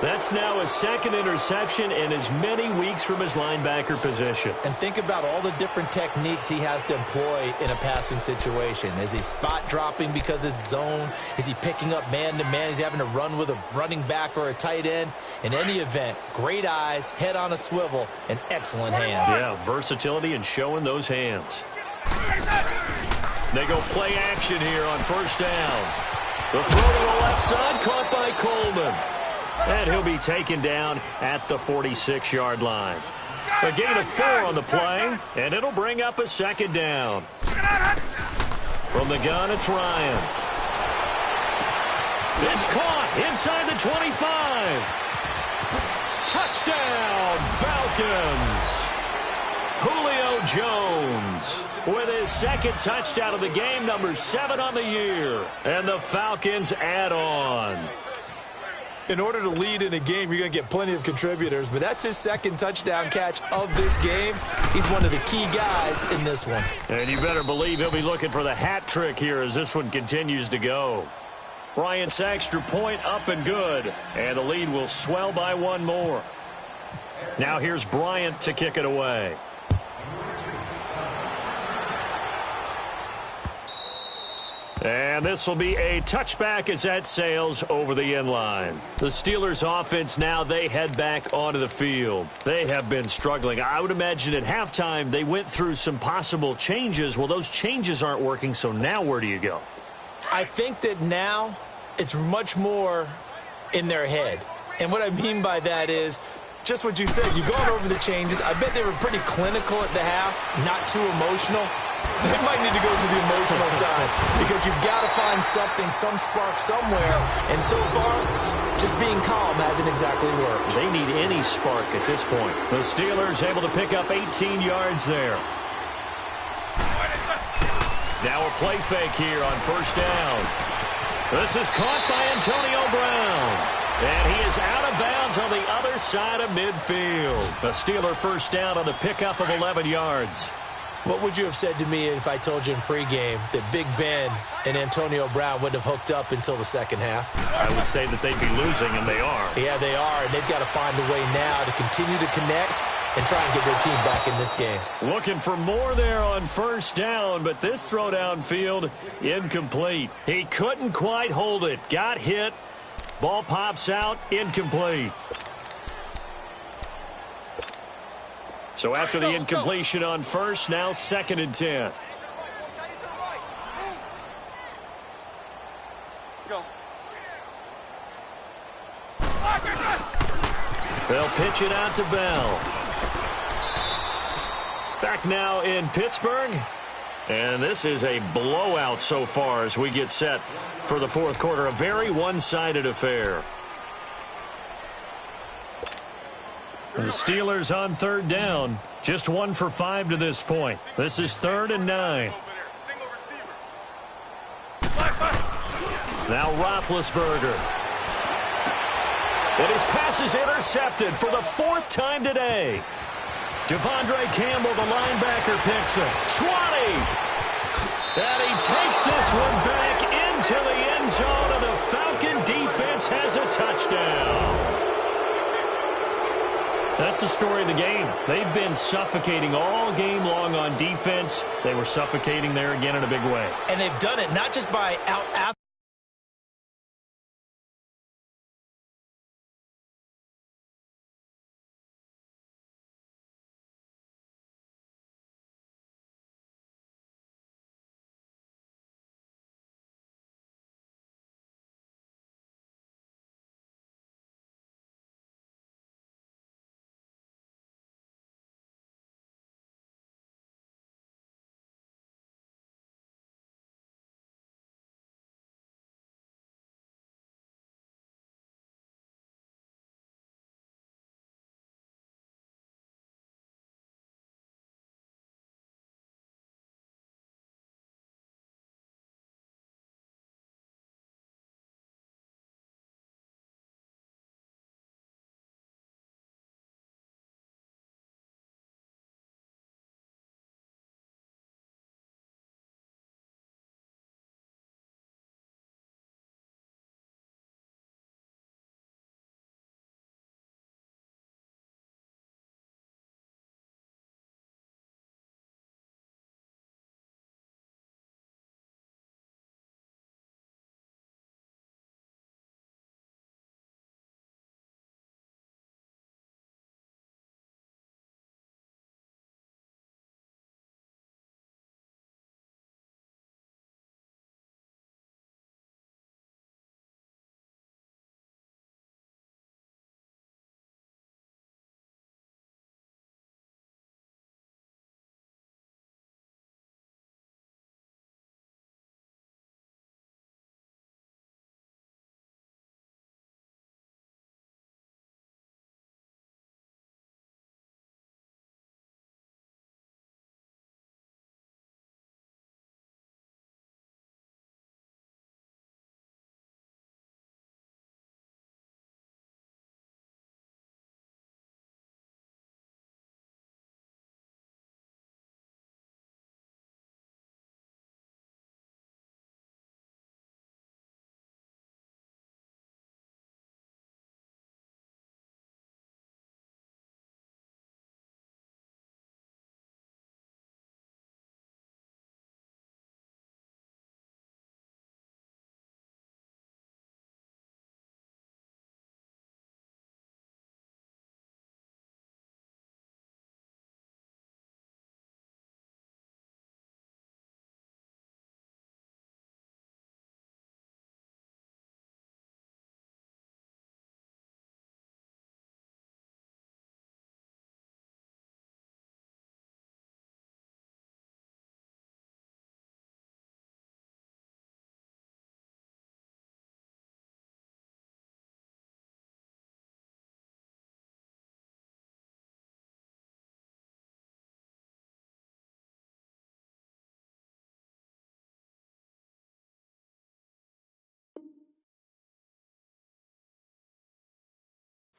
That's now his second interception in as many weeks from his linebacker position. And think about all the different techniques he has to employ in a passing situation. Is he spot dropping because it's zone? Is he picking up man-to-man? Is he having to run with a running back or a tight end? In any event, great eyes, head on a swivel, and excellent hands. Yeah, versatility and showing those hands. They go play action here on first down. The throw to the left side, caught by Coleman. And he'll be taken down at the 46-yard line. A gain of 4 on the play, and it'll bring up a second down. From the gun, it's Ryan. It's caught inside the 25. Touchdown, Falcons. Julio Jones with his second touchdown of the game, number 7 on the year. And the Falcons add on. In order to lead in a game, you're going to get plenty of contributors, but that's his second touchdown catch of this game. He's one of the key guys in this one. And you better believe he'll be looking for the hat trick here as this one continues to go. Bryant's extra point up and good, and the lead will swell by 1 more. Now here's Bryant to kick it away. And this will be a touchback as that sails over the end line. The Steelers offense now, they head back onto the field. They have been struggling. I would imagine at halftime they went through some possible changes. Well, those changes aren't working, so now where do you go? I think that now it's much more in their head. And what I mean by that is just what you said. You've gone over the changes. I bet they were pretty clinical at the half, not too emotional. They might need to go to the emotional side because you've got to find something, some spark somewhere. And so far, just being calm hasn't exactly worked. They need any spark at this point. The Steelers able to pick up 18 yards there. Now a play fake here on first down. This is caught by Antonio Brown. And he is out of bounds on the other side of midfield. A Steeler first down on the pickup of 11 yards. What would you have said to me if I told you in pregame that Big Ben and Antonio Brown wouldn't have hooked up until the second half? I would say that they'd be losing, and they are. Yeah, they are, and they've got to find a way now to continue to connect and try and get their team back in this game. Looking for more there on first down, but this throw downfield, incomplete. He couldn't quite hold it. Got hit. Ball pops out, incomplete. So after the incompletion on first, now 2nd and 10. They'll pitch it out to Bell. Back now in Pittsburgh. And this is a blowout so far as we get set for the 4th quarter. A very one-sided affair. The Steelers on 3rd down. Just 1 for 5 to this point. This is 3rd and 9. Now Roethlisberger. And his pass is intercepted for the 4th time today. Devondre Campbell, the linebacker, picks it. 20. And he takes this one back into the end zone, and the Falcon defense has a touchdown. That's the story of the game. They've been suffocating all game long on defense. They were suffocating there again in a big way. And they've done it not just by out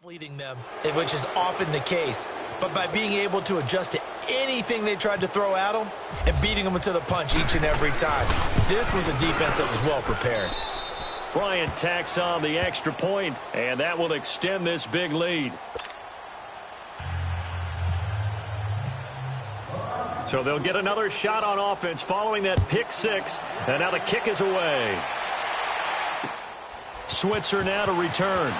Leading them, which is often the case. But by being able to adjust to anything they tried to throw at them and beating them to the punch each and every time, this was a defense that was well prepared. Bryant tacks on the extra point, and that will extend this big lead. So they'll get another shot on offense following that pick six, and now the kick is away. Switzer now to return.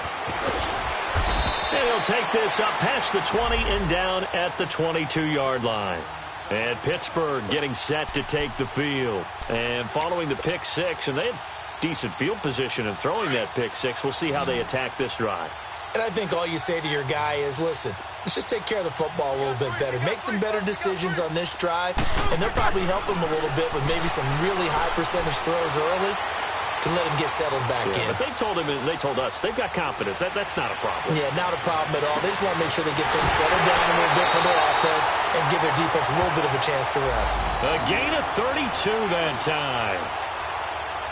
And he'll take this up past the 20 and down at the 22-yard line. And Pittsburgh getting set to take the field. And following the pick six, and they have decent field position in throwing that pick six. We'll see how they attack this drive. And I think all you say to your guy is, listen, let's just take care of the football a little bit better. Make some better decisions on this drive, and they'll probably help him a little bit with maybe some really high percentage throws early to let him get settled back in. But they told him, and they told us, they've got confidence. That's not a problem. Yeah, not a problem at all. They just want to make sure they get things settled down a little bit for their offense and give their defense a little bit of a chance to rest. A gain of 32 that time.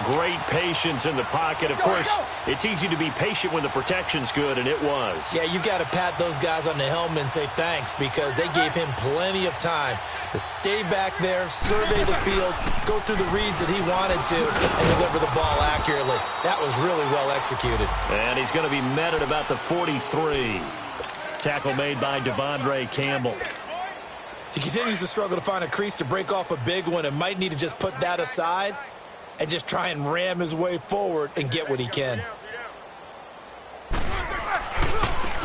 Great patience in the pocket. Of course, it's easy to be patient when the protection's good, and it was. Yeah, you got to pat those guys on the helmet and say thanks because they gave him plenty of time to stay back there, survey the field, go through the reads that he wanted to, and deliver the ball accurately. That was really well executed. And he's going to be met at about the 43. Tackle made by Devondre Campbell. He continues to struggle to find a crease to break off a big one and might need to just put that aside and just try and ram his way forward and get what he can.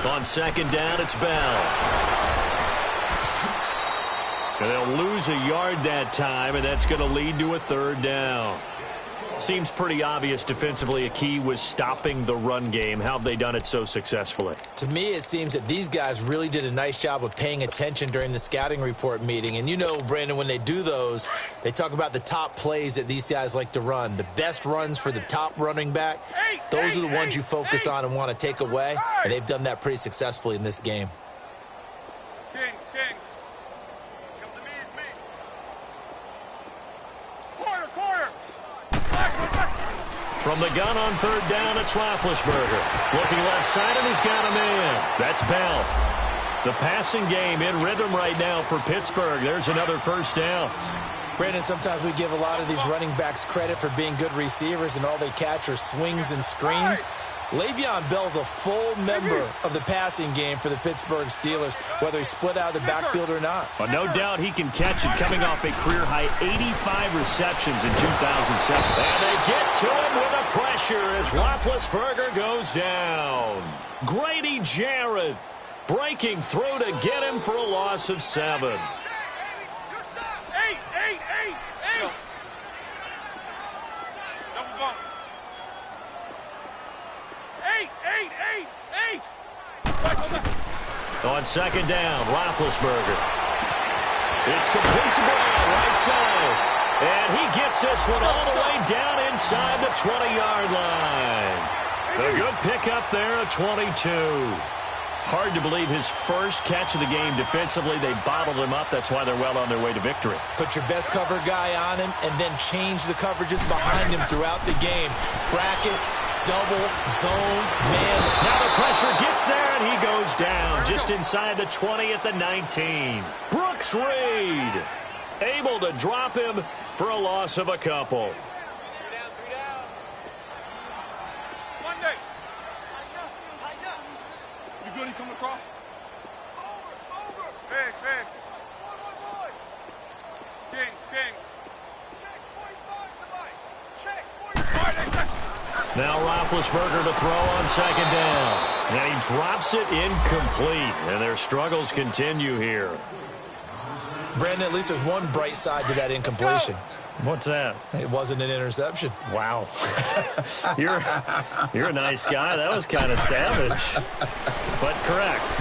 On second down, it's Bell. And they'll lose a yard that time, and that's going to lead to a third down. Seems pretty obvious defensively a key was stopping the run game. How have they done it so successfully? To me, it seems that these guys really did a nice job of paying attention during the scouting report meeting. And you know, Brandon, when they do those, they talk about the top plays that these guys like to run. The best runs for the top running back, those are the ones you focus on and want to take away. And they've done that pretty successfully in this game. Kings. Come to me, it's me. Quarter. From the gun on third down, it's Roethlisberger. Looking left side, and he's got him in. That's Bell. The passing game in rhythm right now for Pittsburgh. There's another first down. Brandon, sometimes we give a lot of these running backs credit for being good receivers, and all they catch are swings and screens. Le'Veon Bell's a full member of the passing game for the Pittsburgh Steelers, whether he's split out of the backfield or not. Well, no doubt he can catch it, coming off a career-high 85 receptions in 2007. And they get to him with the pressure as Roethlisberger goes down. Grady Jarrett breaking through to get him for a loss of 7. Eight. Double bump. Eight. On second down, Roethlisberger. It's complete to Brown, right side. And he gets this one all the way down inside the 20-yard line. A good pickup there at 22. Hard to believe his first catch of the game defensively. They bottled him up. That's why they're well on their way to victory. Put your best cover guy on him and then change the coverages behind him throughout the game. Brackets, double, zone, man. Now the pressure gets there, and he goes down just inside the 20 at the 19. Brooks Reed able to drop him for a loss of a couple. Good, he coming across. Big. Kings. Check 45 Now Roethlisberger to throw on second down. And he drops it incomplete. And their struggles continue here. Brandon, at least there's one bright side to that incompletion. What's that? It wasn't an interception. Wow. You're a nice guy. That was kind of savage. But correct.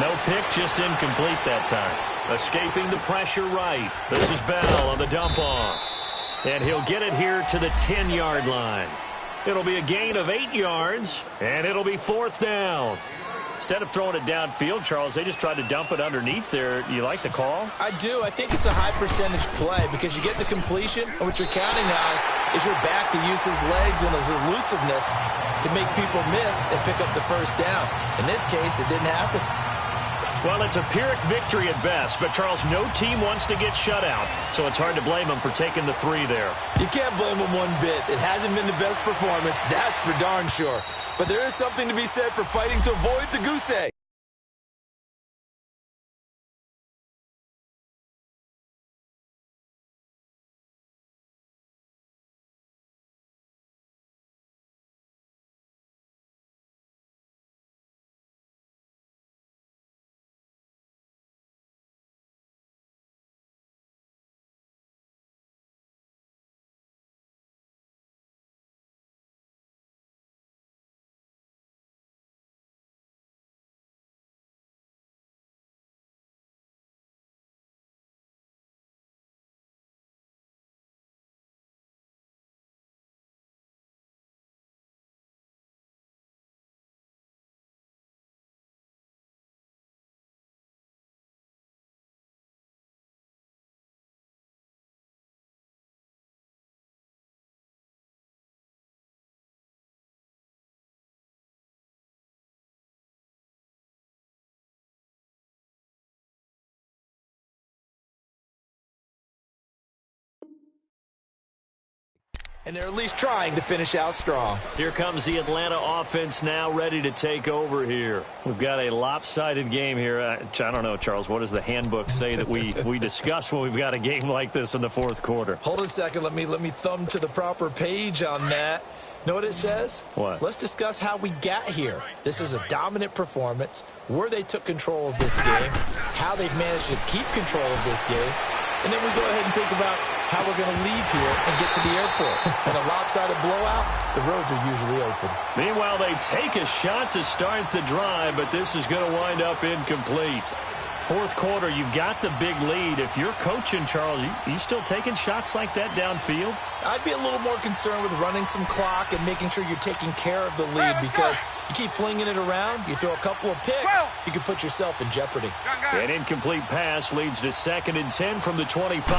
No pick, just incomplete that time. Escaping the pressure right. This is Bell on the dump off. And he'll get it here to the 10-yard line. It'll be a gain of 8 yards, and it'll be fourth down. Instead of throwing it downfield, Charles, they just tried to dump it underneath there. You like the call? I do. I think it's a high percentage play because you get the completion, and what you're counting on is your back to use his legs and his elusiveness to make people miss and pick up the first down. In this case, it didn't happen. Well, it's a Pyrrhic victory at best, but Charles, no team wants to get shut out, so it's hard to blame them for taking the 3 there. You can't blame them one bit. It hasn't been the best performance, that's for darn sure. But there is something to be said for fighting to avoid the goose egg. And they're at least trying to finish out strong. Here comes the Atlanta offense now ready to take over here. We've got a lopsided game here. I don't know, Charles, what does the handbook say that we discuss when we've got a game like this in the fourth quarter? Hold on a second. Let me thumb to the proper page on that. Know what it says? What? Let's discuss how we got here. This is a dominant performance, where they took control of this game, how they've managed to keep control of this game, and then we go ahead and think about how we're going to leave here and get to the airport. In a lopsided blowout, the roads are usually open. Meanwhile, they take a shot to start the drive, but this is going to wind up incomplete. Fourth quarter, you've got the big lead. If you're coaching, Charles, you still taking shots like that downfield? I'd be a little more concerned with running some clock and making sure you're taking care of the lead, because you keep flinging it around, you throw a couple of picks, you can put yourself in jeopardy. An incomplete pass leads to 2nd and 10 from the 25.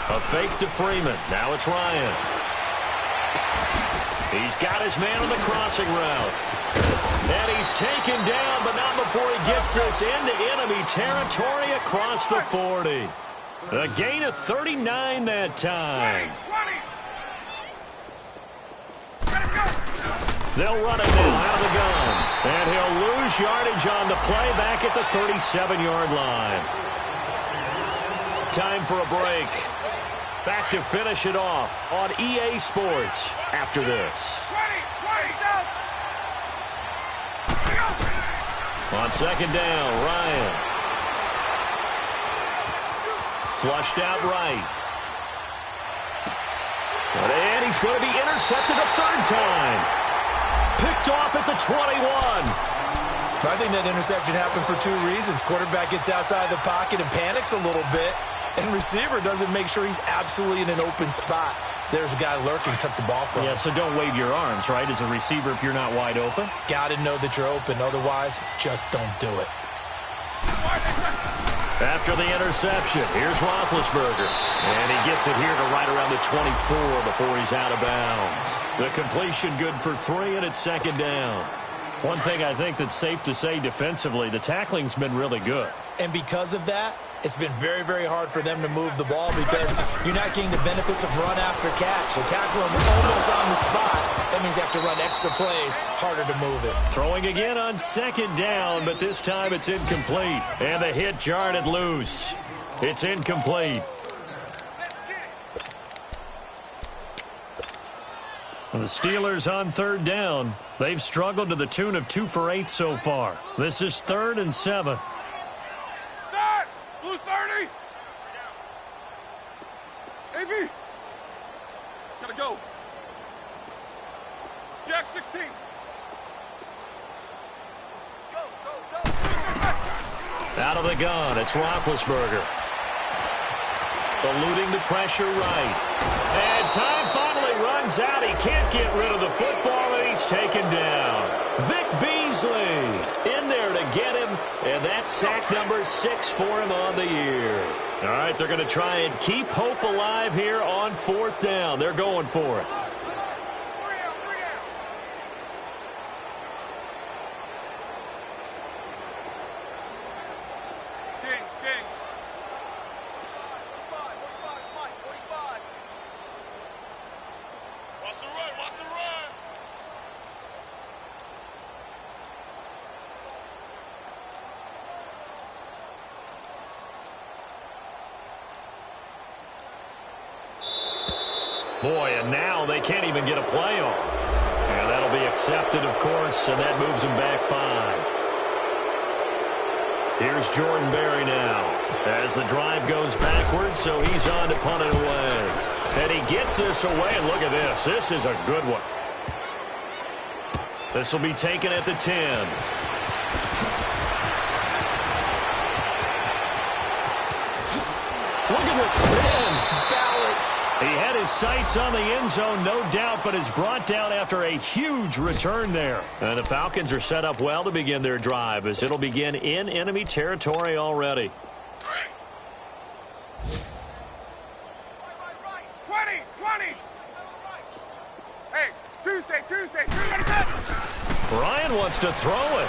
A fake to Freeman. Now it's Ryan. He's got his man on the crossing route. And he's taken down, but not before he gets this into enemy territory across the 40. A gain of 39 that time. They'll run it now out of the gun. And he'll lose yardage on the play back at the 37-yard line. Time for a break. Back to finish it off on EA Sports after this. On 2nd down, Ryan. Flushed out right. And he's going to be intercepted a 3rd time. Picked off at the 21. I think that interception happened for 2 reasons. Quarterback gets outside the pocket and panics a little bit, and receiver doesn't make sure he's absolutely in an open spot. So there's a guy lurking, took the ball from him. Yeah, so don't wave your arms, right, as a receiver if you're not wide open? Got to know that you're open. Otherwise, just don't do it. After the interception, here's Roethlisberger. And he gets it here to right around the 24 before he's out of bounds. The completion good for 3, and it's 2nd down. One thing I think that's safe to say defensively, the tackling's been really good. And because of that, it's been very, very hard for them to move the ball because you're not getting the benefits of run after catch. They tackle them almost on the spot. That means you have to run extra plays, harder to move it. Throwing again on 2nd down, but this time it's incomplete. And the hit jarred it loose. It's incomplete. The Steelers on 3rd down. They've struggled to the tune of 2 for 8 so far. This is 3rd and 7. Blue 30. AB. Gotta go. Jack 16. Out of the gun, it's Roethlisberger. eluding the pressure right. And time finally runs out. He can't get rid of the football, and he's taken down. Vic Beasley in there to get him, and that's sack number 6 for him on the year. All right, they're going to try and keep hope alive here on 4th down. They're going for it. Boy, and now they can't even get a play off. And that'll be accepted, of course, and that moves them back 5. Here's Jordan Berry now as the drive goes backwards, so he's on to punt it away. And he gets this away, and look at this. This is a good one. This will be taken at the 10. Look at the spin. Balance. He had his sights on the end zone, no doubt, but is brought down after a huge return there. And the Falcons are set up well to begin their drive, as it'll begin in enemy territory already. 20. Hey, Tuesday. Ryan wants to throw it.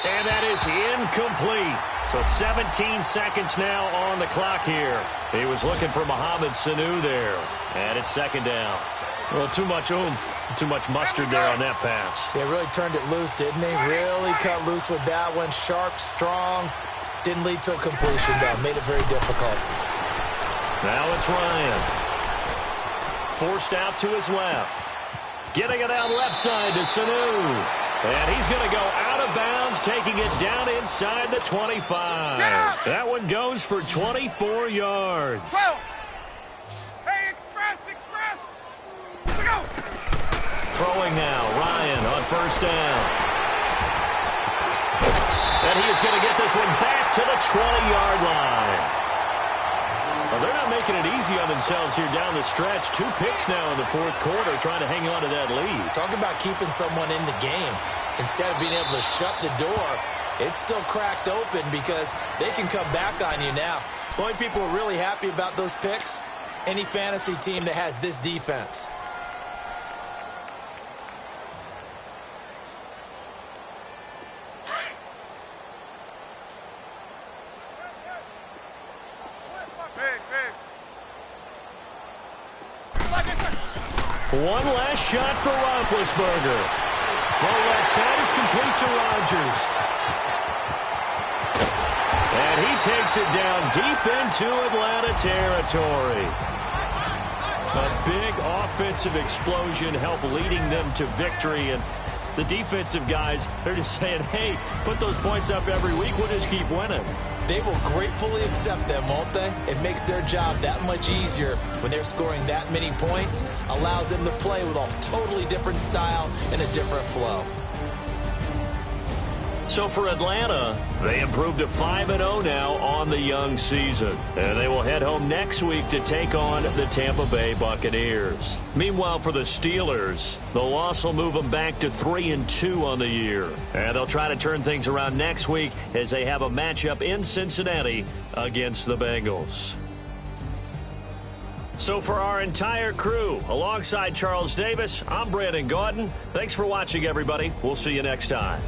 And that is incomplete. So 17 seconds now on the clock here. He was looking for Mohamed Sanu there. And it's 2nd down. Well, too much oomph, too much mustard there on that pass. They really turned it loose, didn't they? Really cut loose with that one. Sharp, strong. Didn't lead to a completion, though. Made it very difficult. Now it's Ryan. Forced out to his left. Getting it out left side to Sanu. And he's going to go out of bounds, taking it down inside the 25. That one goes for 24 yards. 12. Hey, express. Let's go. Throwing now, Ryan on 1st down. And he is going to get this one back to the 20-yard line. Well, they're not making it easy on themselves here down the stretch. 2 picks now in the 4th quarter, trying to hang on to that lead. Talk about keeping someone in the game. Instead of being able to shut the door, it's still cracked open because they can come back on you now. The only people who are really happy about those picks, any fantasy team that has this defense. One last shot for Roethlisberger. Throw left side is complete to Rodgers. And he takes it down deep into Atlanta territory. A big offensive explosion helped leading them to victory. And the defensive guys, they're just saying, hey, put those points up every week. We'll just keep winning. They will gratefully accept them, won't they? It makes their job that much easier when they're scoring that many points. Allows them to play with a totally different style and a different flow. So for Atlanta, they improved to 5-0 now on the young season. And they will head home next week to take on the Tampa Bay Buccaneers. Meanwhile, for the Steelers, the loss will move them back to 3-2 on the year. And they'll try to turn things around next week as they have a matchup in Cincinnati against the Bengals. So for our entire crew, alongside Charles Davis, I'm Brandon Gaudin. Thanks for watching, everybody. We'll see you next time.